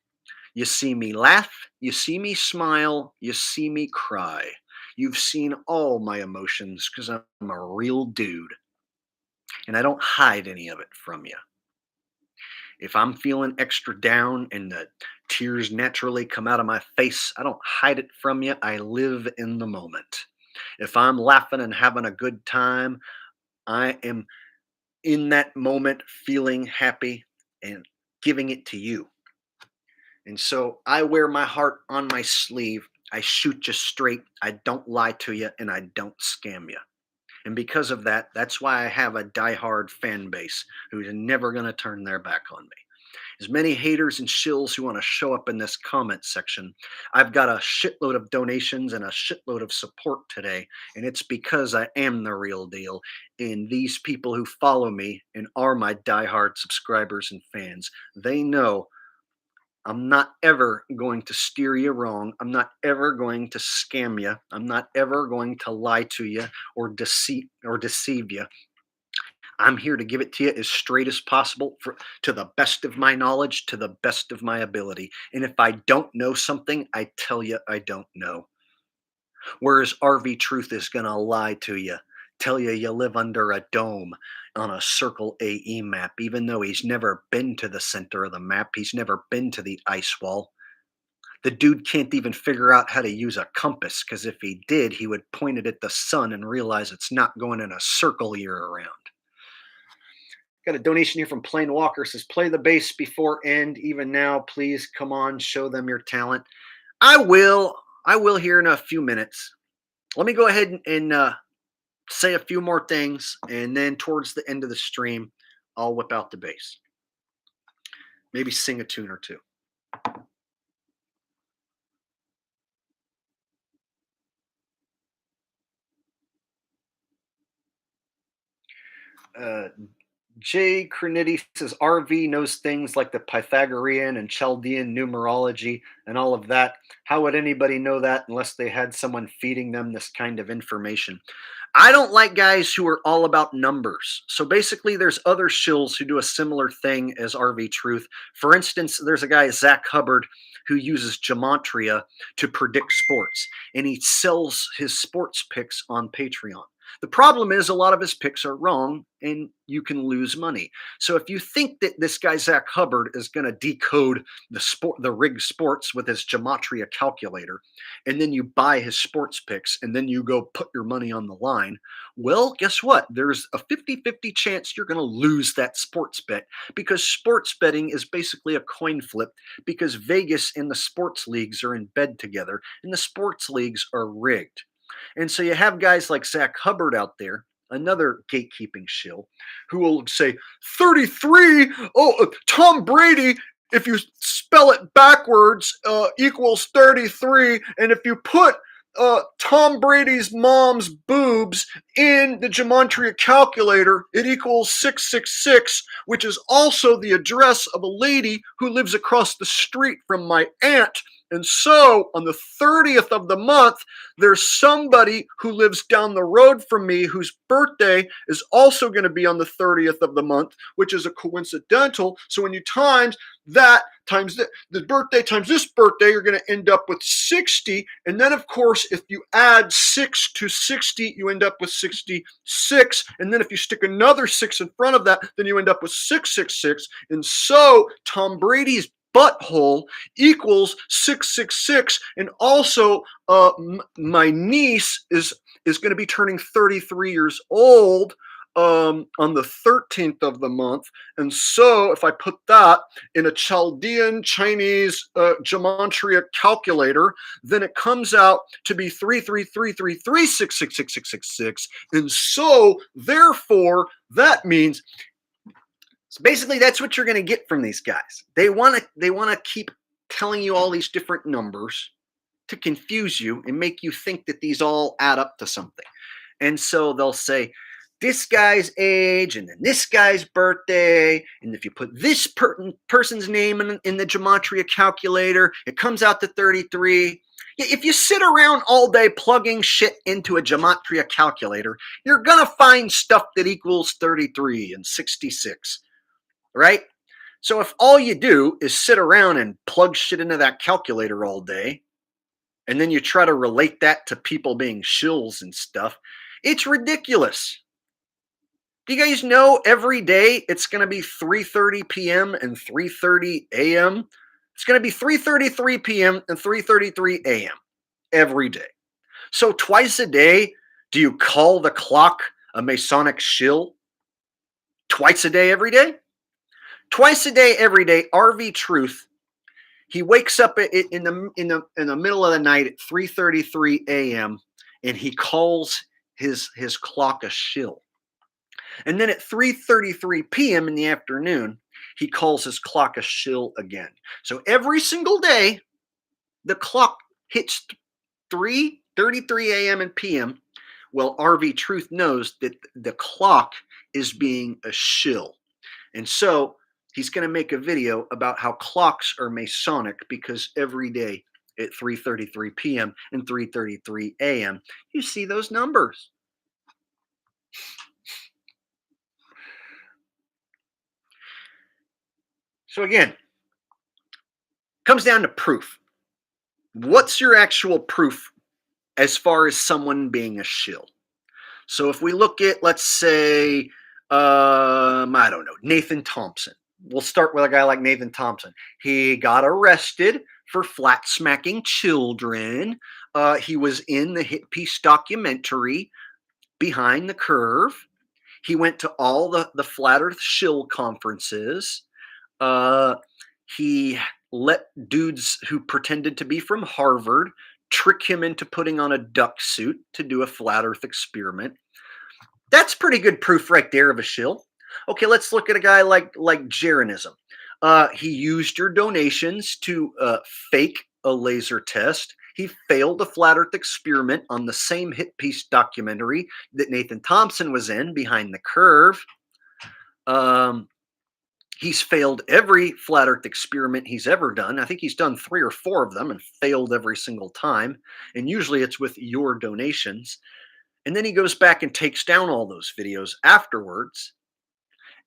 You see me laugh, you see me smile, you see me cry. You've seen all my emotions because I'm a real dude and I don't hide any of it from you. If I'm feeling extra down and the tears naturally come out of my face, I don't hide it from you. I live in the moment. If I'm laughing and having a good time, I am in that moment feeling happy and giving it to you. And so I wear my heart on my sleeve. I shoot you straight. I don't lie to you and I don't scam you. And because of that, that's why I have a diehard fan base who's never going to turn their back on me. As many haters and shills who want to show up in this comment section, I've got a shitload of donations and a shitload of support today. And it's because I am the real deal. And these people who follow me and are my diehard subscribers and fans, they know I'm not ever going to steer you wrong. I'm not ever going to scam you. I'm not ever going to lie to you or deceive you. I'm here to give it to you as straight as possible to the best of my knowledge, to the best of my ability. And if I don't know something, I tell you I don't know. Whereas RV Truth is going to lie to you, tell you you live under a dome on a Circle AE map, even though he's never been to the center of the map. He's never been to the ice wall. The dude can't even figure out how to use a compass, because if he did, he would point it at the sun and realize it's not going in a circle year around. Got a donation here from Plain Walker. Says, play the bass before end. Even now, please come on, show them your talent. I will here in a few minutes. Let me go ahead and say a few more things, and then towards the end of the stream, I'll whip out the bass. Maybe sing a tune or two. Jay Crenity says RV knows things like the Pythagorean and Chaldean numerology and all of that. How would anybody know that unless they had someone feeding them this kind of information? I don't like guys who are all about numbers. So basically, there's other shills who do a similar thing as RV Truth. For instance, there's a guy, Zach Hubbard, who uses gematria to predict sports, and he sells his sports picks on Patreon. The problem is a lot of his picks are wrong and you can lose money. So if you think that this guy, Zach Hubbard, is going to decode the rigged sports with his gematria calculator, and then you buy his sports picks and then you go put your money on the line, well, guess what? There's a 50-50 chance you're going to lose that sports bet, because sports betting is basically a coin flip, because Vegas and the sports leagues are in bed together and the sports leagues are rigged. And so you have guys like Zach Hubbard out there, another gatekeeping shill, who will say 33. Tom Brady, if you spell it backwards, equals 33. And if you put Tom Brady's mom's boobs in the gematria calculator, it equals 666, which is also the address of a lady who lives across the street from my aunt. And so on the 30th of the month, there's somebody who lives down the road from me whose birthday is also going to be on the 30th of the month, which is a coincidental. So when you times that times the birthday times this birthday, you're going to end up with 60. And then, of course, if you add 6 to 60, you end up with 66. And then if you stick another 6 in front of that, then you end up with 666. And so Tom Brady's butthole equals 666. And also my niece is going to be turning 33 years old on the 13th of the month. And so if I put that in a Chaldean Chinese gematria calculator, then it comes out to be 33333666666. And so therefore that means, so basically, that's what you're going to get from these guys. They want to keep telling you all these different numbers to confuse you and make you think that these all add up to something. And so they'll say this guy's age and then this guy's birthday, and if you put this person's name in the gematria calculator, it comes out to 33. If you sit around all day plugging shit into a gematria calculator, you're going to find stuff that equals 33 and 66. Right? So if all you do is sit around and plug shit into that calculator all day, and then you try to relate that to people being shills and stuff, it's ridiculous. Do you guys know every day it's going to be 3:30 p.m. and 3:30 a.m.? It's going to be 3:33 p.m. and 3:33 a.m. every day. So twice a day, do you call the clock a Masonic shill? Twice a day, every day? Twice a day, every day, RV Truth, he wakes up in the middle of the night at 3:33 a.m. and he calls his clock a shill. And then at 3:33 p.m. in the afternoon, he calls his clock a shill again. So every single day, the clock hits 3:33 a.m. and p.m. Well, RV Truth knows that the clock is being a shill. And so he's going to make a video about how clocks are Masonic because every day at 3:33 p.m. and 3:33 a.m. you see those numbers. So again, comes down to proof. What's your actual proof as far as someone being a shill? So if we look at, let's say, I don't know, Nathan Thompson. We'll start with a guy like Nathan Thompson. He got arrested for flat smacking children. He was in the hit piece documentary Behind the Curve. He went to all the Flat Earth shill conferences. He let dudes who pretended to be from Harvard trick him into putting on a duck suit to do a flat Earth experiment. That's pretty good proof right there of a shill. Okay, let's look at a guy like Jeranism. He used your donations to fake a laser test. He failed a flat Earth experiment on the same hit piece documentary that Nathan Thompson was in, Behind the Curve. He's failed every flat Earth experiment he's ever done. I think he's done 3 or 4 of them and failed every single time. And usually it's with your donations. And then he goes back and takes down all those videos afterwards.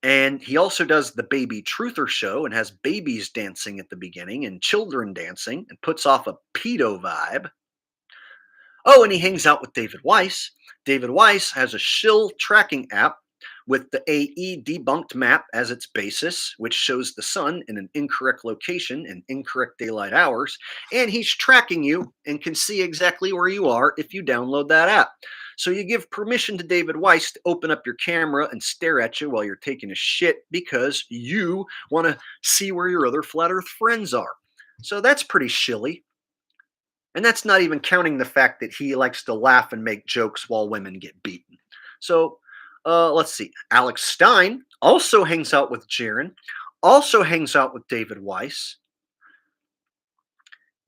And he also does the Baby Truther show and has babies dancing at the beginning and children dancing and puts off a pedo vibe. Oh, and he hangs out with David Weiss. David Weiss has a shill tracking app with the AE debunked map as its basis, which shows the sun in an incorrect location and incorrect daylight hours. And he's tracking you and can see exactly where you are if you download that app. So you give permission to David Weiss to open up your camera and stare at you while you're taking a shit because you want to see where your other flat Earth friends are. So that's pretty shilly. And that's not even counting the fact that he likes to laugh and make jokes while women get beaten. So let's see. Alex Stein also hangs out with Jaron, also hangs out with David Weiss,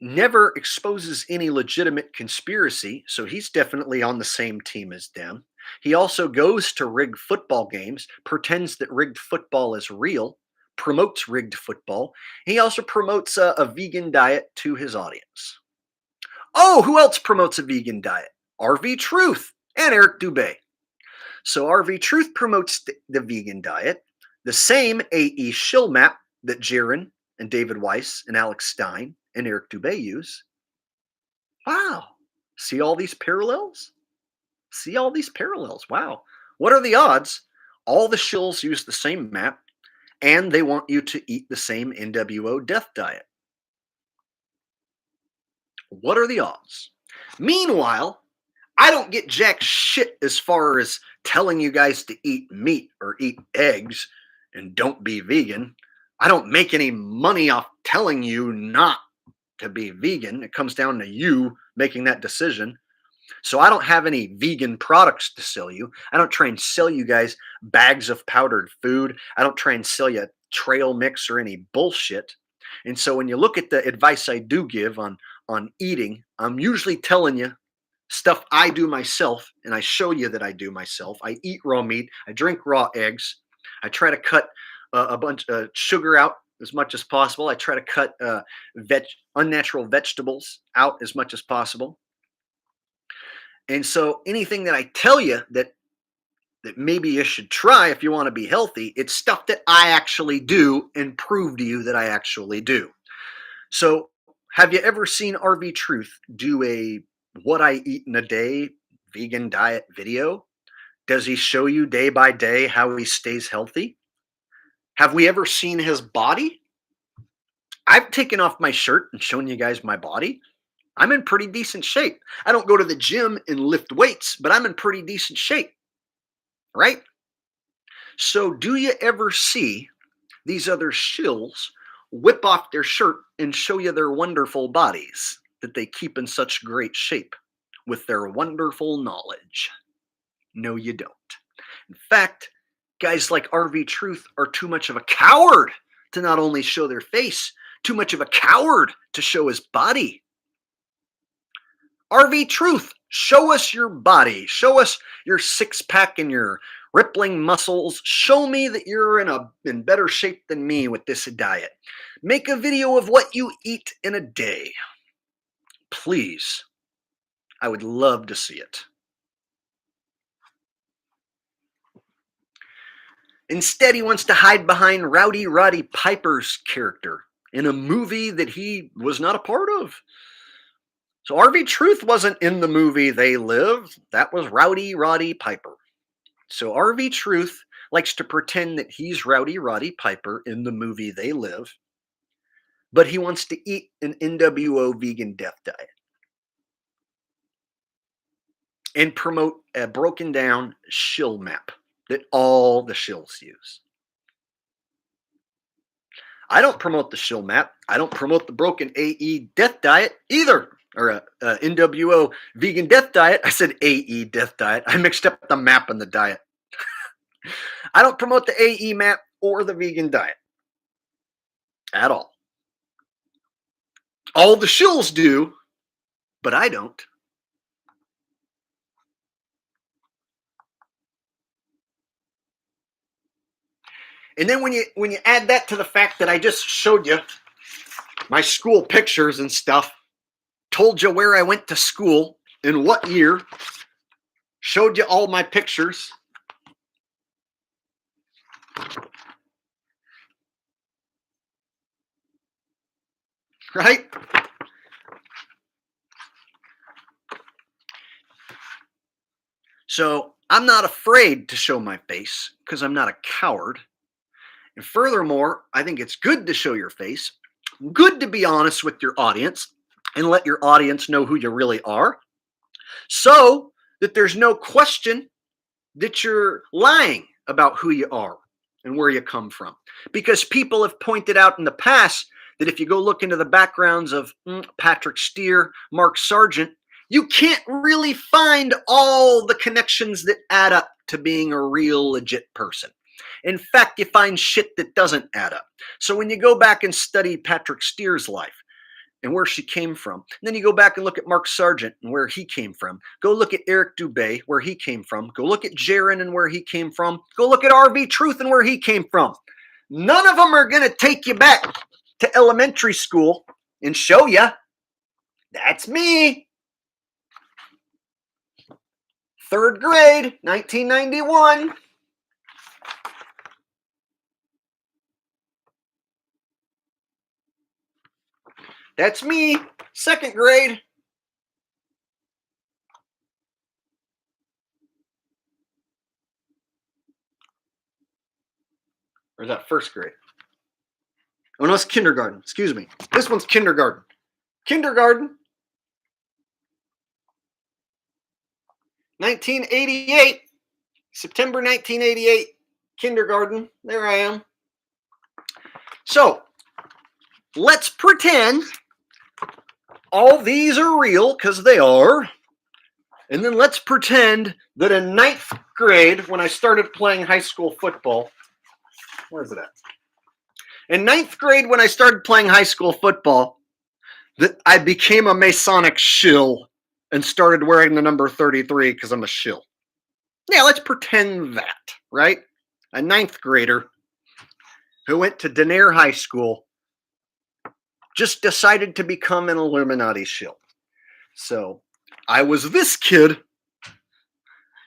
never exposes any legitimate conspiracy, so he's definitely on the same team as them. He also goes to rigged football games, pretends that rigged football is real, promotes rigged football. He also promotes a vegan diet to his audience. Oh, who else promotes a vegan diet? RV Truth and Eric Dubé. So RV Truth promotes the vegan diet, the same AE shill map that Jaron and David Weiss and Alex Stein and Eric Dubé use. Wow. See all these parallels? See all these parallels. Wow. What are the odds? All the shills use the same map and they want you to eat the same NWO death diet. What are the odds? Meanwhile, I don't get jack shit as far as telling you guys to eat meat or eat eggs and don't be vegan. I don't make any money off telling you not to be vegan. It comes down to you making that decision. So I don't have any vegan products to sell you. I don't try and sell you guys bags of powdered food. I don't try and sell you trail mix or any bullshit. And so when you look at the advice I do give on eating, I'm usually telling you stuff I do myself, and I show you that I do myself. I eat raw meat. I drink raw eggs. I try to cut a bunch of sugar out as much as possible. I try to cut unnatural vegetables out as much as possible. And so anything that I tell you that maybe you should try if you want to be healthy, it's stuff that I actually do and prove to you that I actually do. So have you ever seen RV Truth do a what I eat in a day vegan diet video? Does he show you day by day how he stays healthy? Have we ever seen his body? I've taken off my shirt and shown you guys my body. I'm in pretty decent shape. I don't go to the gym and lift weights, but I'm in pretty decent shape, right? So do you ever see these other shills whip off their shirt and show you their wonderful bodies that they keep in such great shape with their wonderful knowledge? No, you don't. In fact, guys like RV Truth are too much of a coward to not only show their face, too much of a coward to show his body. RV Truth, show us your body. Show us your six-pack and your rippling muscles. Show me that you're in better shape than me with this diet. Make a video of what you eat in a day. Please. I would love to see it. Instead, he wants to hide behind Rowdy Roddy Piper's character in a movie that he was not a part of. So RV Truth wasn't in the movie They Live. That was Rowdy Roddy Piper. So RV Truth likes to pretend that he's Rowdy Roddy Piper in the movie They Live, but he wants to eat an NWO vegan death diet and promote a broken down Shill map that all the Shills use. I don't promote the Shill map. I don't promote the broken AE death diet either, or a NWO vegan death diet. I said AE death diet. I mixed up the map and the diet. I don't promote the AE map or the vegan diet at all. All the Shills do, but I don't. And then when you add that to the fact that I just showed you my school pictures and stuff, told you where I went to school, in what year, showed you all my pictures. Right? So I'm not afraid to show my face because I'm not a coward. And furthermore, I think it's good to show your face, good to be honest with your audience and let your audience know who you really are, so that there's no question that you're lying about who you are and where you come from. Because people have pointed out in the past that if you go look into the backgrounds of Patrick Steer, Mark Sargent, you can't really find all the connections that add up to being a real legit person. In fact, you find shit that doesn't add up. So when you go back and study Patrick Steer's life and where she came from, and then you go back and look at Mark Sargent and where he came from, go look at Eric Dubé, where he came from, go look at Jaron and where he came from, go look at RV Truth and where he came from. None of them are going to take you back to elementary school and show you, that's me. 3rd grade, 1991. That's me, 2nd grade. Or is that 1st grade? Oh, no, it's kindergarten. Excuse me. This one's kindergarten. Kindergarten. 1988. September 1988. Kindergarten. There I am. So, let's pretend all these are real, because they are. And then let's pretend that in 9th grade, when I started playing high school football, where is it at? In 9th grade, when I started playing high school football, that I became a Masonic shill and started wearing the number 33 because I'm a shill. Yeah, let's pretend that, right? A 9th grader who went to Denair High School just decided to become an Illuminati shill. So I was this kid.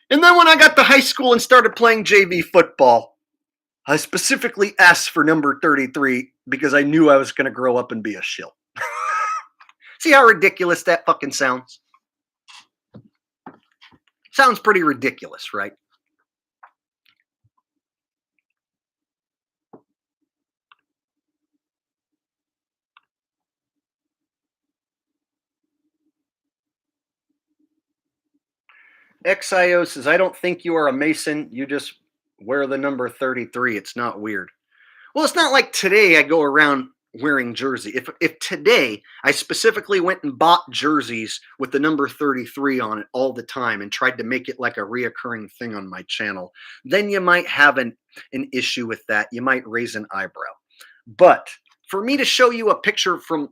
And then when I got to high school and started playing JV football, I specifically asked for number 33 because I knew I was going to grow up and be a shill. See how ridiculous that fucking sounds? Sounds pretty ridiculous, right? XIO says, I don't think you are a Mason. You just wear the number 33. It's not weird. Well, it's not like today I go around wearing jersey. If today I specifically went and bought jerseys with the number 33 on it all the time and tried to make it like a reoccurring thing on my channel, then you might have an issue with that. You might raise an eyebrow. But for me to show you a picture from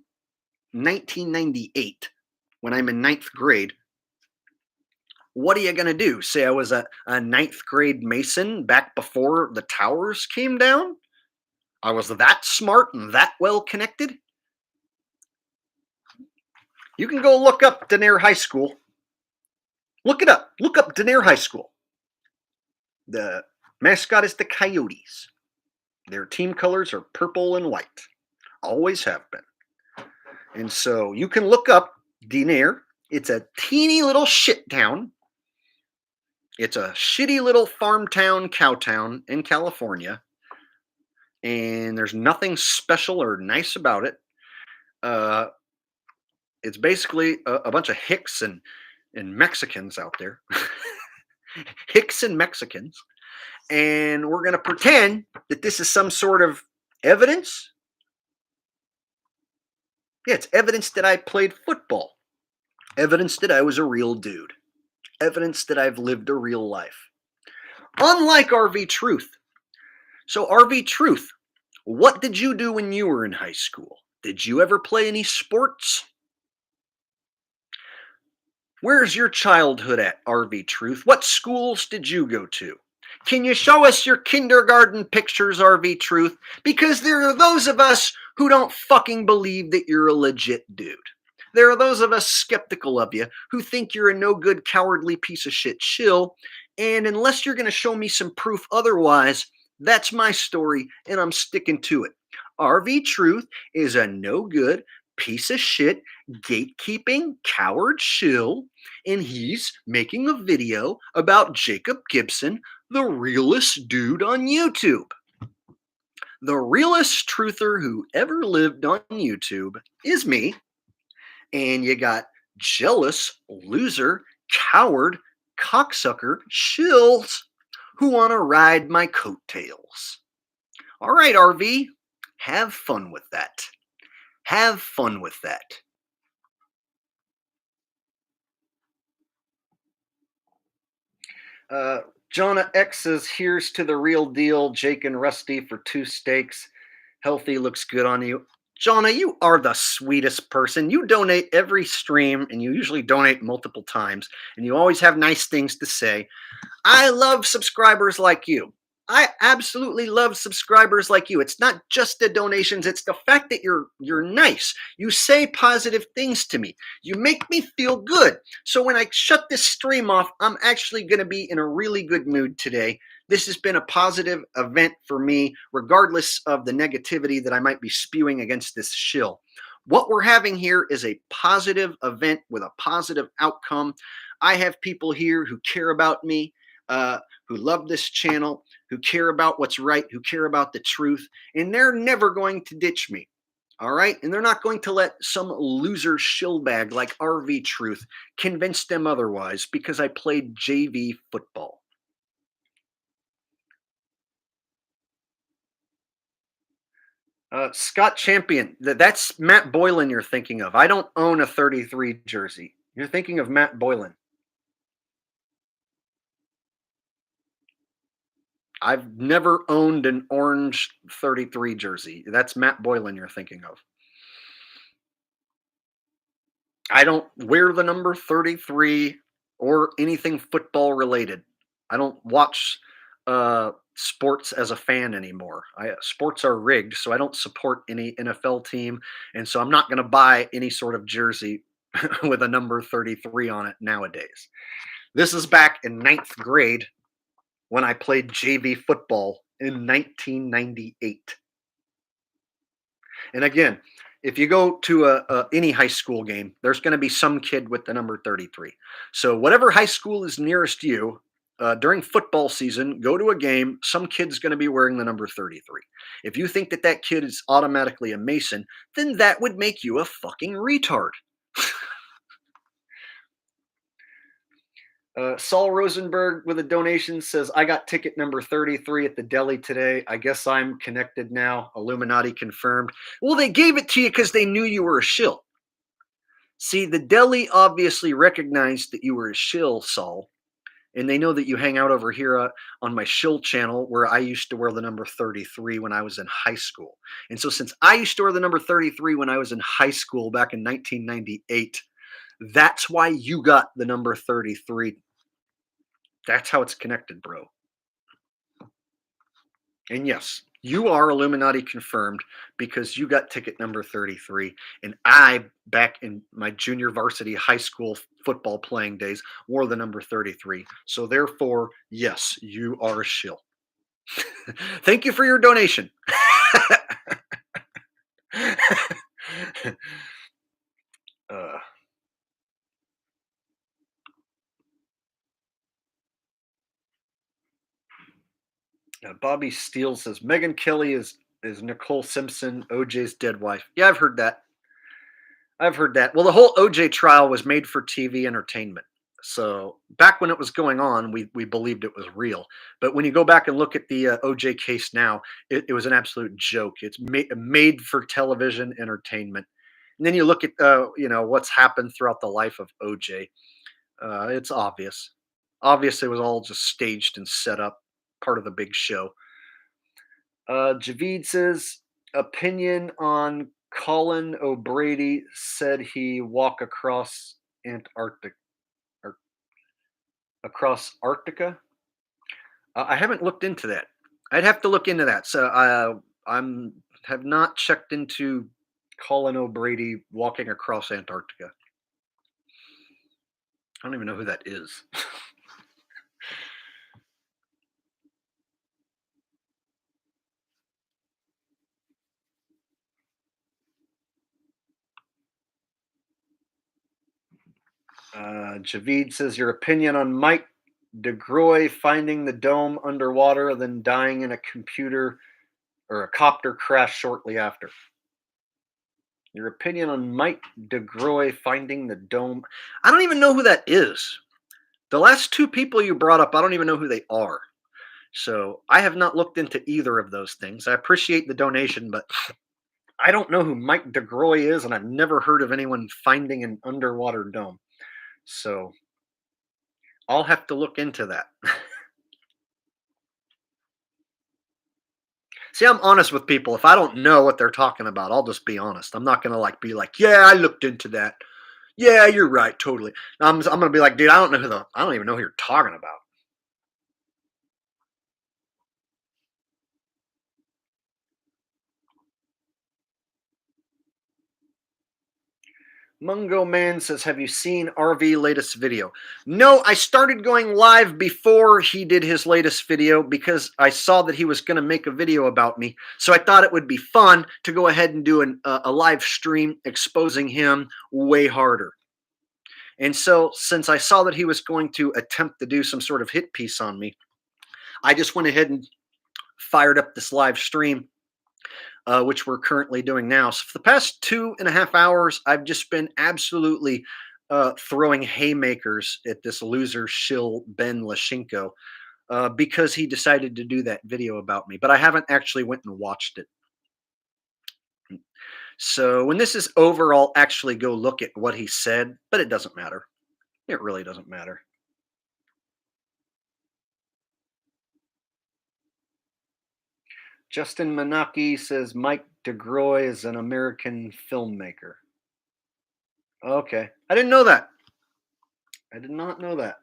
1998 when I'm in 9th grade, What are you going to do? Say I was a ninth grade Mason back before the towers came down? I was that smart and that well connected? You can go look up Denier High School. Look it up. Look up Denier High School. The mascot is the Coyotes. Their team colors are purple and white. Always have been. And so you can look up Denier. It's a teeny little shit town. It's a shitty little farm town, cow town in California. And there's nothing special or nice about it. It's basically a bunch of hicks and Mexicans out there. Hicks and Mexicans. And we're going to pretend that this is some sort of evidence. Yeah, it's evidence that I played football. Evidence that I was a real dude. Evidence that I've lived a real life. Unlike RV Truth. So RV Truth, what did you do when you were in high school? Did you ever play any sports? Where's your childhood at, RV Truth? What schools did you go to? Can you show us your kindergarten pictures, RV Truth? Because there are those of us who don't fucking believe that you're a legit dude. There are those of us skeptical of you who think you're a no good, cowardly piece of shit shill. And unless you're going to show me some proof otherwise, that's my story and I'm sticking to it. RV Truth is a no good, piece of shit, gatekeeping, coward shill, and he's making a video about Jacob Gibson, the realest dude on YouTube. The realest truther who ever lived on YouTube is me. And you got jealous, loser, coward, cocksucker shills who want to ride my coattails. All right, RV, have fun with that. Have fun with that. Jonah X says, here's to the real deal, Jake and Rusty for 2 steaks. Healthy looks good on you. Jonah, you are the sweetest person. You donate every stream, and you usually donate multiple times, and you always have nice things to say. I love subscribers like you. I absolutely love subscribers like you. It's not just the donations, it's the fact that you're nice. You say positive things to me. You make me feel good. So when I shut this stream off, I'm actually going to be in a really good mood today. This has been a positive event for me, regardless of the negativity that I might be spewing against this shill. What we're having here is a positive event with a positive outcome. I have people here who care about me, who love this channel, who care about what's right, who care about the truth, and they're never going to ditch me. All right? And they're not going to let some loser shillbag like RV Truth convince them otherwise because I played JV football. Scott Champion, that's Matt Boylan you're thinking of. I don't own a 33 jersey. You're thinking of Matt Boylan. I've never owned an orange 33 jersey. That's Matt Boylan you're thinking of. I don't wear the number 33 or anything football related. I don't watch sports as a fan anymore. Sports are rigged, so I don't support any NFL team, and so I'm not going to buy any sort of jersey with a number 33 on it nowadays. This is back in 9th grade when I played JV football in 1998. And again, if you go to any high school game, there's going to be some kid with the number 33. So whatever high school is nearest you, during football season, go to a game, some kid's going to be wearing the number 33. If you think that that kid is automatically a Mason, then that would make you a fucking retard. Saul Rosenberg with a donation says, I got ticket number 33 at the deli today. I guess I'm connected now. Illuminati confirmed. Well, they gave it to you because they knew you were a shill. See, the deli obviously recognized that you were a shill, Saul. And they know that you hang out over here on my shill channel where I used to wear the number 33 when I was in high school. And so since I used to wear the number 33 when I was in high school back in 1998, that's why you got the number 33 That's how it's connected, bro. And yes, you are Illuminati confirmed because you got ticket number 33. And I, back in my junior varsity high school football playing days, wore the number 33. So therefore, yes, you are a shill. Thank you for your donation. uh, Bobby Steele says Megan Kelly is Nicole Simpson, OJ's dead wife. Yeah, I've heard that. I've heard that. Well, the whole OJ trial was made for TV entertainment. So back when it was going on, we believed it was real. But when you go back and look at the OJ case now, it was an absolute joke. It's made for television entertainment. And then you look at what's happened throughout the life of OJ. It's obvious. Obviously, it was all just staged and set up, part of the big show. Javid says opinion on Colin O'Brady said he walk across Antarctic or across Arctica. I haven't looked into that. I'd have to look into that. So I'm have not checked into Colin O'Brady walking across Antarctica. I don't even know who that is. Javid says your opinion on Mike DeGroy finding the dome underwater, then dying in a computer or a copter crash shortly after. Your opinion on Mike DeGroy finding the dome. I don't even know who that is. The last two people you brought up, I don't even know who they are. So I have not looked into either of those things. I appreciate the donation, but I don't know who Mike DeGroy is, and I've never heard of anyone finding an underwater dome. So I'll have to look into that. See, I'm honest with people. If I don't know what they're talking about, I'll just be honest. I'm not gonna be like, yeah, I looked into that. Yeah, you're right, totally. I'm gonna be like, dude, I don't even know who you're talking about. Mungo Man says, have you seen RV latest video? No, I started going live before he did his latest video because I saw that he was going to make a video about me. So I thought it would be fun to go ahead and do a live stream exposing him way harder. And so since I saw that he was going to attempt to do some sort of hit piece on me, I just went ahead and fired up this live stream, which we're currently doing now. So for the past 2.5 hours, I've just been absolutely throwing haymakers at this loser shill Ben Lashenko because he decided to do that video about me. But I haven't actually went and watched it. So when this is over, I'll actually go look at what he said, but it doesn't matter. It really doesn't matter. Justin Manaki says Mike DeGroy is an American filmmaker. Okay. I didn't know that. I did not know that.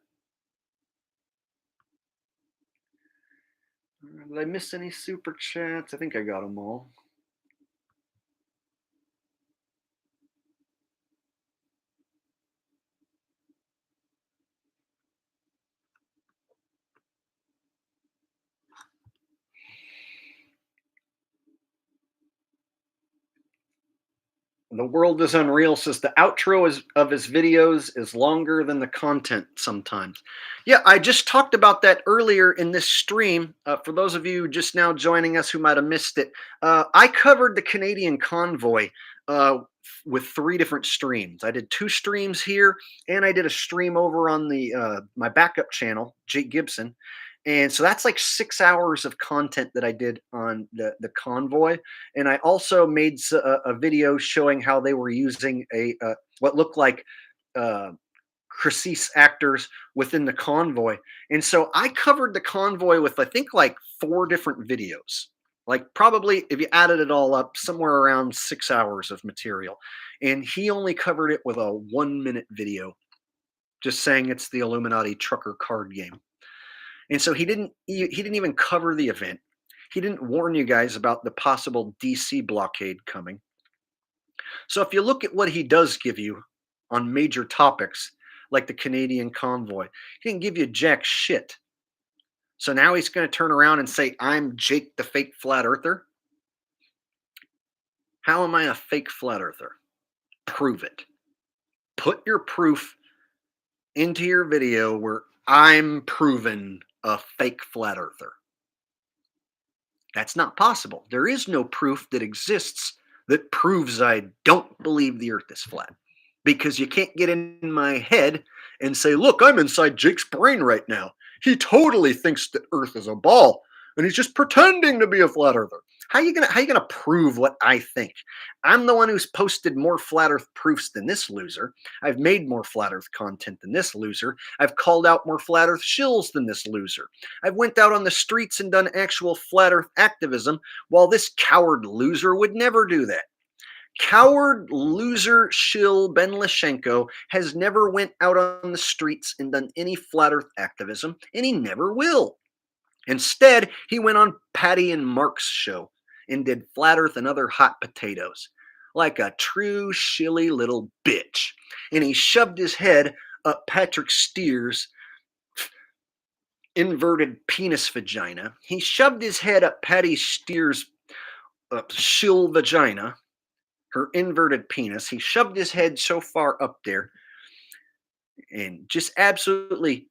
Did I miss any super chats? I think I got them all. The World is Unreal says the outro of his videos is longer than the content sometimes. Yeah, I just talked about that earlier in this stream. For those of you just now joining us who might have missed it, I covered the Canadian convoy with 3 different streams. I did 2 streams here, and I did a stream over on the my backup channel, Jake Gibson. And so that's like 6 hours of content that I did on the convoy. And I also made a video showing how they were using what looked like crisis actors within the convoy. And so I covered the convoy with, I think, like 4 different videos. Like probably, if you added it all up, somewhere around 6 hours of material. And he only covered it with a 1-minute video, just saying it's the Illuminati trucker card game. And so he didn't even cover the event. He didn't warn you guys about the possible DC blockade coming. So if you look at what he does give you on major topics like the Canadian convoy, he didn't give you jack shit. So now he's going to turn around and say, I'm Jake the fake flat earther. How am I a fake flat earther? Prove it. Put your proof into your video where I'm proven a fake flat earther. That's not possible. There is no proof that exists that proves I don't believe the earth is flat. Because you can't get in my head and say, look, I'm inside Jake's brain right now. He totally thinks that earth is a ball and he's just pretending to be a flat earther. How are you gonna prove what I think? I'm the one who's posted more flat earth proofs than this loser. I've made more flat earth content than this loser. I've called out more flat earth shills than this loser. I've went out on the streets and done actual flat earth activism, while this coward loser would never do that. Coward loser shill Ben Leshchenko has never went out on the streets and done any flat earth activism, and he never will. Instead, he went on Patty and Mark's show and did flat earth and other hot potatoes like a true shilly little bitch. And he shoved his head up Patrick Steer's inverted penis vagina. He shoved his head up Patty Steer's shill vagina, her inverted penis. He shoved his head so far up there and just absolutely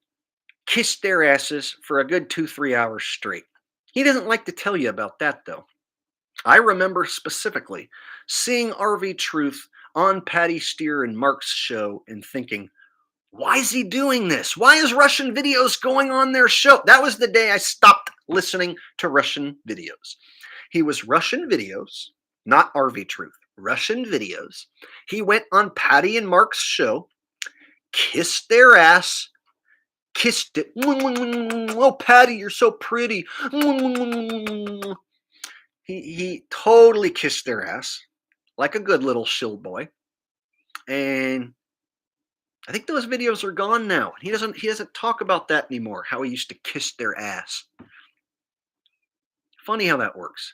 kissed their asses for a good 2-3 hours straight. He doesn't like to tell you about that, though. I remember specifically seeing RV Truth on Patty Steer and Mark's show and thinking, why is he doing this? Why is Russian videos going on their show? That was the day I stopped listening to Russian videos. He was Russian videos, not RV Truth, Russian videos. He went on Patty and Mark's show, kissed their ass, kissed it. Oh, Patty, you're so pretty. He totally kissed their ass like a good little shill boy. And I think those videos are gone now. He doesn't talk about that anymore, how he used to kiss their ass. Funny how that works.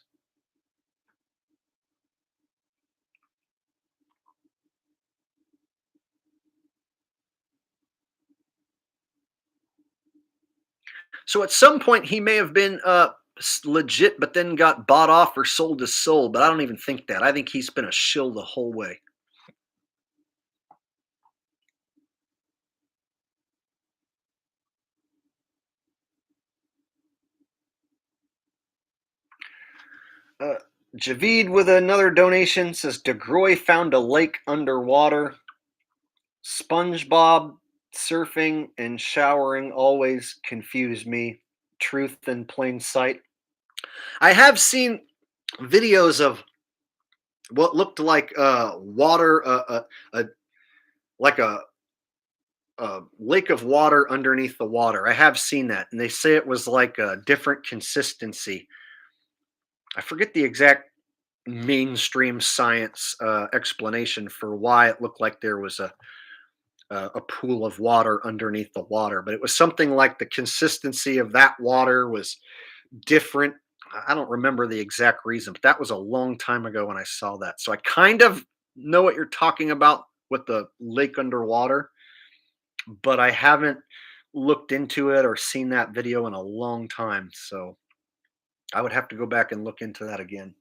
So at some point he may have been legit, but then got bought off or sold his soul. But I don't even think that. I think he's been a shill the whole way. Javid with another donation says DeGroy found a lake underwater. SpongeBob surfing and showering always confuse me. Truth in plain sight. I have seen videos of what looked like water, like a lake of water underneath the water. I have seen that, and they say it was like a different consistency. I forget the exact mainstream science explanation for why it looked like there was a pool of water underneath the water, but it was something like the consistency of that water was different. I don't remember the exact reason, but that was a long time ago when I saw that. So I kind of know what you're talking about with the lake underwater, but I haven't looked into it or seen that video in a long time. So I would have to go back and look into that again.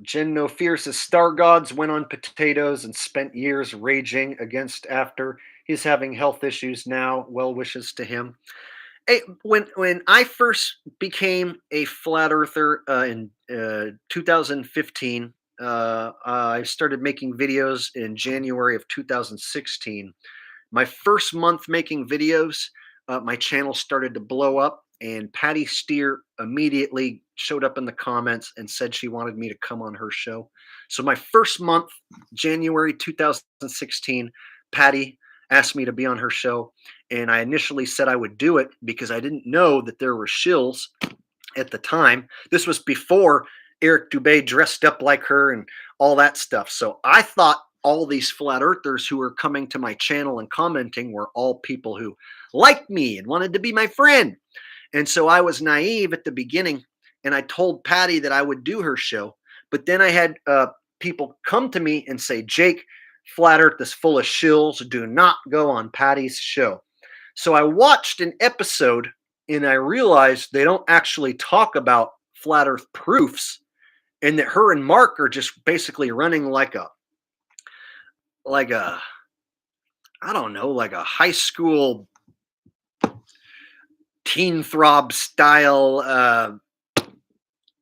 Jen No Fear says Star Gods went on potatoes and spent years raging against after. He's having health issues now. Well wishes to him. Hey, when I first became a flat earther in 2015, I started making videos in January of 2016. My first month making videos, my channel started to blow up, and Patty Steer immediately showed up in the comments and said she wanted me to come on her show. So my first month, January 2016, Patty asked me to be on her show, and I initially said I would do it because I didn't know that there were shills at the time. This was before Eric Dubé dressed up like her and all that stuff. So I thought all these flat earthers who were coming to my channel and commenting were all people who liked me and wanted to be my friend. And so I was naive at the beginning, and I told Patty that I would do her show. But then I had people come to me and say, Jake, Flat Earth is full of shills. Do not go on Patty's show. So I watched an episode and I realized they don't actually talk about flat Earth proofs, and that her and Mark are just basically running like a I don't know, like a high school teen throb style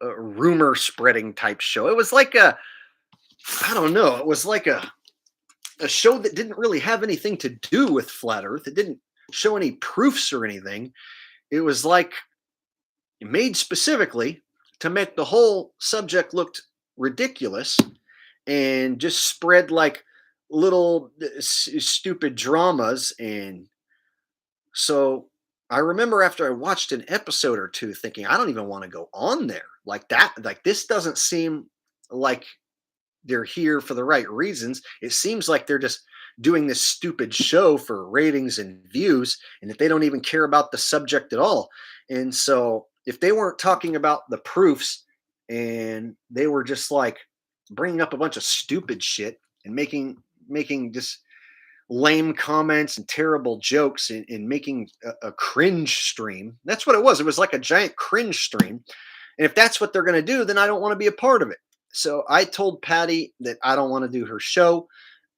rumor spreading type show. It was like I don't know, it was like a show that didn't really have anything to do with flat Earth. It didn't show any proofs or anything. It was like made specifically to make the whole subject looked ridiculous and just spread like little stupid dramas. And so I remember after I watched an episode or two thinking, I don't even want to go on there like that. Like, this doesn't seem like they're here for the right reasons. It seems like they're just doing this stupid show for ratings and views, and that they don't even care about the subject at all. And so if they weren't talking about the proofs and they were just like bringing up a bunch of stupid shit and making just lame comments and terrible jokes and making a cringe stream, that's what it was. It was like a giant cringe stream. And if that's what they're going to do, then I don't want to be a part of it. So I told Patty that I don't want to do her show.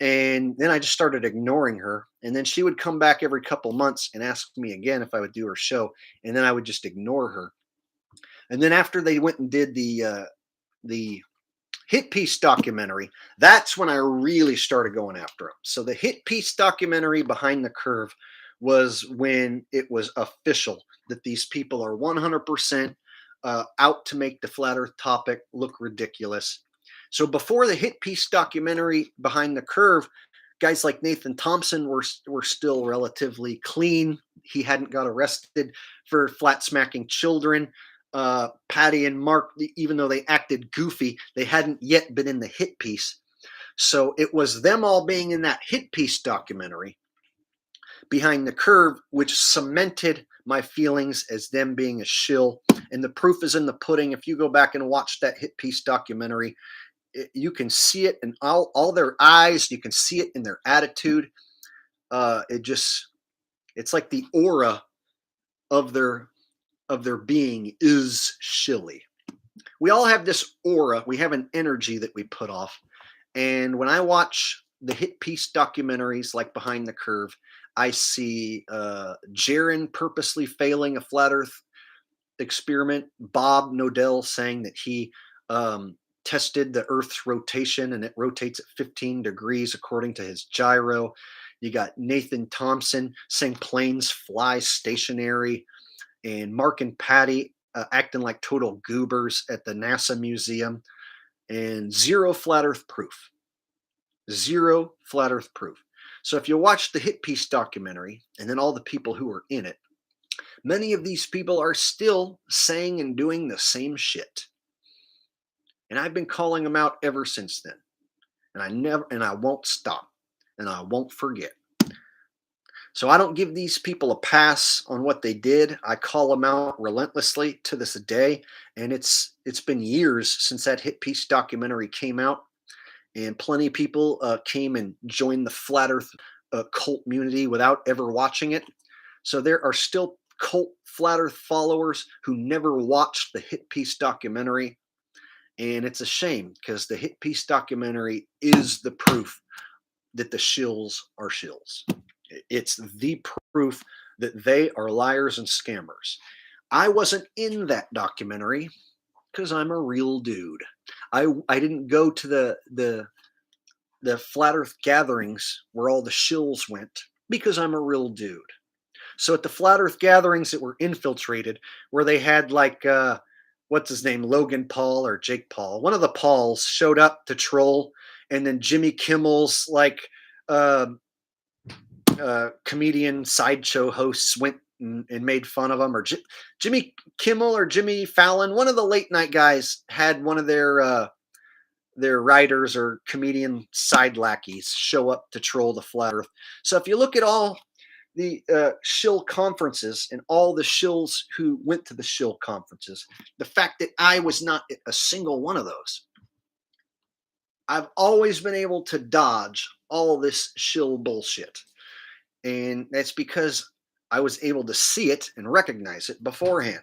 And then I just started ignoring her. And then she would come back every couple months and ask me again if I would do her show. And then I would just ignore her. And then after they went and did the hit piece documentary, that's when I really started going after them. So the hit piece documentary, Behind the Curve, was when it was official that these people are 100% out to make the flat Earth topic look ridiculous. So before the hit piece documentary, Behind the Curve, guys like Nathan Thompson were still relatively clean. He hadn't got arrested for flat smacking children. Patty and Mark, even though they acted goofy, they hadn't yet been in the hit piece. So it was them all being in that hit piece documentary, Behind the Curve, which cemented my feelings as them being a shill. And the proof is in the pudding. If you go back and watch that hit piece documentary, you can see it in all their eyes. You can see it in their attitude. It's like the aura of their being is shilly. We all have this aura. We have an energy that we put off. And when I watch the hit piece documentaries like Behind the Curve, I see Jaron purposely failing a flat Earth experiment. Bob Nodell saying that he tested the Earth's rotation and it rotates at 15 degrees according to his gyro. You got Nathan Thompson saying planes fly stationary, and Mark and Patty acting like total goobers at the NASA museum, and zero flat Earth proof. Zero flat Earth proof. So if you watch the hit piece documentary and then all the people who are in it, many of these people are still saying and doing the same shit. And I've been calling them out ever since then. And I won't stop. And I won't forget. So I don't give these people a pass on what they did. I call them out relentlessly to this day. And it's been years since that hit piece documentary came out. And plenty of people came and joined the flat Earth cult community without ever watching it. So there are still cult flat Earth followers who never watched the hit piece documentary. And it's a shame, because the hit piece documentary is the proof that the shills are shills. It's the proof that they are liars and scammers. I wasn't in that documentary because I'm a real dude. I didn't go to the flat Earth gatherings where all the shills went because I'm a real dude. So at the flat Earth gatherings that were infiltrated, where they had like what's his name, Logan Paul or Jake Paul, one of the Pauls showed up to troll, and then Jimmy Kimmel's like comedian sideshow hosts went and made fun of him, or Jimmy Kimmel or Jimmy Fallon, one of the late night guys had one of their writers or comedian side lackeys show up to troll the flat earth. So if you look at all the shill conferences and all the shills who went to the shill conferences, the fact that I was not at a single one of those, I've always been able to dodge all this shill bullshit. And that's because I was able to see it and recognize it beforehand.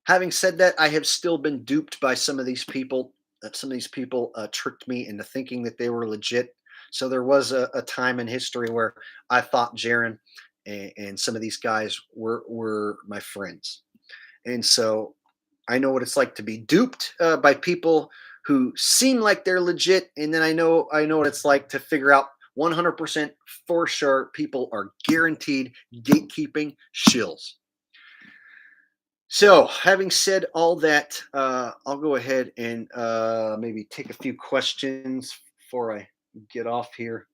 Having said that, I have still been duped by some of these people. Some of these people tricked me into thinking that they were legit. So there was a time in history where I thought Jaron and some of these guys were my friends. And so I know what it's like to be duped by people who seem like they're legit. And then I know what it's like to figure out 100% for sure people are guaranteed gatekeeping shills. So, having said all that, I'll go ahead and maybe take a few questions before I get off here.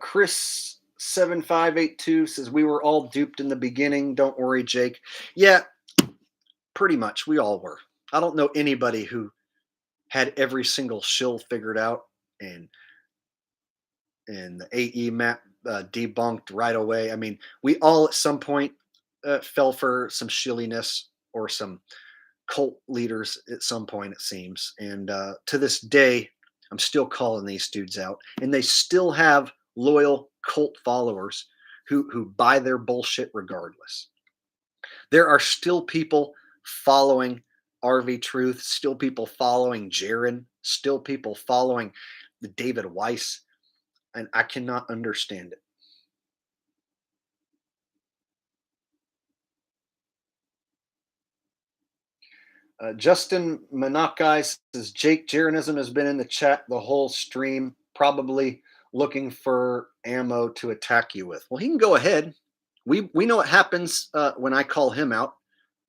Chris 7582 says, we were all duped in the beginning. Don't worry, Jake. Yeah, pretty much. We all were. I don't know anybody who had every single shill figured out and the AE map debunked right away. I mean, we all at some point fell for some shilliness or some cult leaders at some point, it seems. And to this day, I'm still calling these dudes out, and they still have loyal cult followers who buy their bullshit regardless. There are still people following RV Truth, still people following Jaron, still people following the David Weiss, and I cannot understand it. Justin Manakai says, Jake, Jaronism has been in the chat the whole stream, probably looking for ammo to attack you with. Well, he can go ahead. We know what happens when I call him out.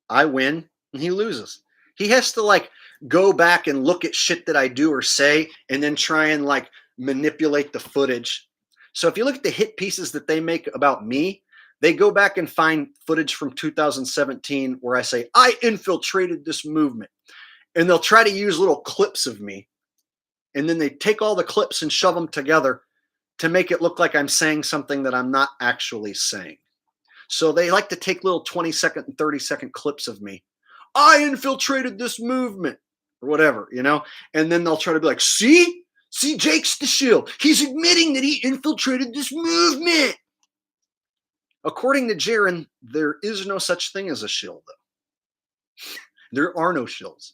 I win and he loses. He has to like go back and look at shit that I do or say and then try and like manipulate the footage. So if you look at the hit pieces that they make about me, they go back and find footage from 2017 where I say, I infiltrated this movement. And they'll try to use little clips of me. And then they take all the clips and shove them together to make it look like I'm saying something that I'm not actually saying. So they like to take little 20-second and 30-second clips of me. I infiltrated this movement or whatever, you know? And then they'll try to be like, see, Jake's the shill. He's admitting that he infiltrated this movement. According to Jaron, there is no such thing as a shill, though. There are no shills.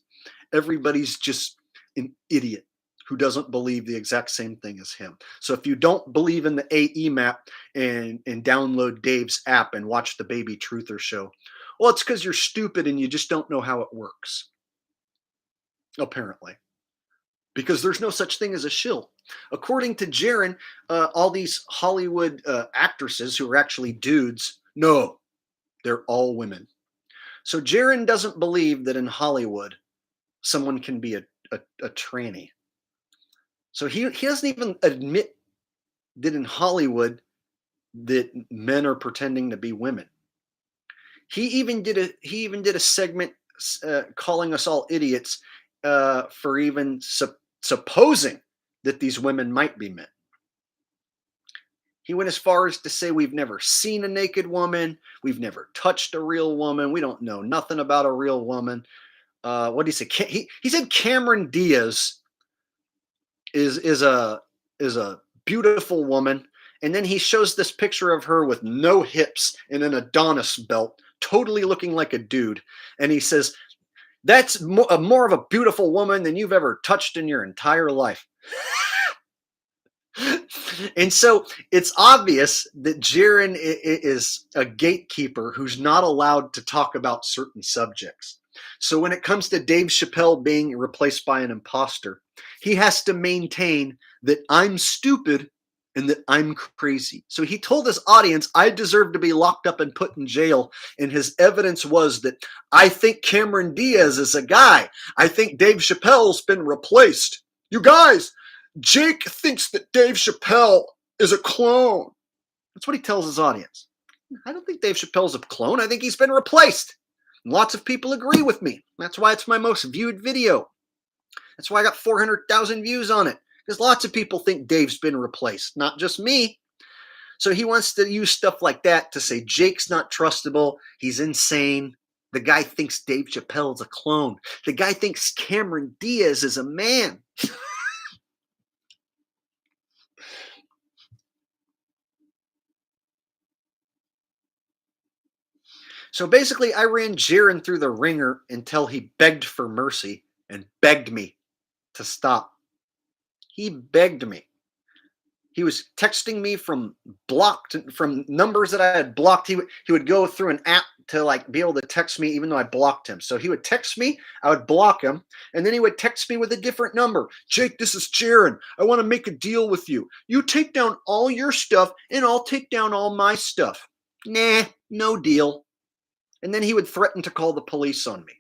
Everybody's just an idiot who doesn't believe the exact same thing as him. So if you don't believe in the AE map and download Dave's app and watch the Baby Truther show, well, it's because you're stupid and you just don't know how it works. Apparently. Because there's no such thing as a shill. According to Jaron, all these Hollywood actresses who are actually dudes, no, they're all women. So Jaron doesn't believe that in Hollywood, someone can be a tranny. So he doesn't even admit that in Hollywood that men are pretending to be women. He even did a segment calling us all idiots for even supposing that these women might be men. He went as far as to say we've never seen a naked woman, we've never touched a real woman, we don't know nothing about a real woman. What did he say? He said Cameron Diaz is a beautiful woman, and then he shows this picture of her with no hips and an Adonis belt, totally looking like a dude, and he says, that's more of a beautiful woman than you've ever touched in your entire life. And so it's obvious that Jaron is a gatekeeper who's not allowed to talk about certain subjects. So when it comes to Dave Chappelle being replaced by an imposter, he has to maintain that I'm stupid and that I'm crazy. So he told his audience, I deserve to be locked up and put in jail. And his evidence was that I think Cameron Diaz is a guy. I think Dave Chappelle's been replaced. You guys, Jake thinks that Dave Chappelle is a clone. That's what he tells his audience. I don't think Dave Chappelle's a clone. I think he's been replaced. And lots of people agree with me. That's why it's my most viewed video. That's why I got 400,000 views on it. Because lots of people think Dave's been replaced, not just me. So he wants to use stuff like that to say Jake's not trustable. He's insane. The guy thinks Dave Chappelle's a clone. The guy thinks Cameron Diaz is a man. So basically, I ran Jaron through the ringer until he begged for mercy and begged me to stop. He begged me. He was texting me from numbers that I had blocked. He would go through an app to like be able to text me even though I blocked him. So he would text me, I would block him, and then he would text me with a different number. Jake, this is Jaron. I want to make a deal with you. You take down all your stuff and I'll take down all my stuff. Nah, no deal. And then he would threaten to call the police on me.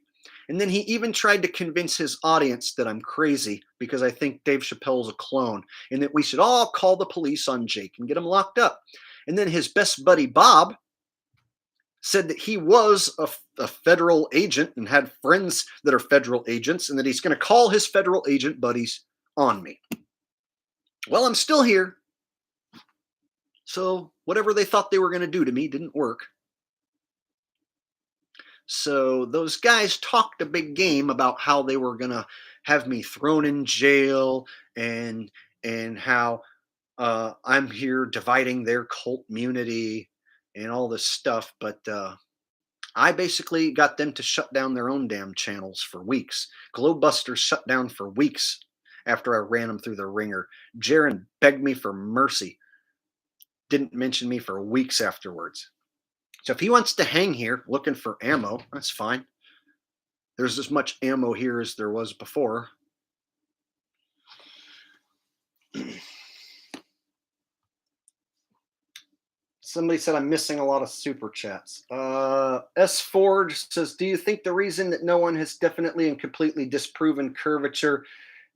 And then he even tried to convince his audience that I'm crazy because I think Dave Chappelle's a clone and that we should all call the police on Jake and get him locked up. And then his best buddy, Bob, said that he was a federal agent and had friends that are federal agents and that he's going to call his federal agent buddies on me. Well, I'm still here. So whatever they thought they were going to do to me didn't work. So those guys talked a big game about how they were going to have me thrown in jail and how I'm here dividing their cult community and all this stuff. But I basically got them to shut down their own damn channels for weeks. Globebusters shut down for weeks after I ran them through the ringer. Jaron begged me for mercy. Didn't mention me for weeks afterwards. So if he wants to hang here looking for ammo, that's fine. There's as much ammo here as there was before. Somebody said I'm missing a lot of super chats. S. Forge says, do you think the reason that no one has definitely and completely disproven curvature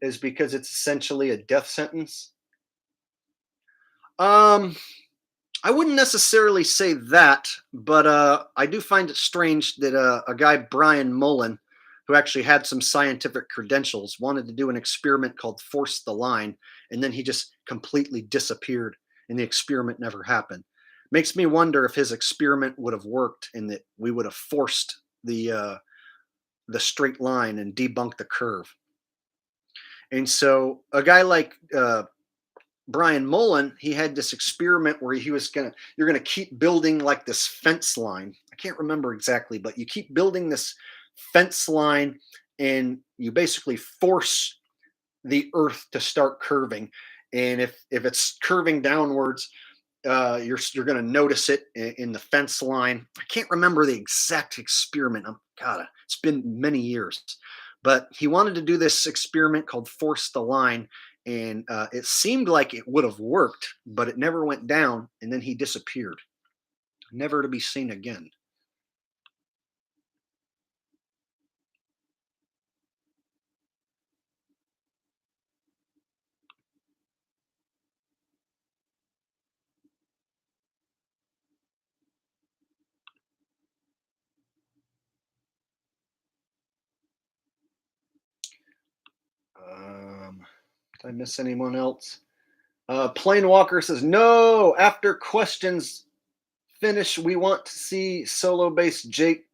is because it's essentially a death sentence? I wouldn't necessarily say that, but I do find it strange that a guy, Brian Mullen, who actually had some scientific credentials, wanted to do an experiment called Force the Line, and then he just completely disappeared, and the experiment never happened. Makes me wonder if his experiment would have worked and that we would have forced the straight line and debunked the curve. And so a guy like Brian Mullen, he had this experiment where you're gonna keep building like this fence line. I can't remember exactly, but you keep building this fence line and you basically force the earth to start curving. And if it's curving downwards, you're going to notice it in the fence line. I can't remember the exact experiment. It's been many years, but he wanted to do this experiment called Force the Line. And it seemed like it would have worked, but it never went down. And then he disappeared, never to be seen again. Did I miss anyone else? Plain Walker says, no, after questions finish, we want to see solo bass Jake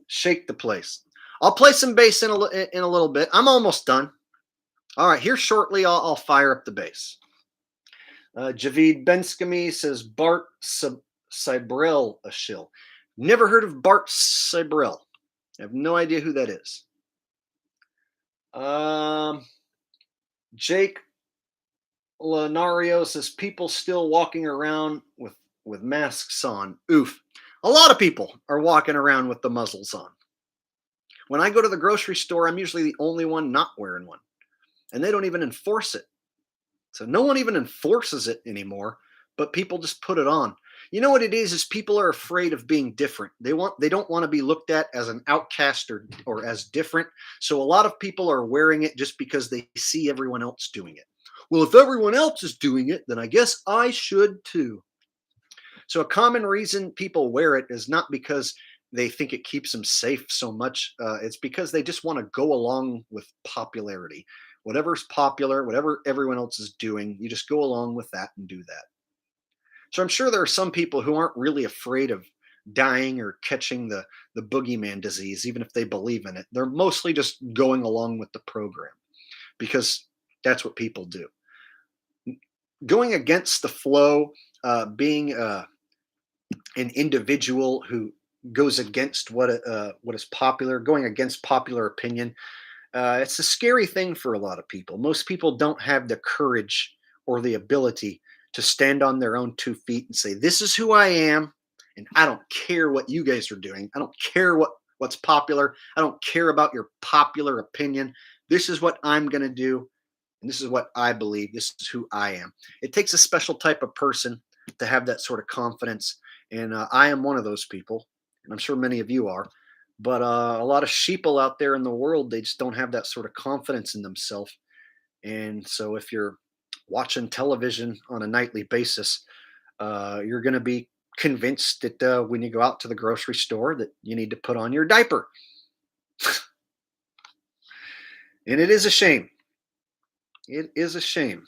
shake the place. I'll play some bass in a little bit. I'm almost done. All right, here shortly, I'll fire up the bass. Javid Benskami says, Bart Cybrell a shill. Never heard of Bart Cybrell. I have no idea who that is. Jake Lenario says, people still walking around with masks on. Oof. A lot of people are walking around with the muzzles on. When I go to the grocery store, I'm usually the only one not wearing one. And they don't even enforce it. So no one even enforces it anymore, but people just put it on. You know what it is people are afraid of being different. They don't want to be looked at as an outcast or as different. So a lot of people are wearing it just because they see everyone else doing it. Well, if everyone else is doing it, then I guess I should too. So a common reason people wear it is not because they think it keeps them safe so much. It's because they just want to go along with popularity. Whatever's popular, whatever everyone else is doing, you just go along with that and do that. So I'm sure there are some people who aren't really afraid of dying or catching the boogeyman disease, even if they believe in it. They're mostly just going along with the program because that's what people do. Going against the flow, being an individual who goes against what is popular, going against popular opinion. It's a scary thing for a lot of people. Most people don't have the courage or the ability to stand on their own 2 feet and say, "This is who I am, and I don't care what you guys are doing. I don't care what's popular. I don't care about your popular opinion. This is what I'm going to do, and this is what I believe. This is who I am." It takes a special type of person to have that sort of confidence, and I am one of those people, and I'm sure many of you are. But a lot of sheeple out there in the world, they just don't have that sort of confidence in themselves. And so, if you're watching television on a nightly basis, you're going to be convinced that when you go out to the grocery store, that you need to put on your diaper, and it is a shame. It is a shame.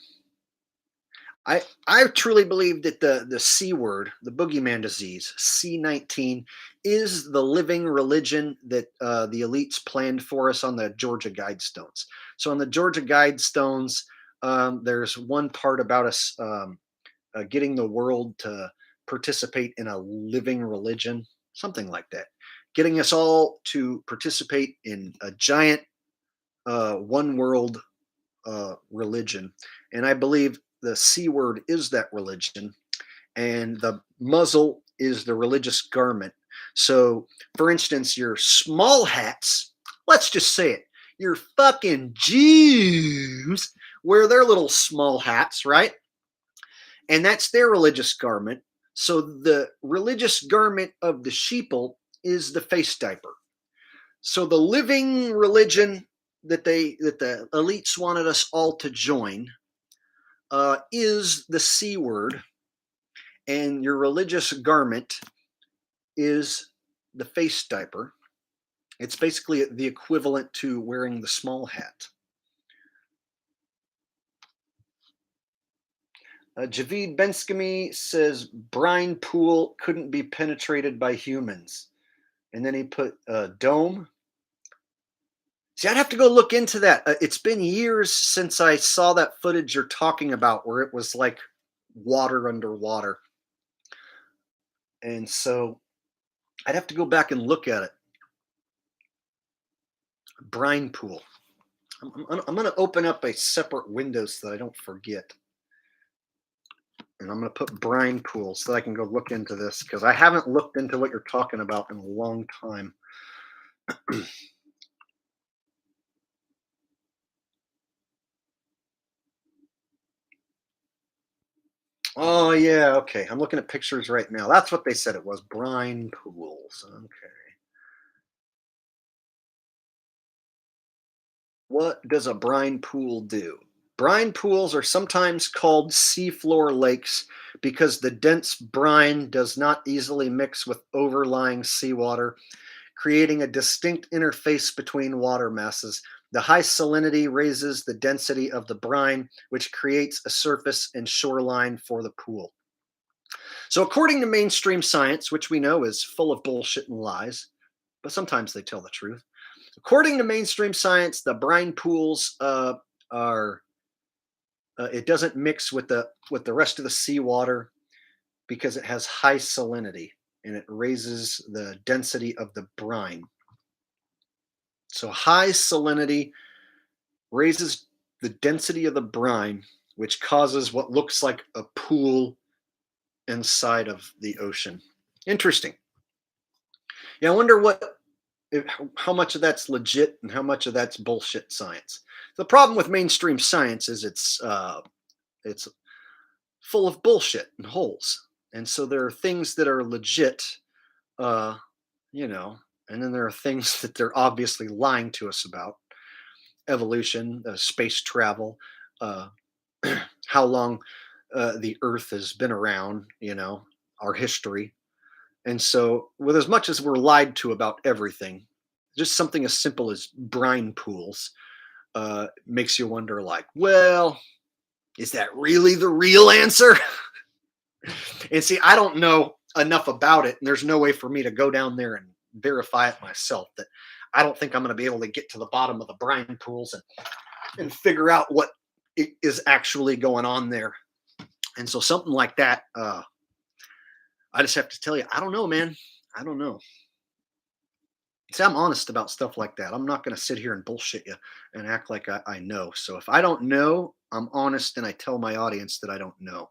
I truly believe that the C word, the boogeyman disease, C19, is the living religion that the elites planned for us on the Georgia Guidestones. So on the Georgia Guidestones, there's one part about us getting the world to participate in a living religion, something like that, getting us all to participate in a giant one world religion. And I believe the C word is that religion, and the muzzle is the religious garment. So, for instance, your small hats, let's just say it, your fucking Jews wear their little small hats, right? And that's their religious garment. So, the religious garment of the sheeple is the face diaper. So, the living religion that the elites wanted us all to join is the C word, and your religious garment is the face diaper. It's basically the equivalent to wearing the small hat. Javid Benskami says brine pool couldn't be penetrated by humans. And then he put dome. See, I'd have to go look into that. It's been years since I saw that footage you're talking about where it was like water underwater. And so I'd have to go back and look at it. Brine pool. I'm going to open up a separate window so that I don't forget. And I'm going to put brine pool so that I can go look into this because I haven't looked into what you're talking about in a long time. Oh, yeah. Okay. I'm looking at pictures right now. That's what they said it was, brine pools. Okay. What does a brine pool do? Brine pools are sometimes called seafloor lakes because the dense brine does not easily mix with overlying seawater, creating a distinct interface between water masses. The high salinity raises the density of the brine, which creates a surface and shoreline for the pool. So, according to mainstream science, which we know is full of bullshit and lies, but sometimes they tell the truth. According to mainstream science, the brine pools are it doesn't mix with the rest of the seawater because it has high salinity and it raises the density of the brine. So high salinity raises the density of the brine, which causes what looks like a pool inside of the ocean. Interesting. Yeah, I wonder how much of that's legit and how much of that's bullshit science. The problem with mainstream science is it's full of bullshit and holes, and so there are things that are legit, uh, you know, and then there are things that they're obviously lying to us about: evolution, space travel, uh, how long the Earth has been around, our history. And so, with as much as we're lied to about everything, just something as simple as brine pools makes you wonder, like, well, is that really the real answer? And see, I don't know enough about it, and there's no way for me to go down there and verify it myself. That I don't think I'm going to be able to get to the bottom of the brine pools and figure out what is actually going on there. And so, something like that, I just have to tell you, I don't know, man. I don't know. See, I'm honest about stuff like that. I'm not going to sit here and bullshit you and act like I know. So if I don't know, I'm honest and I tell my audience that I don't know,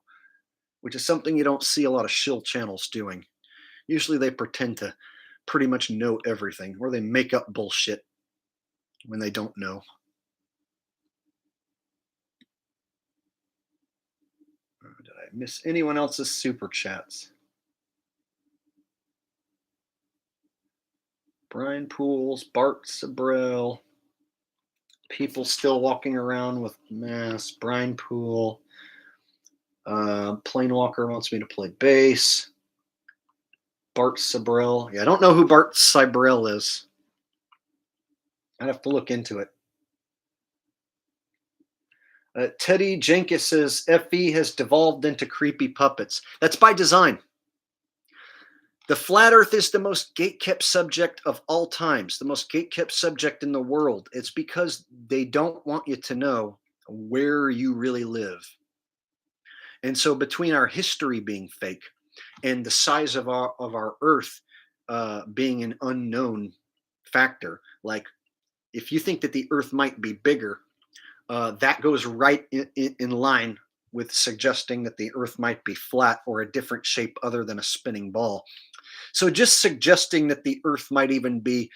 which is something you don't see a lot of shill channels doing. Usually they pretend to pretty much know everything, or they make up bullshit when they don't know. Did I miss anyone else's super chats? Brine pools, Bart Sabrell, people still walking around with masks, brine pool. Planewalker wants me to play bass. Bart Sabrell. Yeah, I don't know who Bart Sabrell is. I'd have to look into it. Teddy Jenkins says FE has devolved into creepy puppets. That's by design. The flat earth is the most gatekept subject of all times, the most gatekept subject in the world. It's because they don't want you to know where you really live. And so between our history being fake and the size of our earth being an unknown factor, like if you think that the earth might be bigger, that goes right in line with suggesting that the earth might be flat or a different shape other than a spinning ball. So just suggesting that the earth might even be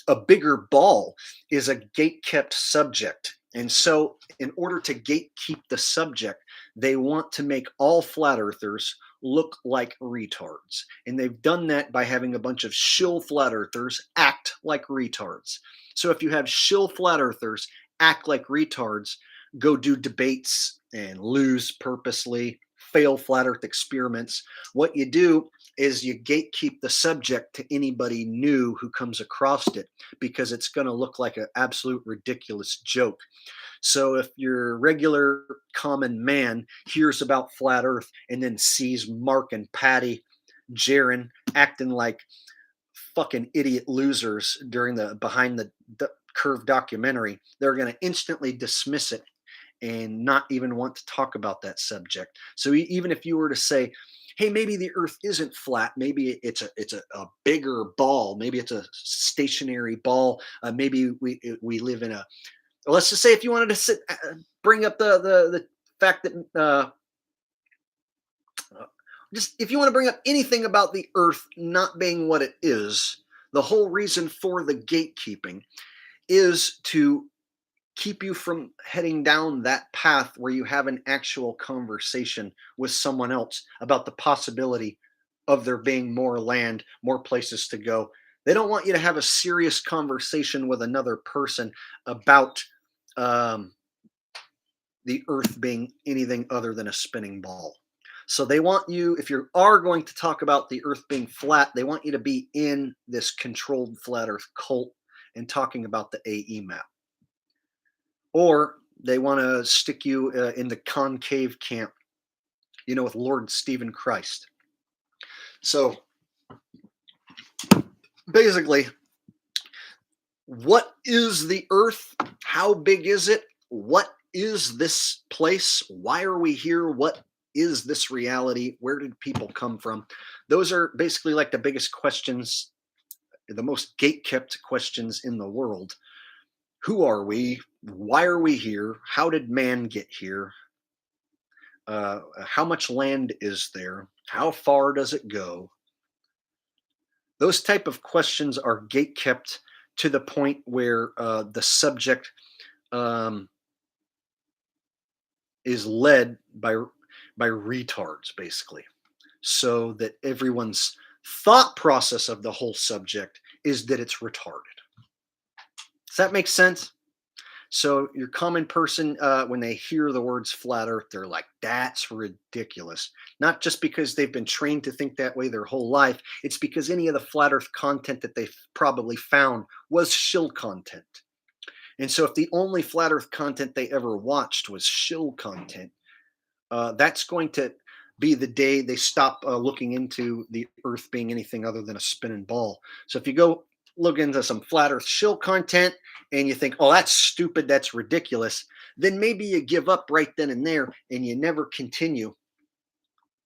a bigger ball is a gate-kept subject. And so in order to gatekeep the subject, they want to make all flat earthers look like retards. And they've done that by having a bunch of shill flat earthers act like retards. So if you have shill flat earthers act like retards, go do debates and lose purposely, fail flat earth experiments, what you do is you gatekeep the subject to anybody new who comes across it, because it's going to look like an absolute ridiculous joke. So if your regular common man hears about flat earth and then sees Mark and Patty Jaron acting like fucking idiot losers during the behind the curve documentary, they're going to instantly dismiss it and not even want to talk about that subject. So even if you were to say, hey, maybe the earth isn't flat, maybe it's a bigger ball, maybe it's a stationary ball, maybe we live in a, let's just say, if you wanted to bring up the fact that just if you want to bring up anything about the earth not being what it is, the whole reason for the gatekeeping is to keep you from heading down that path where you have an actual conversation with someone else about the possibility of there being more land, more places to go. They don't want you to have a serious conversation with another person about the earth being anything other than a spinning ball. So they want you, if you are going to talk about the earth being flat, they want you to be in this controlled flat earth cult and talking about the AE map. Or they want to stick you in the concave camp, with Lord Stephen Christ. So basically, what is the earth? How big is it? What is this place? Why are we here? What is this reality? Where did people come from? Those are basically like the biggest questions, the most gate-kept questions in the world. Who are we? Why are we here? How did man get here? How much land is there? How far does it go? Those type of questions are gate-kept to the point where the subject is led by retards, basically, so that everyone's thought process of the whole subject is that it's retarded. Does that make sense? So your common person, when they hear the words flat Earth, they're like, "That's ridiculous." Not just because they've been trained to think that way their whole life. It's because any of the flat Earth content that they've probably found was shill content. And so, if the only flat Earth content they ever watched was shill content, that's going to be the day they stop looking into the Earth being anything other than a spinning ball. So, if you go look into some flat Earth shill content and you think, "Oh, that's stupid, that's ridiculous," then maybe you give up right then and there, and you never continue.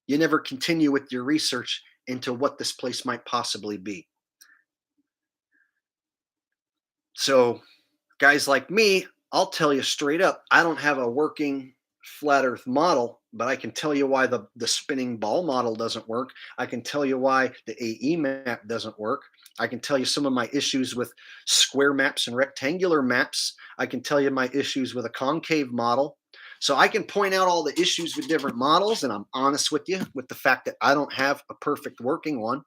You never continue with your research into what this place might possibly be. So, guys like me, I'll tell you straight up, I don't have a working flat earth model, but I can tell you why the spinning ball model doesn't work. I can tell you why the AE map doesn't work. I can tell you some of my issues with square maps and rectangular maps. I can tell you my issues with a concave model. So I can point out all the issues with different models, and I'm honest with you with the fact that I don't have a perfect working one.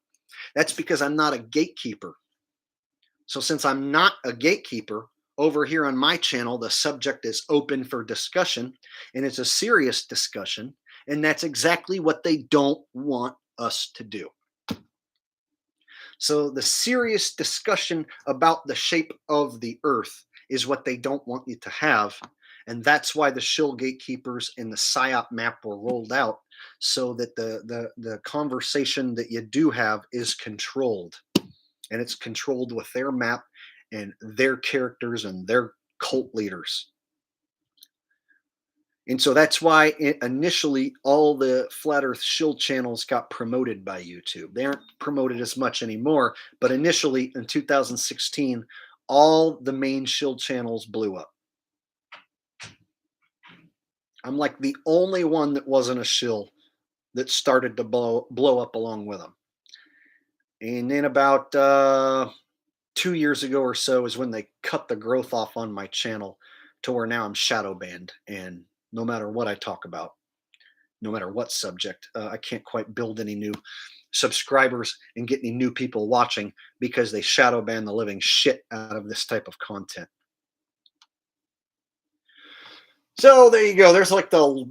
That's because I'm not a gatekeeper. So since I'm not a gatekeeper, over here on my channel, the subject is open for discussion, and it's a serious discussion, and that's exactly what they don't want us to do. So the serious discussion about the shape of the earth is what they don't want you to have, and that's why the shill gatekeepers and the PSYOP map were rolled out, so that the conversation that you do have is controlled, and it's controlled with their map and their characters and their cult leaders. And so that's why initially all the Flat Earth shill channels got promoted by YouTube. They aren't promoted as much anymore, but initially in 2016, all the main shill channels blew up. I'm like the only one that wasn't a shill that started to blow up along with them. And then about 2 years ago or so is when they cut the growth off on my channel to where now I'm shadow banned, and no matter what I talk about, no matter what subject, I can't quite build any new subscribers and get any new people watching because they shadow ban the living shit out of this type of content. So there you go. There's like the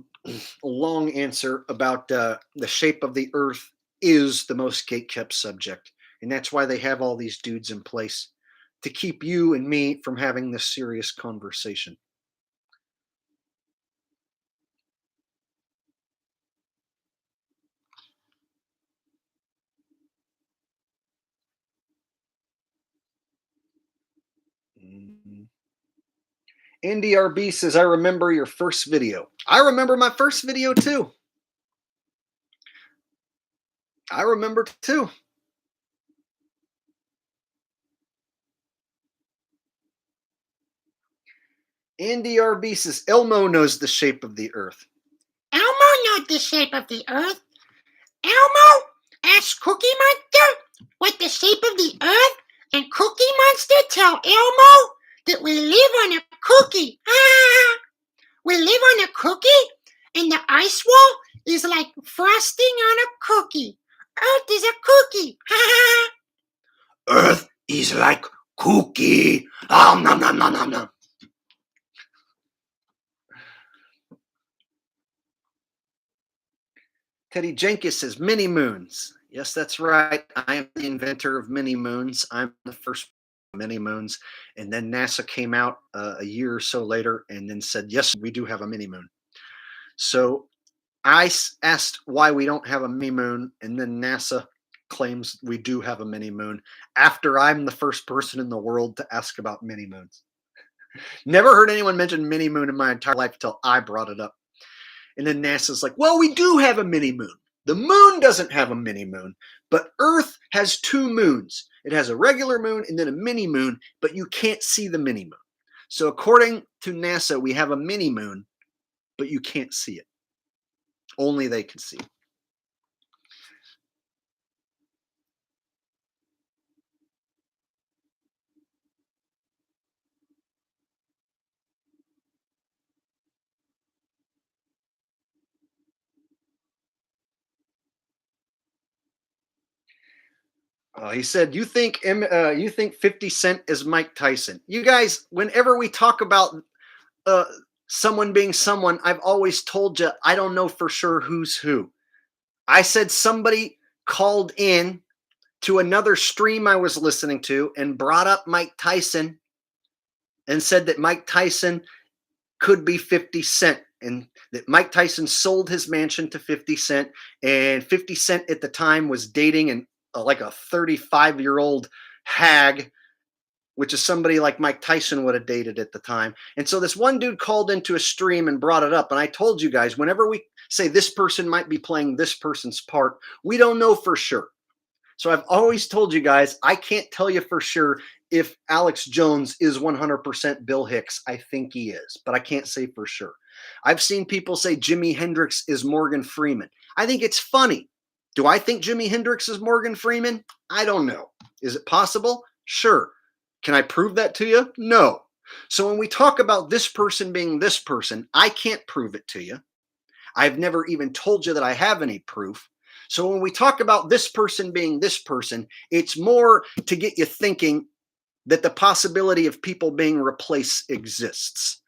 long answer about the shape of the earth is the most gatekept subject. And that's why they have all these dudes in place to keep you and me from having this serious conversation. NDRB says, I remember your first video. I remember my first video too. I remember too. NDRB says, Elmo knows the shape of the earth. Elmo knows the shape of the earth. Elmo asked Cookie Monster what the shape of the earth, and Cookie Monster tell Elmo that we live on a cookie. We live on a cookie, and the ice wall is like frosting on a cookie. Earth is a cookie. Earth is like cookie. Nom, nom, nom, nom, nom. Teddy Jenkins says, mini moons. Yes, that's right. I am the inventor of mini moons. I'm the first mini moons. And then NASA came out a year or so later and then said, yes, we do have a mini moon. So I asked why we don't have a mini moon, and then NASA claims we do have a mini moon after I'm the first person in the world to ask about mini moons. Never heard anyone mention mini moon in my entire life until I brought it up. And then NASA's like, well, we do have a mini moon. The moon doesn't have a mini moon, but Earth has two moons. It has a regular moon and then a mini moon, but you can't see the mini moon. So according to NASA, we have a mini moon, but you can't see it. Only they can see it. He said, "You think 50 Cent is Mike Tyson?" You guys, whenever we talk about uh, someone being someone, I've always told you I don't know for sure who's who. I said somebody called in to another stream I was listening to and brought up Mike Tyson and said that Mike Tyson could be 50 Cent and that Mike Tyson sold his mansion to 50 Cent, and 50 Cent at the time was dating like a 35-year-old hag, which is somebody like Mike Tyson would have dated at the time. And so this one dude called into a stream and brought it up. And I told you guys, whenever we say this person might be playing this person's part, we don't know for sure. So I've always told you guys, I can't tell you for sure if Alex Jones is 100% Bill Hicks. I think he is, but I can't say for sure. I've seen people say Jimi Hendrix is Morgan Freeman. I think it's funny. Do I think Jimi Hendrix is Morgan Freeman? I don't know. Is it possible? Sure. Can I prove that to you? No. So when we talk about this person being this person, I can't prove it to you. I've never even told you that I have any proof. So when we talk about this person being this person, it's more to get you thinking that the possibility of people being replaced exists.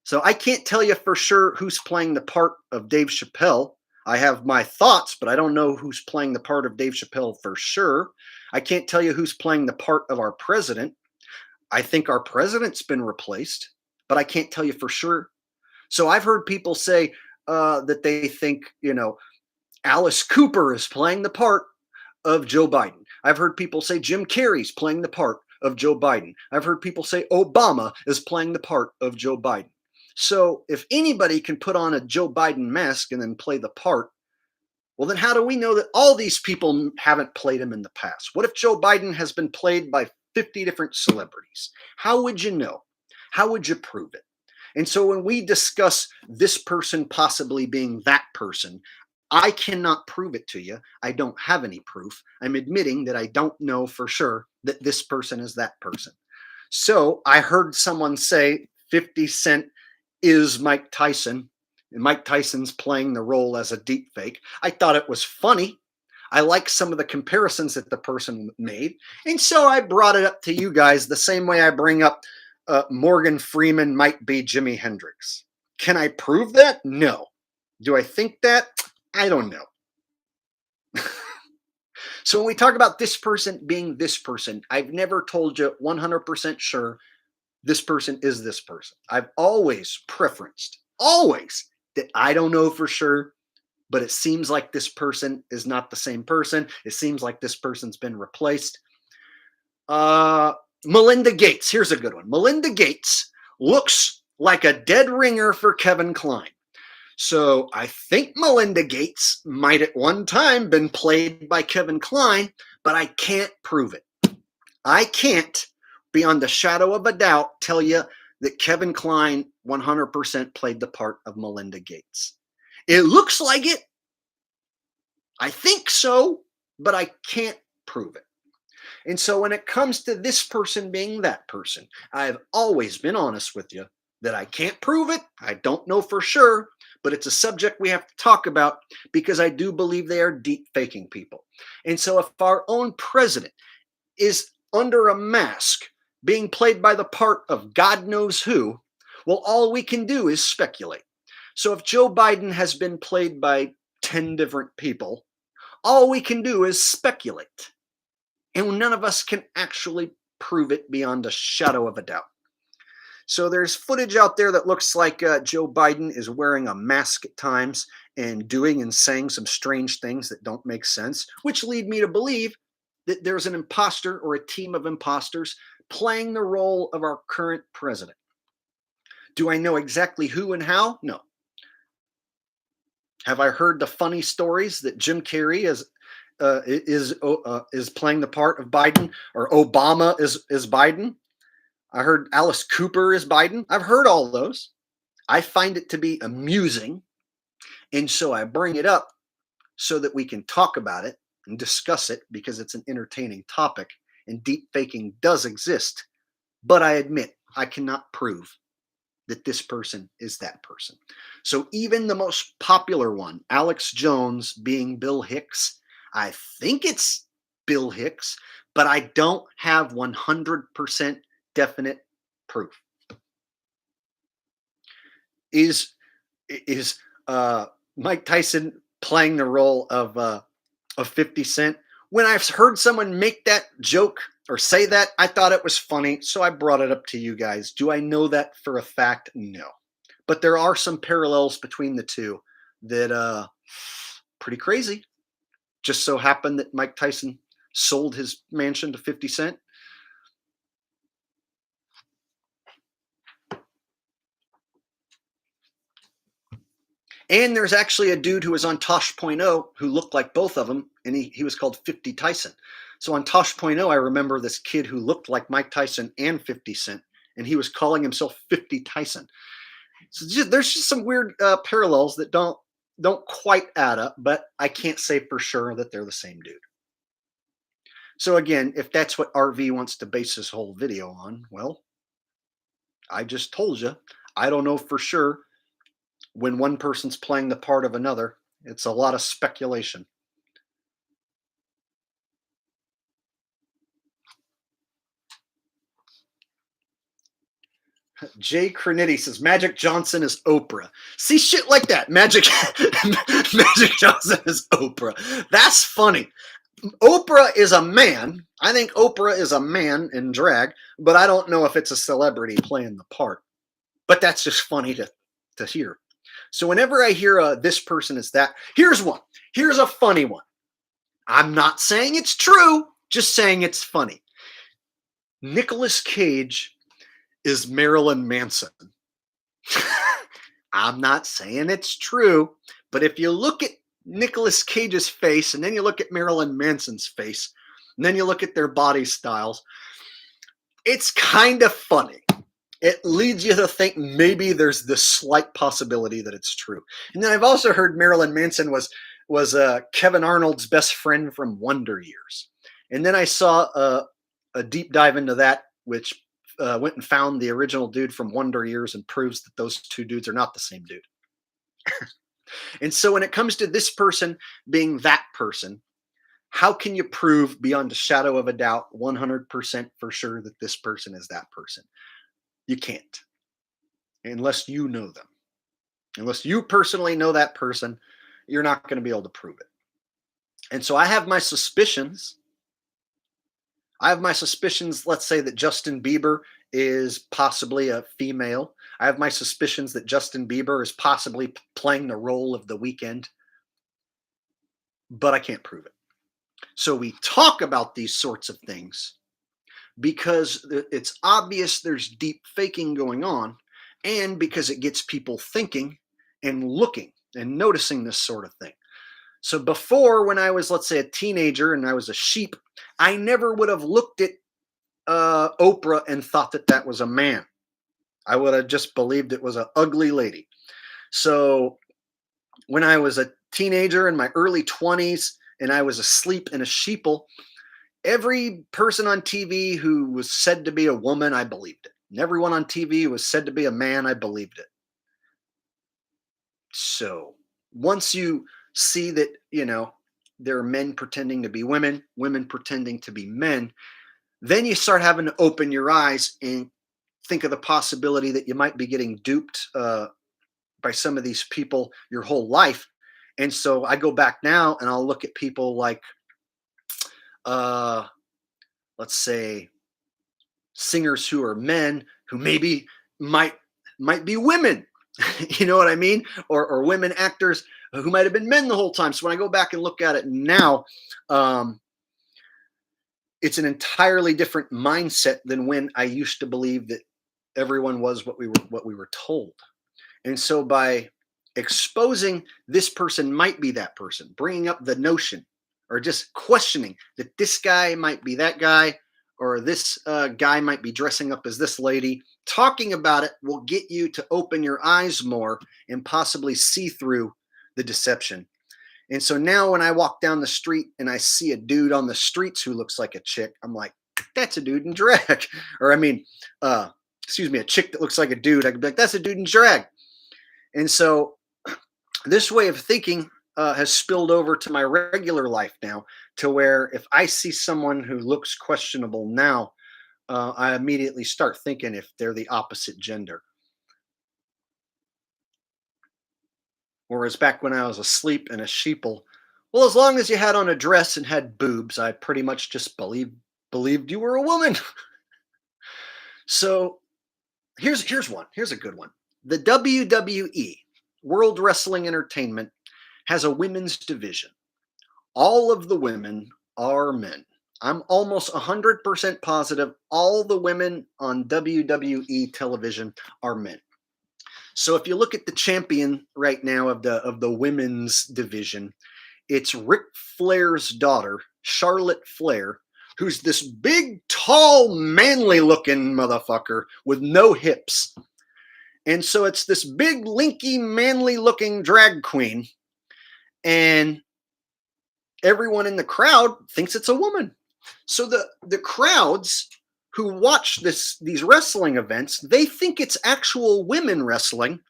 So I can't tell you for sure who's playing the part of Dave Chappelle. I have my thoughts, but I don't know who's playing the part of Dave Chappelle for sure. I can't tell you who's playing the part of our president. I think our president's been replaced, but I can't tell you for sure. So I've heard people say that they think, Alice Cooper is playing the part of Joe Biden. I've heard people say Jim Carrey's playing the part of Joe Biden. I've heard people say Obama is playing the part of Joe Biden. So if anybody can put on a Joe Biden mask and then play the part, well, then how do we know that all these people haven't played him in the past? What if Joe Biden has been played by 50 different celebrities? How would you know? How would you prove it? And so when we discuss this person possibly being that person, I cannot prove it to you. I don't have any proof. I'm admitting that I don't know for sure that this person is that person. So I heard someone say 50 Cent is Mike Tyson, and Mike Tyson's playing the role as a deep fake. I thought it was funny. I like some of the comparisons that the person made. And so I brought it up to you guys the same way I bring up Morgan Freeman might be Jimi Hendrix. Can I prove that? No. Do I think that? I don't know. So when we talk about this person being this person, I've never told you 100% sure this person is this person. I've always preferenced, always, that I don't know for sure, but it seems like this person is not the same person. It seems like this person's been replaced. Melinda Gates, here's a good one. Melinda Gates looks like a dead ringer for Kevin Kline. So I think Melinda Gates might at one time been played by Kevin Kline, but I can't prove it. I can't, beyond the shadow of a doubt, tell you that Kevin Kline 100% played the part of Melinda Gates. It looks like it. I think so, but I can't prove it. And so when it comes to this person being that person, I've always been honest with you that I can't prove it. I don't know for sure, but it's a subject we have to talk about because I do believe they are deep faking people. And so if our own president is under a mask being played by the part of God knows who, well, all we can do is speculate. So if Joe Biden has been played by 10 different people, all we can do is speculate. And none of us can actually prove it beyond a shadow of a doubt. So there's footage out there that looks like Joe Biden is wearing a mask at times and doing and saying some strange things that don't make sense, which lead me to believe that there's an imposter or a team of imposters playing the role of our current president. Do I know exactly who and how? No. Have I heard the funny stories that Jim Carrey is playing the part of Biden, or Obama is Biden? I heard Alice Cooper is Biden. I've heard all those. I find it to be amusing, and so I bring it up so that we can talk about it and discuss it because it's an entertaining topic, and deep faking does exist. But I admit I cannot prove that this person is that person. So even the most popular one, Alex Jones being Bill Hicks, I think it's Bill Hicks, but I don't have 100% definite proof. is Mike Tyson playing the role of 50 Cent? When I've heard someone make that joke or say that, I thought it was funny, so I brought it up to you guys. Do I know that for a fact? No. But there are some parallels between the two that pretty crazy. Just so happened that Mike Tyson sold his mansion to 50 Cent. And there's actually a dude who was on Tosh.0 who looked like both of them, and he was called 50 Tyson. So on Tosh.0, I remember this kid who looked like Mike Tyson and 50 Cent, and he was calling himself 50 Tyson. So there's just some weird parallels that don't quite add up, but I can't say for sure that they're the same dude. So again, if that's what RV wants to base this whole video on, well, I just told you, I don't know for sure. When one person's playing the part of another, it's a lot of speculation. Jay Crenity says Magic Johnson is Oprah. See, shit like that. Magic Johnson is Oprah. That's funny. Oprah is a man. I think Oprah is a man in drag, but I don't know if it's a celebrity playing the part. But that's just funny to hear. So whenever I hear this person is that, here's one. Here's a funny one. I'm not saying it's true, just saying it's funny. Nicolas Cage is Marilyn Manson. I'm not saying it's true, but if you look at Nicolas Cage's face and then you look at Marilyn Manson's face and then you look at their body styles, it's kind of funny. It leads you to think maybe there's this slight possibility that it's true. And then I've also heard Marilyn Manson was Kevin Arnold's best friend from Wonder Years. And then I saw a deep dive into that, which went and found the original dude from Wonder Years and proves that those two dudes are not the same dude. And so when it comes to this person being that person, how can you prove beyond a shadow of a doubt 100% for sure that this person is that person? You can't, unless you know them. Unless you personally know that person, you're not going to be able to prove it. And so I have my suspicions. Let's say that Justin Bieber is possibly a female. I have my suspicions that Justin Bieber is possibly playing the role of The Weeknd, but I can't prove it. So we talk about these sorts of things because it's obvious there's deep faking going on, and because it gets people thinking and looking and noticing this sort of thing. So before, when I was, let's say, a teenager and I was a sheep, I never would have looked at Oprah and thought that that was a man. I would have just believed it was an ugly lady. So when I was a teenager in my early 20s and I was asleep in a sheeple, every person on TV who was said to be a woman, I believed it. And everyone on TV who was said to be a man, I believed it. So once you see that, there are men pretending to be women, women pretending to be men, then you start having to open your eyes and think of the possibility that you might be getting duped by some of these people your whole life. And so I go back now and I'll look at people like, let's say, singers who are men who maybe might be women. You know what I mean? Or women actors who might have been men the whole time. So when I go back and look at it now, it's an entirely different mindset than when I used to believe that everyone was what we were told. And so by exposing this person might be that person, bringing up the notion or just questioning that this guy might be that guy, or this guy might be dressing up as this lady, talking about it will get you to open your eyes more and possibly see through the deception. And so now when I walk down the street and I see a dude on the streets who looks like a chick, I'm like, that's a dude in drag. Or a chick that looks like a dude. I could be like, that's a dude in drag. And so this way of thinking has spilled over to my regular life now, to where if I see someone who looks questionable now, I immediately start thinking if they're the opposite gender. Whereas back when I was asleep and a sheeple, well, as long as you had on a dress and had boobs, I pretty much just believed you were a woman. So here's one. Here's a good one. The WWE, World Wrestling Entertainment, has a women's division. All of the women are men. I'm almost 100% positive all the women on WWE television are men. So if you look at the champion right now of the women's division, it's Ric Flair's daughter, Charlotte Flair, who's this big, tall, manly-looking motherfucker with no hips. And so it's this big, linky, manly-looking drag queen, and everyone in the crowd thinks it's a woman. So the crowds who watch these wrestling events, they think it's actual women wrestling.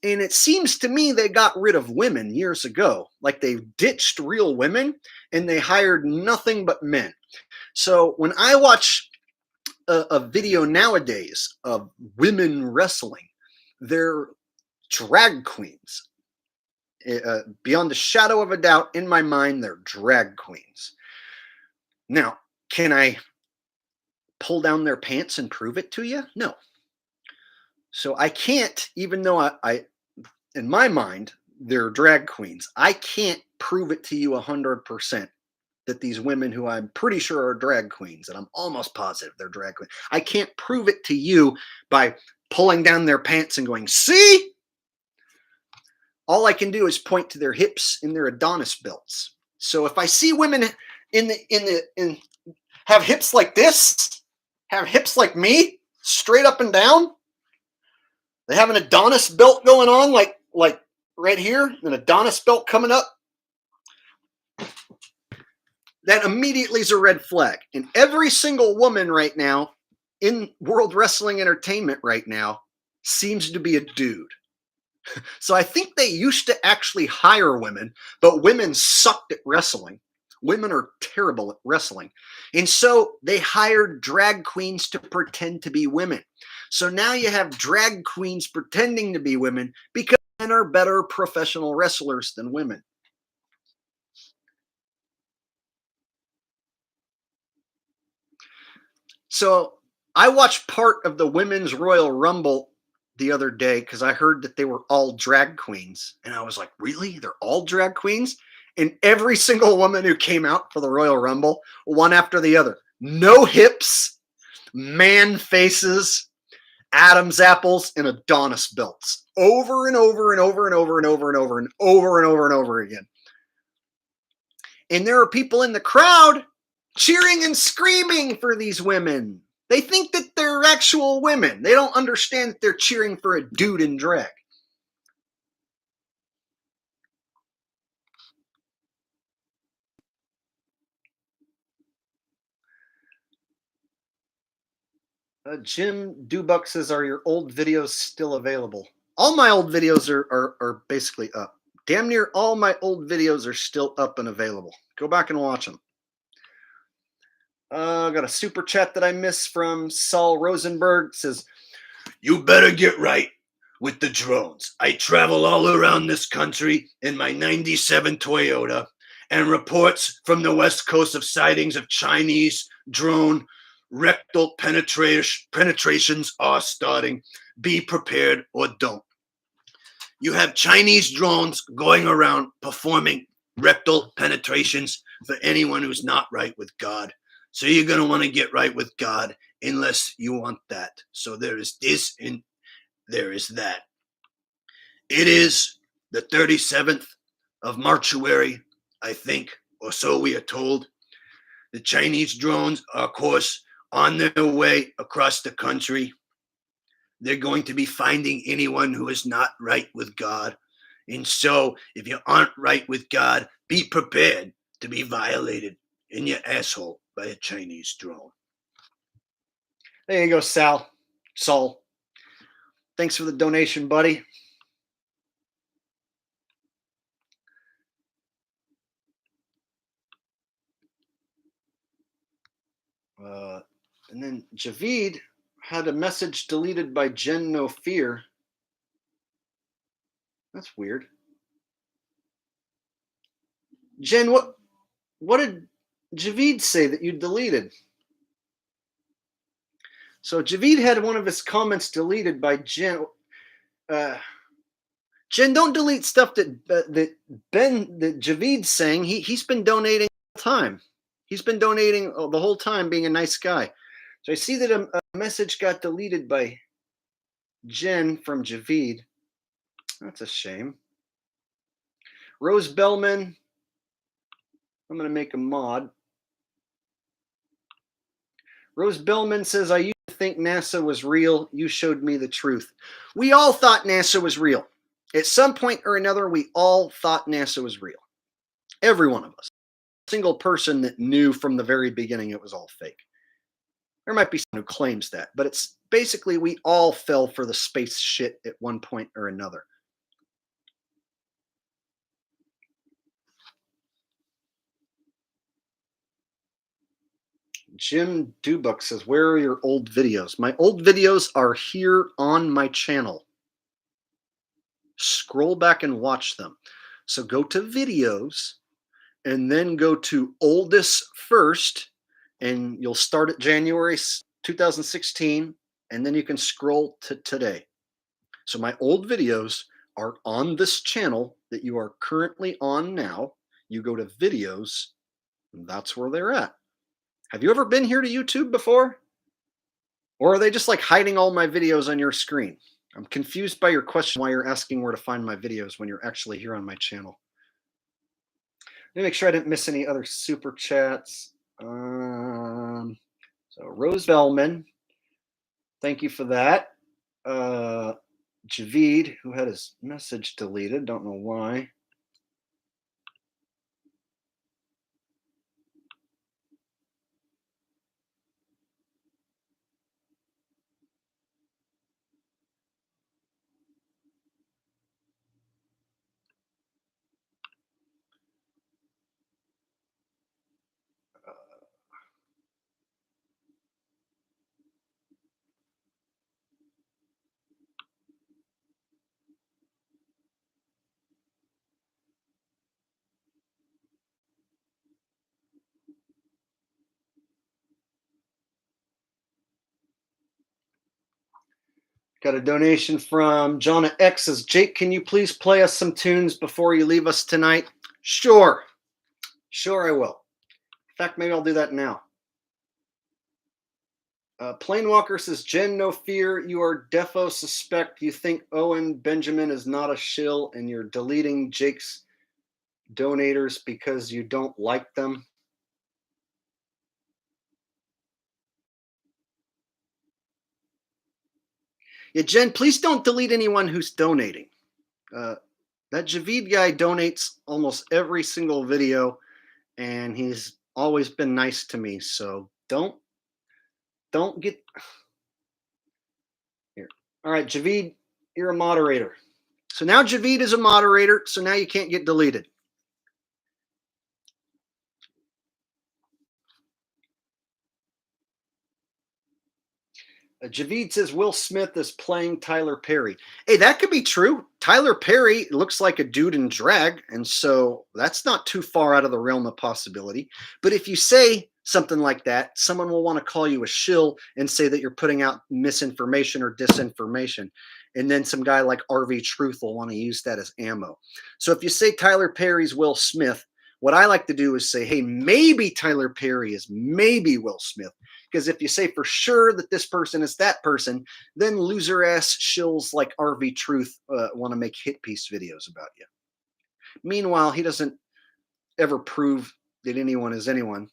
And it seems to me they got rid of women years ago. Like they ditched real women and they hired nothing but men. So when I watch a video nowadays of women wrestling, they're drag queens. Beyond a shadow of a doubt, in my mind, they're drag queens. Now, can I pull down their pants and prove it to you? No. So I can't, even though I in my mind, they're drag queens, I can't prove it to you 100% that these women who I'm pretty sure are drag queens, and I'm almost positive they're drag queens, I can't prove it to you by pulling down their pants and going, see? All I can do is point to their hips and their Adonis belts. So if I see women have hips like this, have hips like me, straight up and down, they have an Adonis belt going on like right here, an Adonis belt coming up, that immediately is a red flag. And every single woman right now in World Wrestling Entertainment right now seems to be a dude. So I think they used to actually hire women, but women sucked at wrestling. Women are terrible at wrestling. And so they hired drag queens to pretend to be women. So now you have drag queens pretending to be women because men are better professional wrestlers than women. So I watched part of the Women's Royal Rumble the other day because I heard that they were all drag queens. And I was like, really? They're all drag queens? And every single woman who came out for the Royal Rumble, one after the other, no hips, man faces, Adam's apples, and Adonis belts, over and over and over and over and over and over and over and over and over again. And there are people in the crowd cheering and screaming for these women. They think that they're actual women. They don't understand that they're cheering for a dude in drag. Jim Dubuck says, are your old videos still available? All my old videos are basically up. Damn near all my old videos are still up and available. Go back and watch them. Got a super chat that I missed from Saul Rosenberg. It says, you better get right with the drones. I travel all around this country in my 97 Toyota, and reports from the West Coast of sightings of Chinese drone rectal penetrations are starting. Be prepared or don't. You have Chinese drones going around performing rectal penetrations for anyone who's not right with God. So you're going to want to get right with God unless you want that. So there is this and there is that. It is the 37th of Marchuary, I think, or so we are told. The Chinese drones are, of course, on their way across the country. They're going to be finding anyone who is not right with God. And so if you aren't right with God, be prepared to be violated in your asshole by a Chinese drone. There you go, Saul. Thanks for the donation, buddy. And then Javid had a message deleted by Jen No Fear. That's weird. Jen, what did Javid say that you deleted? So Javid had one of his comments deleted by Jen. Jen, don't delete stuff that Javid's saying. He's been donating all the time. He's been donating the whole time, being a nice guy. So I see that a message got deleted by Jen from Javid. That's a shame. Rose Bellman, I'm going to make a mod. Rose Bellman says, I used to think NASA was real. You showed me the truth. We all thought NASA was real. At some point or another, we all thought NASA was real. Every one of us. A single person that knew from the very beginning it was all fake. There might be someone who claims that, but it's basically we all fell for the space shit at one point or another. Jim Dubuck says, where are your old videos? My old videos are here on my channel. Scroll back and watch them. So go to videos and then go to oldest first, and you'll start at January 2016, and then you can scroll to today. So my old videos are on this channel that you are currently on now. You go to videos, and that's where they're at. Have you ever been here to YouTube before? Or are they just like hiding all my videos on your screen? I'm confused by your question why you're asking where to find my videos when you're actually here on my channel. Let me make sure I didn't miss any other super chats. So Rose Bellman, thank you for that. Javid, who had his message deleted, don't know why. Got a donation from John X says, Jake, can you please play us some tunes before you leave us tonight? Sure. Sure, I will. In fact, maybe I'll do that now. Planewalker says, Jen, no fear. You are defo suspect. You think Owen Benjamin is not a shill and you're deleting Jake's donators because you don't like them. Yeah, Jen, please don't delete anyone who's donating. That Javid guy donates almost every single video, and he's always been nice to me. So don't get here. All right, Javid, you're a moderator. So now Javid is a moderator. So now you can't get deleted. Javid says Will Smith is playing Tyler Perry. Hey, that could be true. Tyler Perry looks like a dude in drag, and so that's not too far out of the realm of possibility. But if you say something like that, someone will want to call you a shill and say that you're putting out misinformation or disinformation. And then some guy like RV Truth will want to use that as ammo. So if you say Tyler Perry's Will Smith, what I like to do is say, hey, maybe Tyler Perry is maybe Will Smith. Because if you say for sure that this person is that person, then loser ass shills like RV Truth want to make hit piece videos about you. Meanwhile, he doesn't ever prove that anyone is anyone.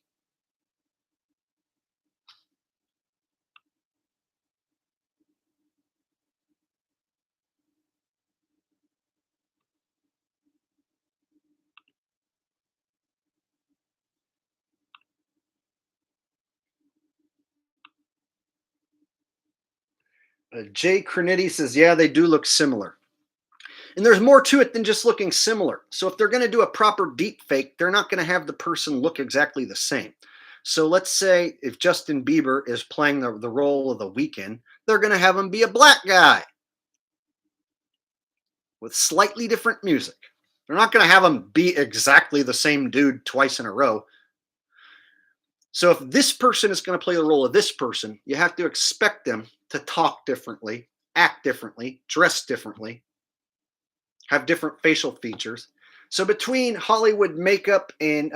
Jay Crenity says, yeah, they do look similar. And there's more to it than just looking similar. So if they're going to do a proper deep fake, they're not going to have the person look exactly the same. So let's say if Justin Bieber is playing the role of The Weeknd, they're going to have him be a black guy with slightly different music. They're not going to have them be exactly the same dude twice in a row. So if this person is going to play the role of this person, you have to expect them to talk differently, act differently, dress differently, have different facial features. So between Hollywood makeup and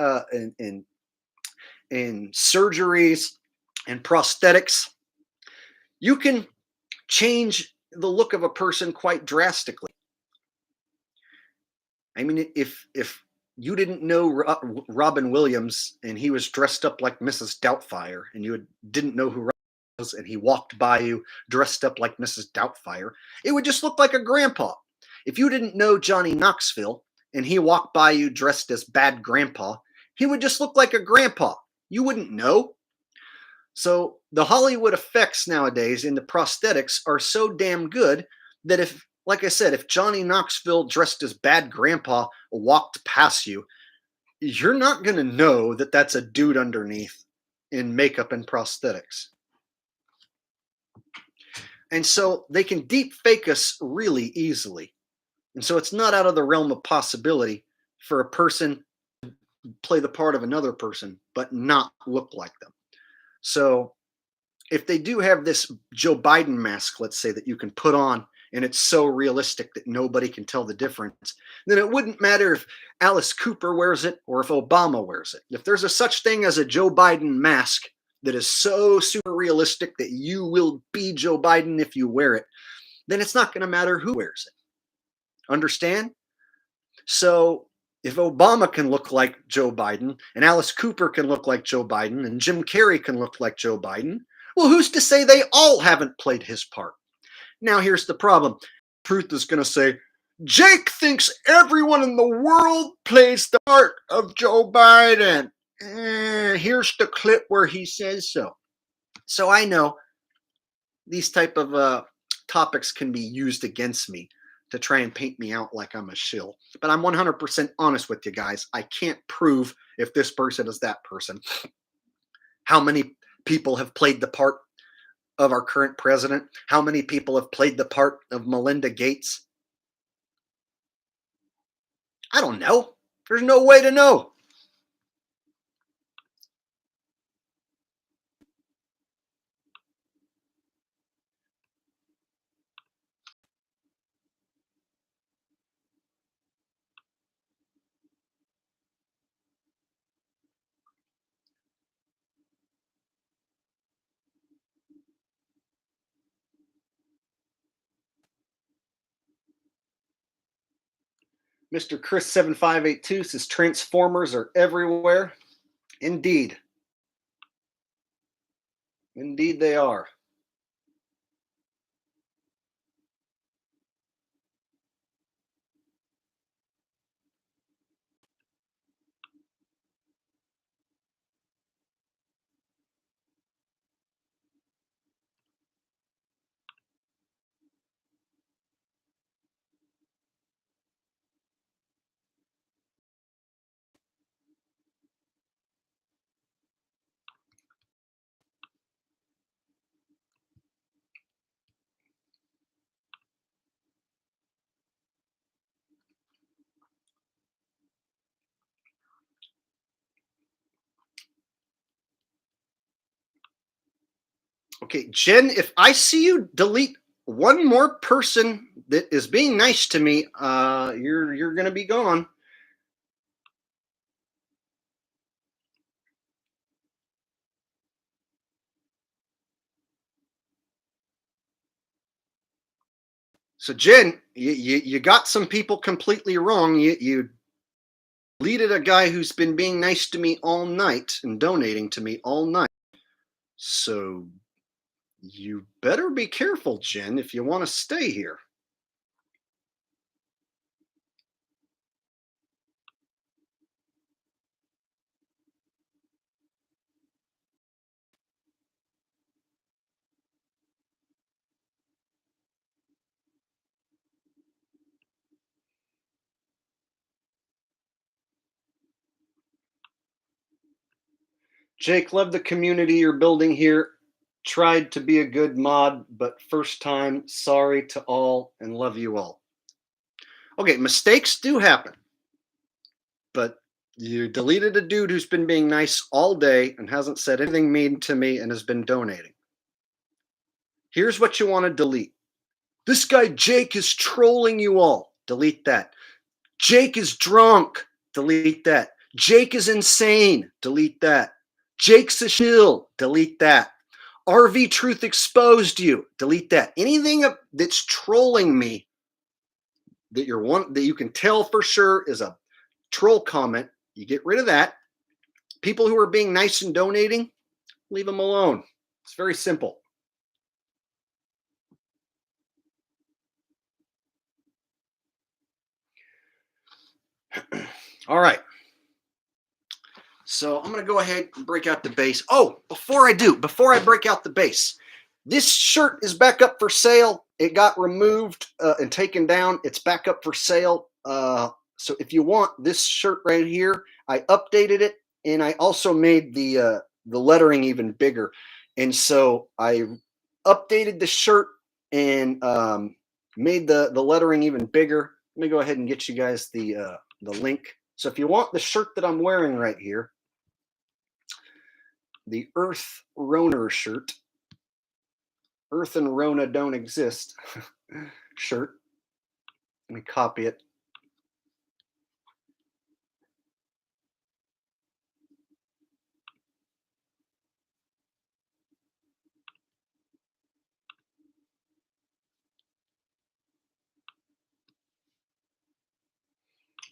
surgeries and prosthetics, you can change the look of a person quite drastically. I mean, if you didn't know Robin Williams and he was dressed up like Mrs. Doubtfire, and you didn't know who Robin was, and he walked by you dressed up like Mrs. Doubtfire, it would just look like a grandpa. If you didn't know Johnny Knoxville and he walked by you dressed as Bad Grandpa, he would just look like a grandpa. You wouldn't know. So the Hollywood effects nowadays in the prosthetics are so damn good that if, like I said, if Johnny Knoxville dressed as Bad Grandpa walked past you, you're not going to know that that's a dude underneath in makeup and prosthetics. And so they can deep fake us really easily. And so it's not out of the realm of possibility for a person to play the part of another person, but not look like them. So if they do have this Joe Biden mask, let's say, that you can put on, and it's so realistic that nobody can tell the difference, then it wouldn't matter if Alice Cooper wears it or if Obama wears it. If there's a such thing as a Joe Biden mask that is so super realistic that you will be Joe Biden if you wear it, then it's not going to matter who wears it. Understand? So if Obama can look like Joe Biden, and Alice Cooper can look like Joe Biden, and Jim Carrey can look like Joe Biden, well, who's to say they all haven't played his part? Now, here's the problem. Truth is going to say, Jake thinks everyone in the world plays the part of Joe Biden. Here's the clip where he says so. So I know these type of topics can be used against me to try and paint me out like I'm a shill. But I'm 100% honest with you guys. I can't prove if this person is that person. How many people have played the part of our current president? How many people have played the part of Melinda Gates? I don't know. There's no way to know. Mr. Chris7582 says Transformers are everywhere. Indeed. Indeed they are. Okay, Jen, if I see you delete one more person that is being nice to me, you're going to be gone. So Jen, you got some people completely wrong. You deleted a guy who's been being nice to me all night and donating to me all night. So you better be careful, Jen, if you want to stay here. Jake, love the community you're building here. Tried to be a good mod, but first time, sorry to all and love you all. Okay, mistakes do happen. but you deleted a dude who's been being nice all day and hasn't said anything mean to me and has been donating. Here's what you want to delete. This guy Jake is trolling you all. Delete that. Jake is drunk. Delete that. Jake is insane. Delete that. Jake's a shill. Delete that. RV Truth exposed you. Delete that. Anything that's trolling me that you can tell for sure is a troll comment, you get rid of that. People who are being nice and donating, leave them alone. It's very simple. All right. So I'm going to go ahead and break out the base. Oh, before I break out the base, this shirt is back up for sale. It got removed and taken down. It's back up for sale. So if you want this shirt right here, I updated it, and I also made the lettering even bigger. And so I updated the shirt and made the lettering even bigger. Let me go ahead and get you guys the link. So if you want the shirt that I'm wearing right here, the Earth Roner shirt, Earth and Rona don't exist shirt. Let me copy it.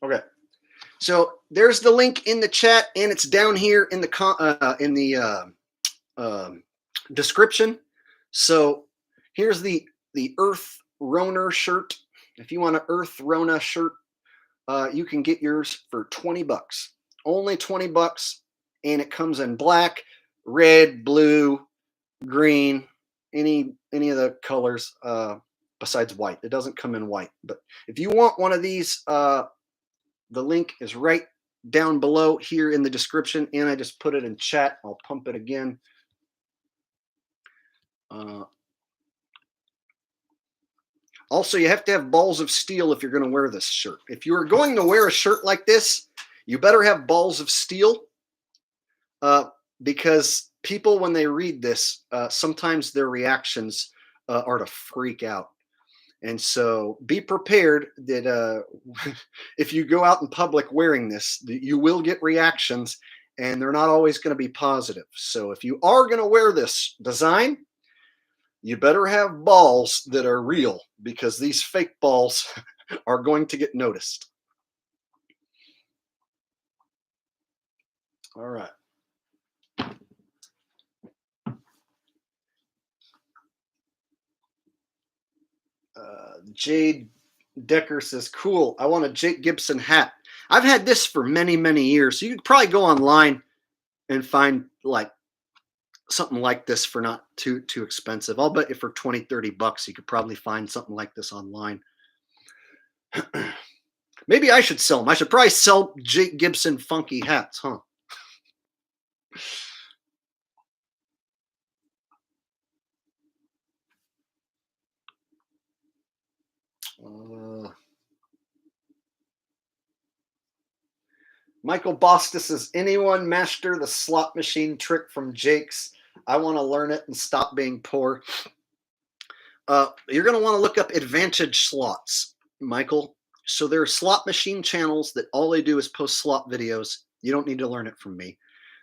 Okay. So there's the link in the chat, and it's down here in the description. So here's the Earth Roner shirt. If you want an Earth Rona shirt, you can get yours for $20. Only $20, and it comes in black, red, blue, green, any of the colors besides white. It doesn't come in white. But if you want one of these, the link is right down below here in the description, and I just put it in chat. I'll pump it again. Also, you have to have balls of steel if you're going to wear this shirt. If you're going to wear a shirt like this, you better have balls of steel, because people, when they read this, sometimes their reactions are to freak out. And so be prepared that if you go out in public wearing this, you will get reactions, and they're not always going to be positive. So if you are going to wear this design, you better have balls that are real, because these fake balls are going to get noticed. All right. Jade Decker says, cool, I want a Jake Gibson hat. I've had this for many, many years. So you could probably go online and find like something like this for not too expensive. I'll bet you for $20-$30 you could probably find something like this online. Maybe I should sell them. I should probably sell Jake Gibson funky hats, huh? Michael Bostis says, anyone master the slot machine trick from Jake's? I want to learn it and stop being poor. You're going to want to look up advantage slots, Michael. So there are slot machine channels that all they do is post slot videos. You don't need to learn it from me.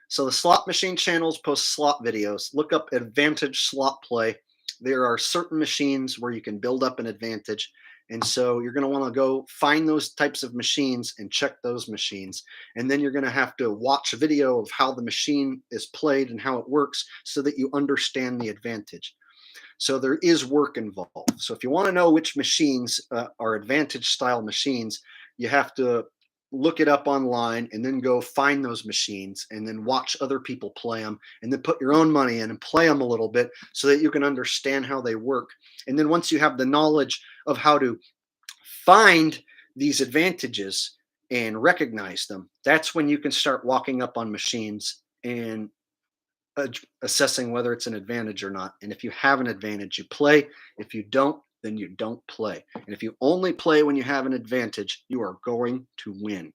So the slot machine channels post slot videos. Look up advantage slot play. There are certain machines where you can build up an advantage. And so you're going to want to go find those types of machines and check those machines. And then you're going to have to watch a video of how the machine is played and how it works so that you understand the advantage. So there is work involved. So if you want to know which machines are advantage style machines, you have to look it up online and then go find those machines and then watch other people play them and then put your own money in and play them a little bit so that you can understand how they work. And then once you have the knowledge of how to find these advantages and recognize them, that's when you can start walking up on machines and assessing whether it's an advantage or not. And if you have an advantage, you play. If you don't, then you don't play. And if you only play when you have an advantage, you are going to win.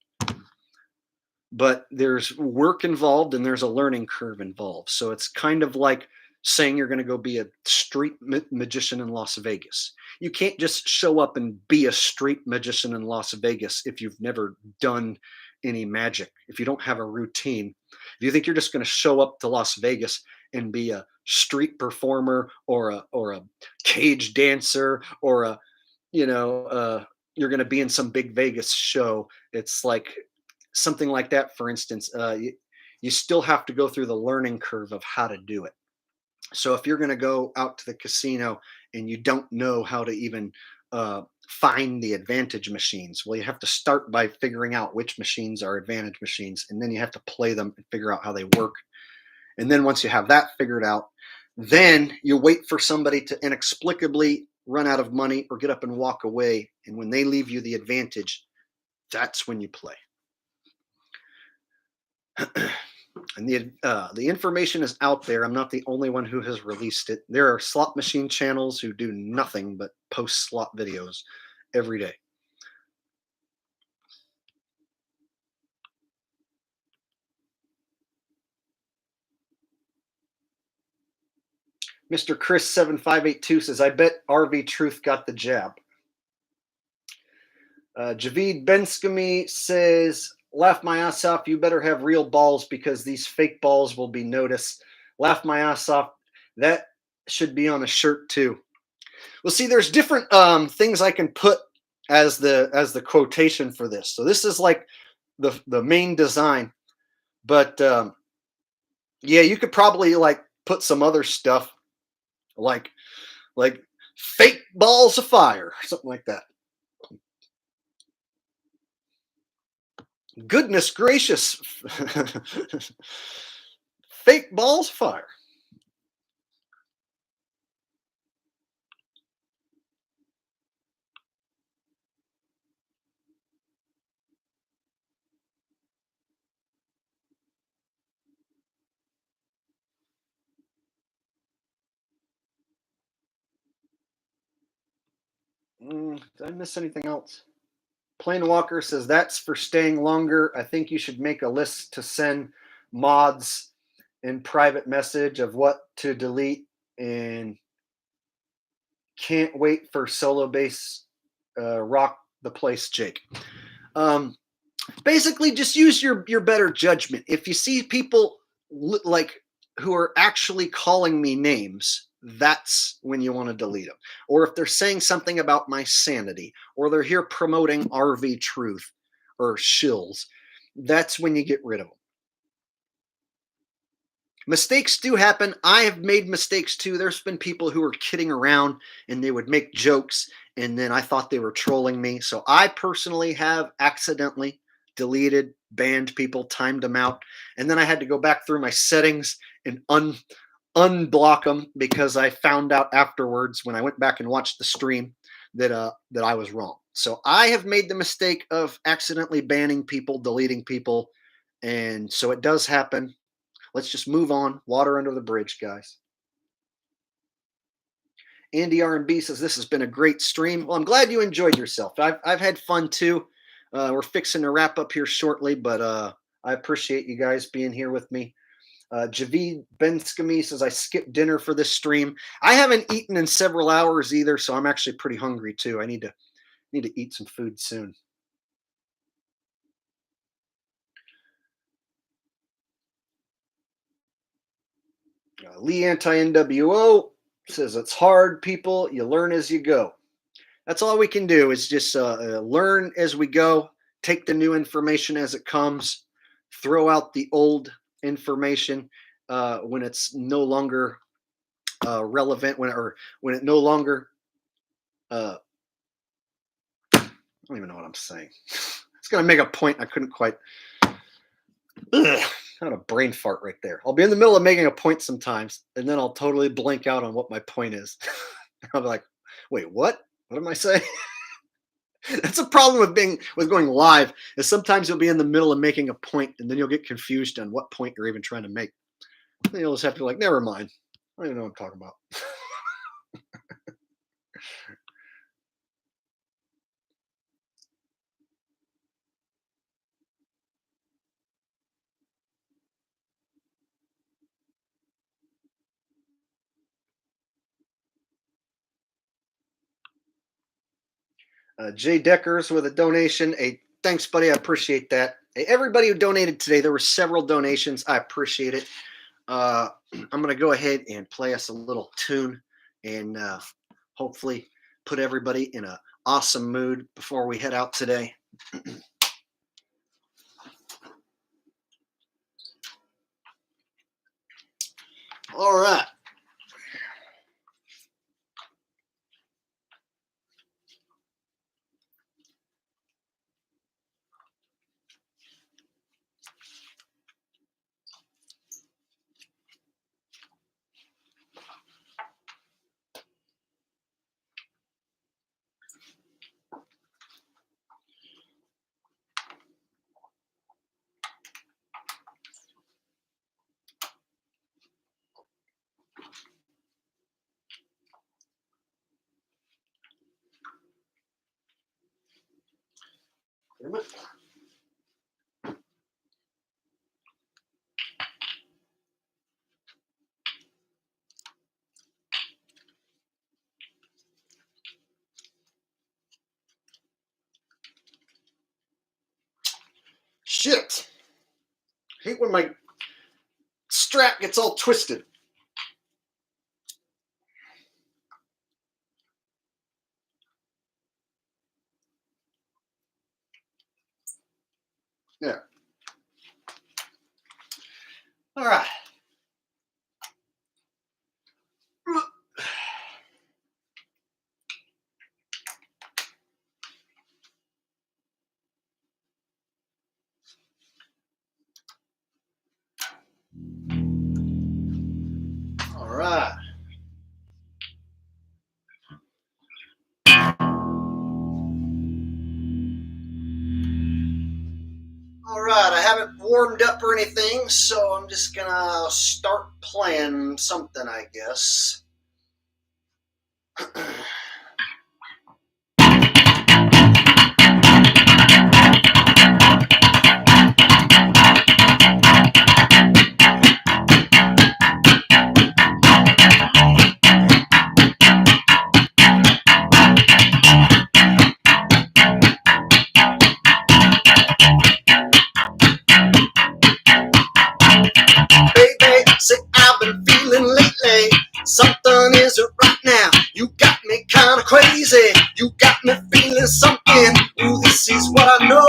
but there's work involved and there's a learning curve involved. So it's kind of like saying you're going to go be a street magician in Las Vegas. You can't just show up and be a street magician in Las Vegas if you've never done any magic, if you don't have a routine. If you think you're just going to show up to Las Vegas and be a street performer or a cage dancer or a you're going to be in some big Vegas show, it's like something like that. For instance, you still have to go through the learning curve of how to do it. So if you're going to go out to the casino and you don't know how to even find the advantage machines, well, you have to start by figuring out which machines are advantage machines, and then you have to play them and figure out how they work. And then once you have that figured out, then you wait for somebody to inexplicably run out of money or get up and walk away. And when they leave you the advantage, that's when you play. And the information is out there. I'm not the only one who has released it. There are slot machine channels who do nothing but post slot videos every day. Mr. Chris 7582 says, I bet RV Truth got the jab. Javid Benskami says, laugh my ass off. You better have real balls because these fake balls will be noticed. Laugh my ass off. That should be on a shirt too. Well, see, there's different things I can put as the quotation for this. So this is like the main design, but yeah, you could probably like put some other stuff like fake balls of fire, something like that. Goodness gracious. Fake balls of fire. Did I miss anything else? Plain Walker says, that's for staying longer. I think you should make a list to send mods in private message of what to delete, and can't wait for solo bass rock the place, Jake. Basically, just use your better judgment. If you see people like who are actually calling me names, that's when you want to delete them. Or if they're saying something about my sanity, or they're here promoting RV Truth or Shills, that's when you get rid of them. Mistakes do happen. I have made mistakes too. There's been people who were kidding around and they would make jokes, and then I thought they were trolling me. So I personally have accidentally deleted, banned people, timed them out, and then I had to go back through my settings and unblock them because I found out afterwards when I went back and watched the stream that I was wrong. So I have made the mistake of accidentally banning people, deleting people, and so it does happen. Let's just move on. Water under the bridge, guys. Andy R&B says, this has been a great stream. Well, I'm glad you enjoyed yourself. I've had fun too. We're fixing to wrap up here shortly, but I appreciate you guys being here with me. Javid Benskami says, I skipped dinner for this stream. I haven't eaten in several hours either, so I'm actually pretty hungry too. I need to eat some food soon. Lee Anti-NWO says, it's hard, people. You learn as you go. That's all we can do is just learn as we go, take the new information as it comes, throw out the old information when it's no longer relevant, when it no longer I don't even know what I'm saying. It's going to make a point I couldn't quite. I had a brain fart right there. I'll be in the middle of making a point sometimes, and then I'll totally blank out on what my point is. I'll be like, wait, what? What am I saying? That's a problem with going live, is sometimes you'll be in the middle of making a point, and then you'll get confused on what point you're even trying to make. Then you'll just have to be like, never mind. I don't even know what I'm talking about. Jay Deckers with a donation. Hey, thanks, buddy. I appreciate that. Hey, everybody who donated today, there were several donations. I appreciate it. I'm going to go ahead and play us a little tune and hopefully put everybody in an awesome mood before we head out today. All right. Shit. I hate when my strap gets all twisted. Yeah. All right. All right. All right, I haven't warmed up or anything, so I'm just gonna start playing something, I guess. Baby, say I've been feeling lately. Something isn't right now. You got me kinda crazy. You got me feeling something. Ooh, this is what I know.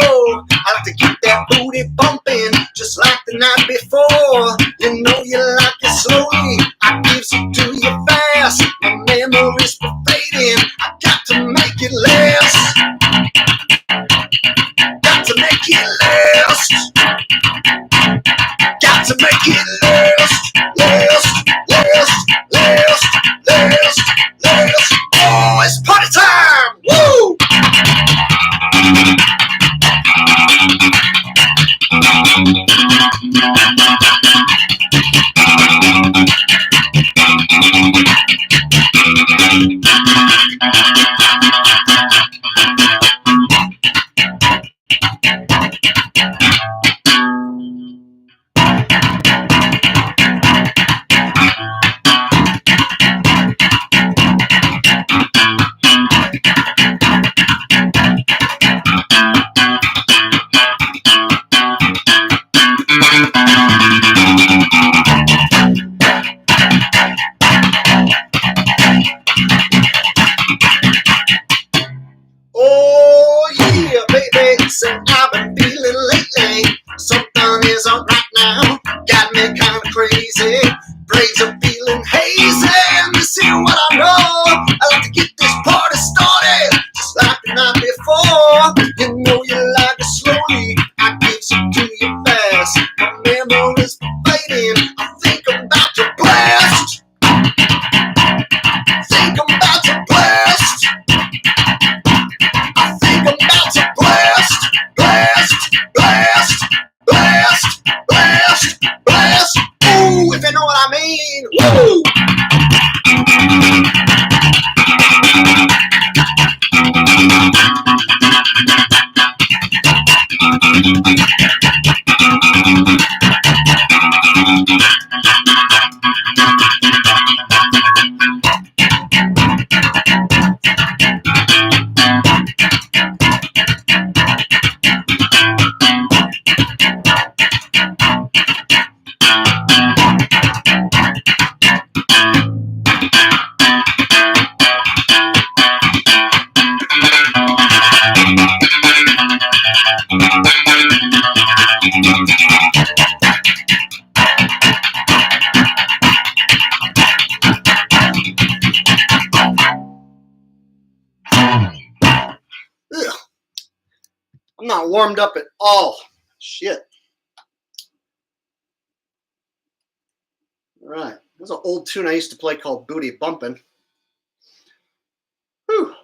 I like to keep that booty bumping, just like the night before. You know you like it slowly. I gives it to you fast. My memory's fading. I got to make it last. Got to make it last. Got to make it last, last, last, last, last, last. Oh, it's party time! Woo! I'm not warmed up at all. Shit. All right. There's an old tune I used to play called Booty Bumpin'. Whew.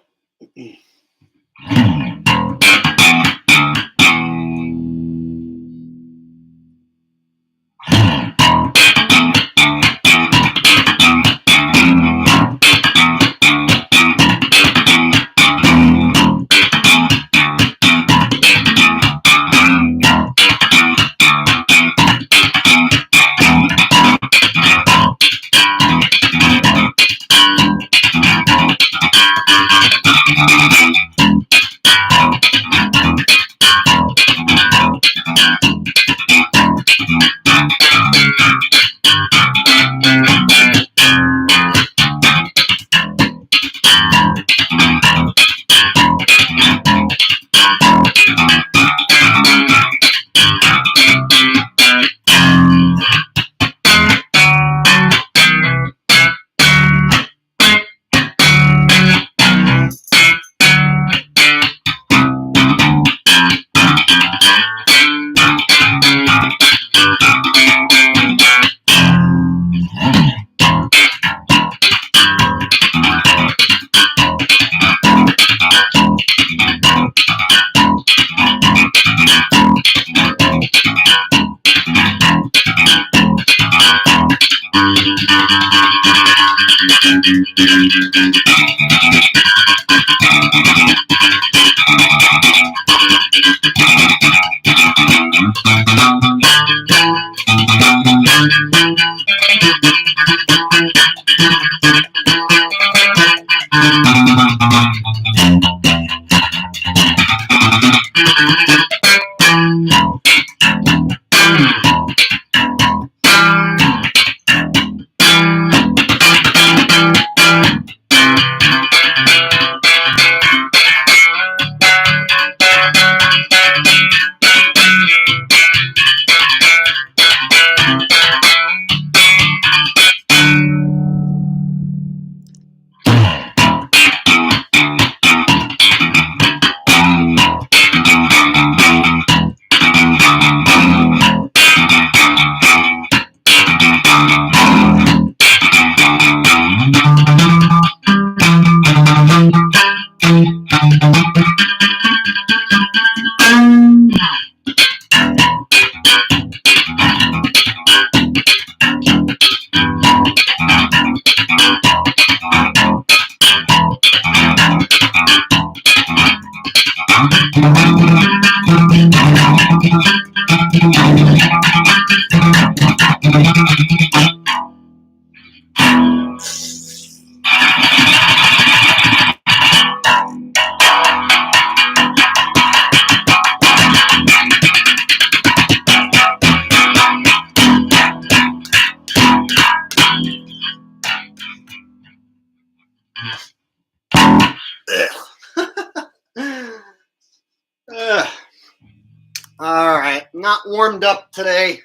All right, not warmed up today.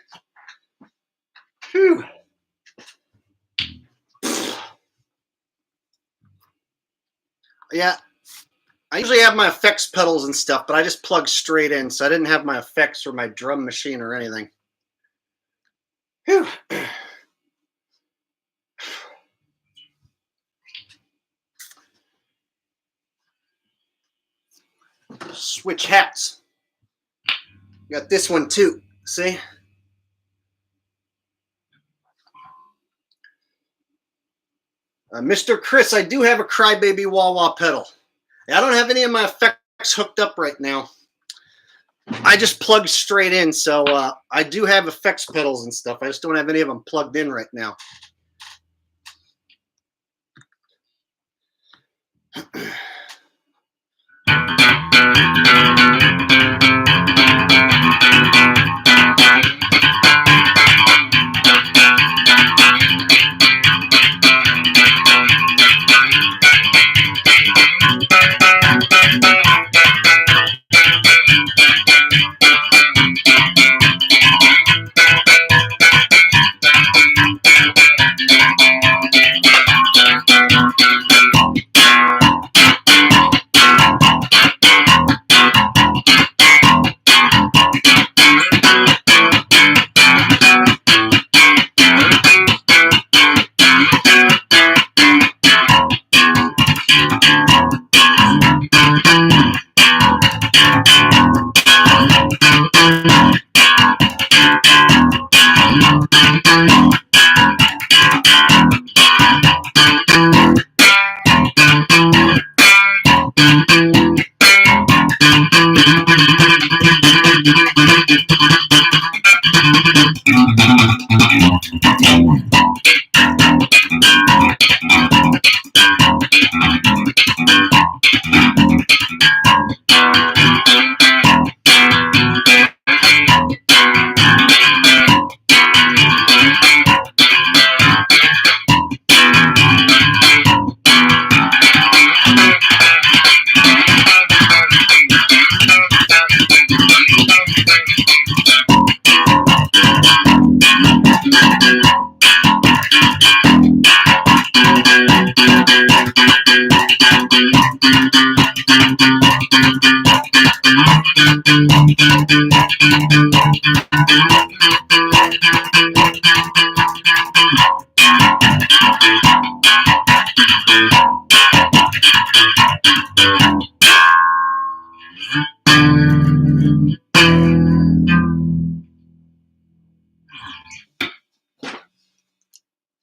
Whew. Yeah, I usually have my effects pedals and stuff, but I just plug straight in, so I didn't have my effects or my drum machine or anything. Whew. Switch hats. Got this one too. See? Mr. Chris, I do have a Crybaby wah-wah pedal. I don't have any of my effects hooked up right now. I just plug straight in, so I do have effects pedals and stuff. I just don't have any of them plugged in right now.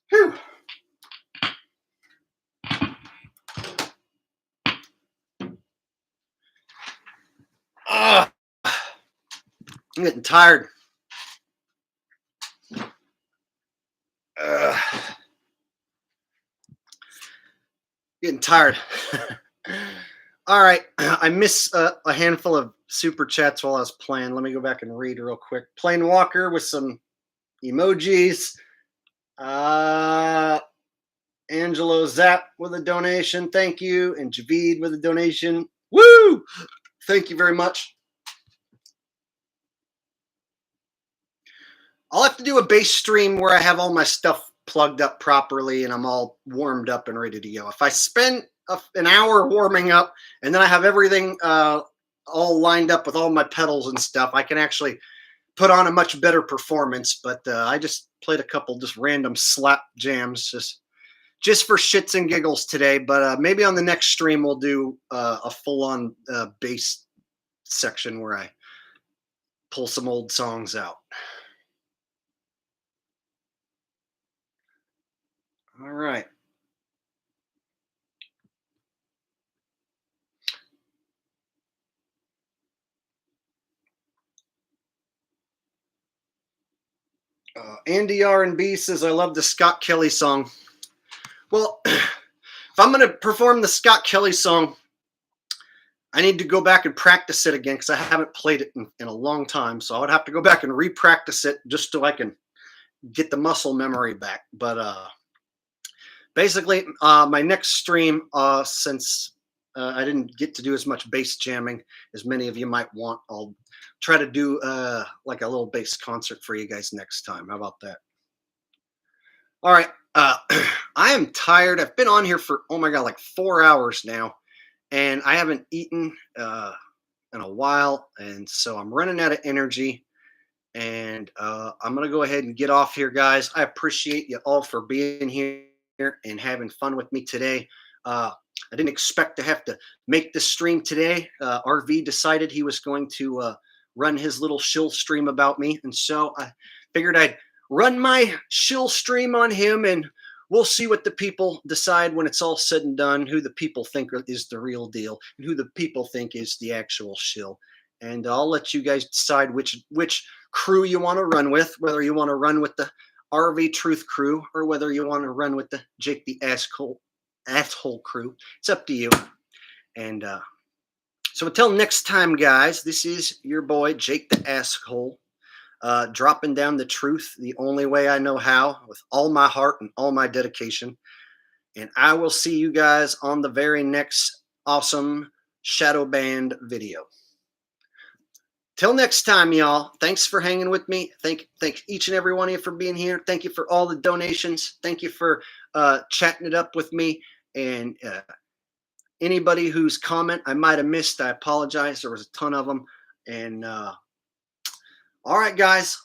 Whew. I'm getting tired. Getting tired. All right. I missed a handful of super chats while I was playing. Let me go back and read real quick. Plain Walker with some emojis. Angelo Zap with a donation. Thank you. And Javid with a donation. Woo! Thank you very much. I'll have to do a base stream where I have all my stuff plugged up properly and I'm all warmed up and ready to go. If I spend an hour warming up and then I have everything all lined up with all my pedals and stuff, I can actually put on a much better performance. But I just played a couple just random slap jams just for shits and giggles today. But maybe on the next stream we'll do a full-on bass section where I pull some old songs out. All right. Andy R&B says, I love the Scott Kelly song. Well, if I'm going to perform the Scott Kelly song, I need to go back and practice it again because I haven't played it in a long time. So I would have to go back and re-practice it just so I can get the muscle memory back. But basically, my next stream, since I didn't get to do as much bass jamming as many of you might want, I'll try to do like a little bass concert for you guys next time. How about that? All right. I am tired. I've been on here for, oh my God, like 4 hours now, and I haven't eaten in a while. And so I'm running out of energy, and I'm going to go ahead and get off here, guys. I appreciate you all for being here and having fun with me today. I didn't expect to have to make this stream today. RV decided he was going to run his little shill stream about me. And so I figured I'd run my shill stream on him, and we'll see what the people decide when it's all said and done, who the people think is the real deal and who the people think is the actual shill. And I'll let you guys decide which crew you want to run with, whether you want to run with the RV Truth crew or whether you want to run with the Jake the Asshole crew. It's up to you. And so until next time, guys, this is your boy Jake the Asshole, dropping down the truth the only way I know how, with all my heart and all my dedication. And I will see you guys on the very next awesome shadow band video. Till next time, y'all. Thanks for hanging with me. Thank each and every one of you for being here. Thank you for all the donations. Thank you for chatting it up with me. And anybody whose comment I might have missed, I apologize. There was a ton of them. And all right, guys.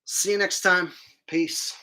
See you next time. Peace.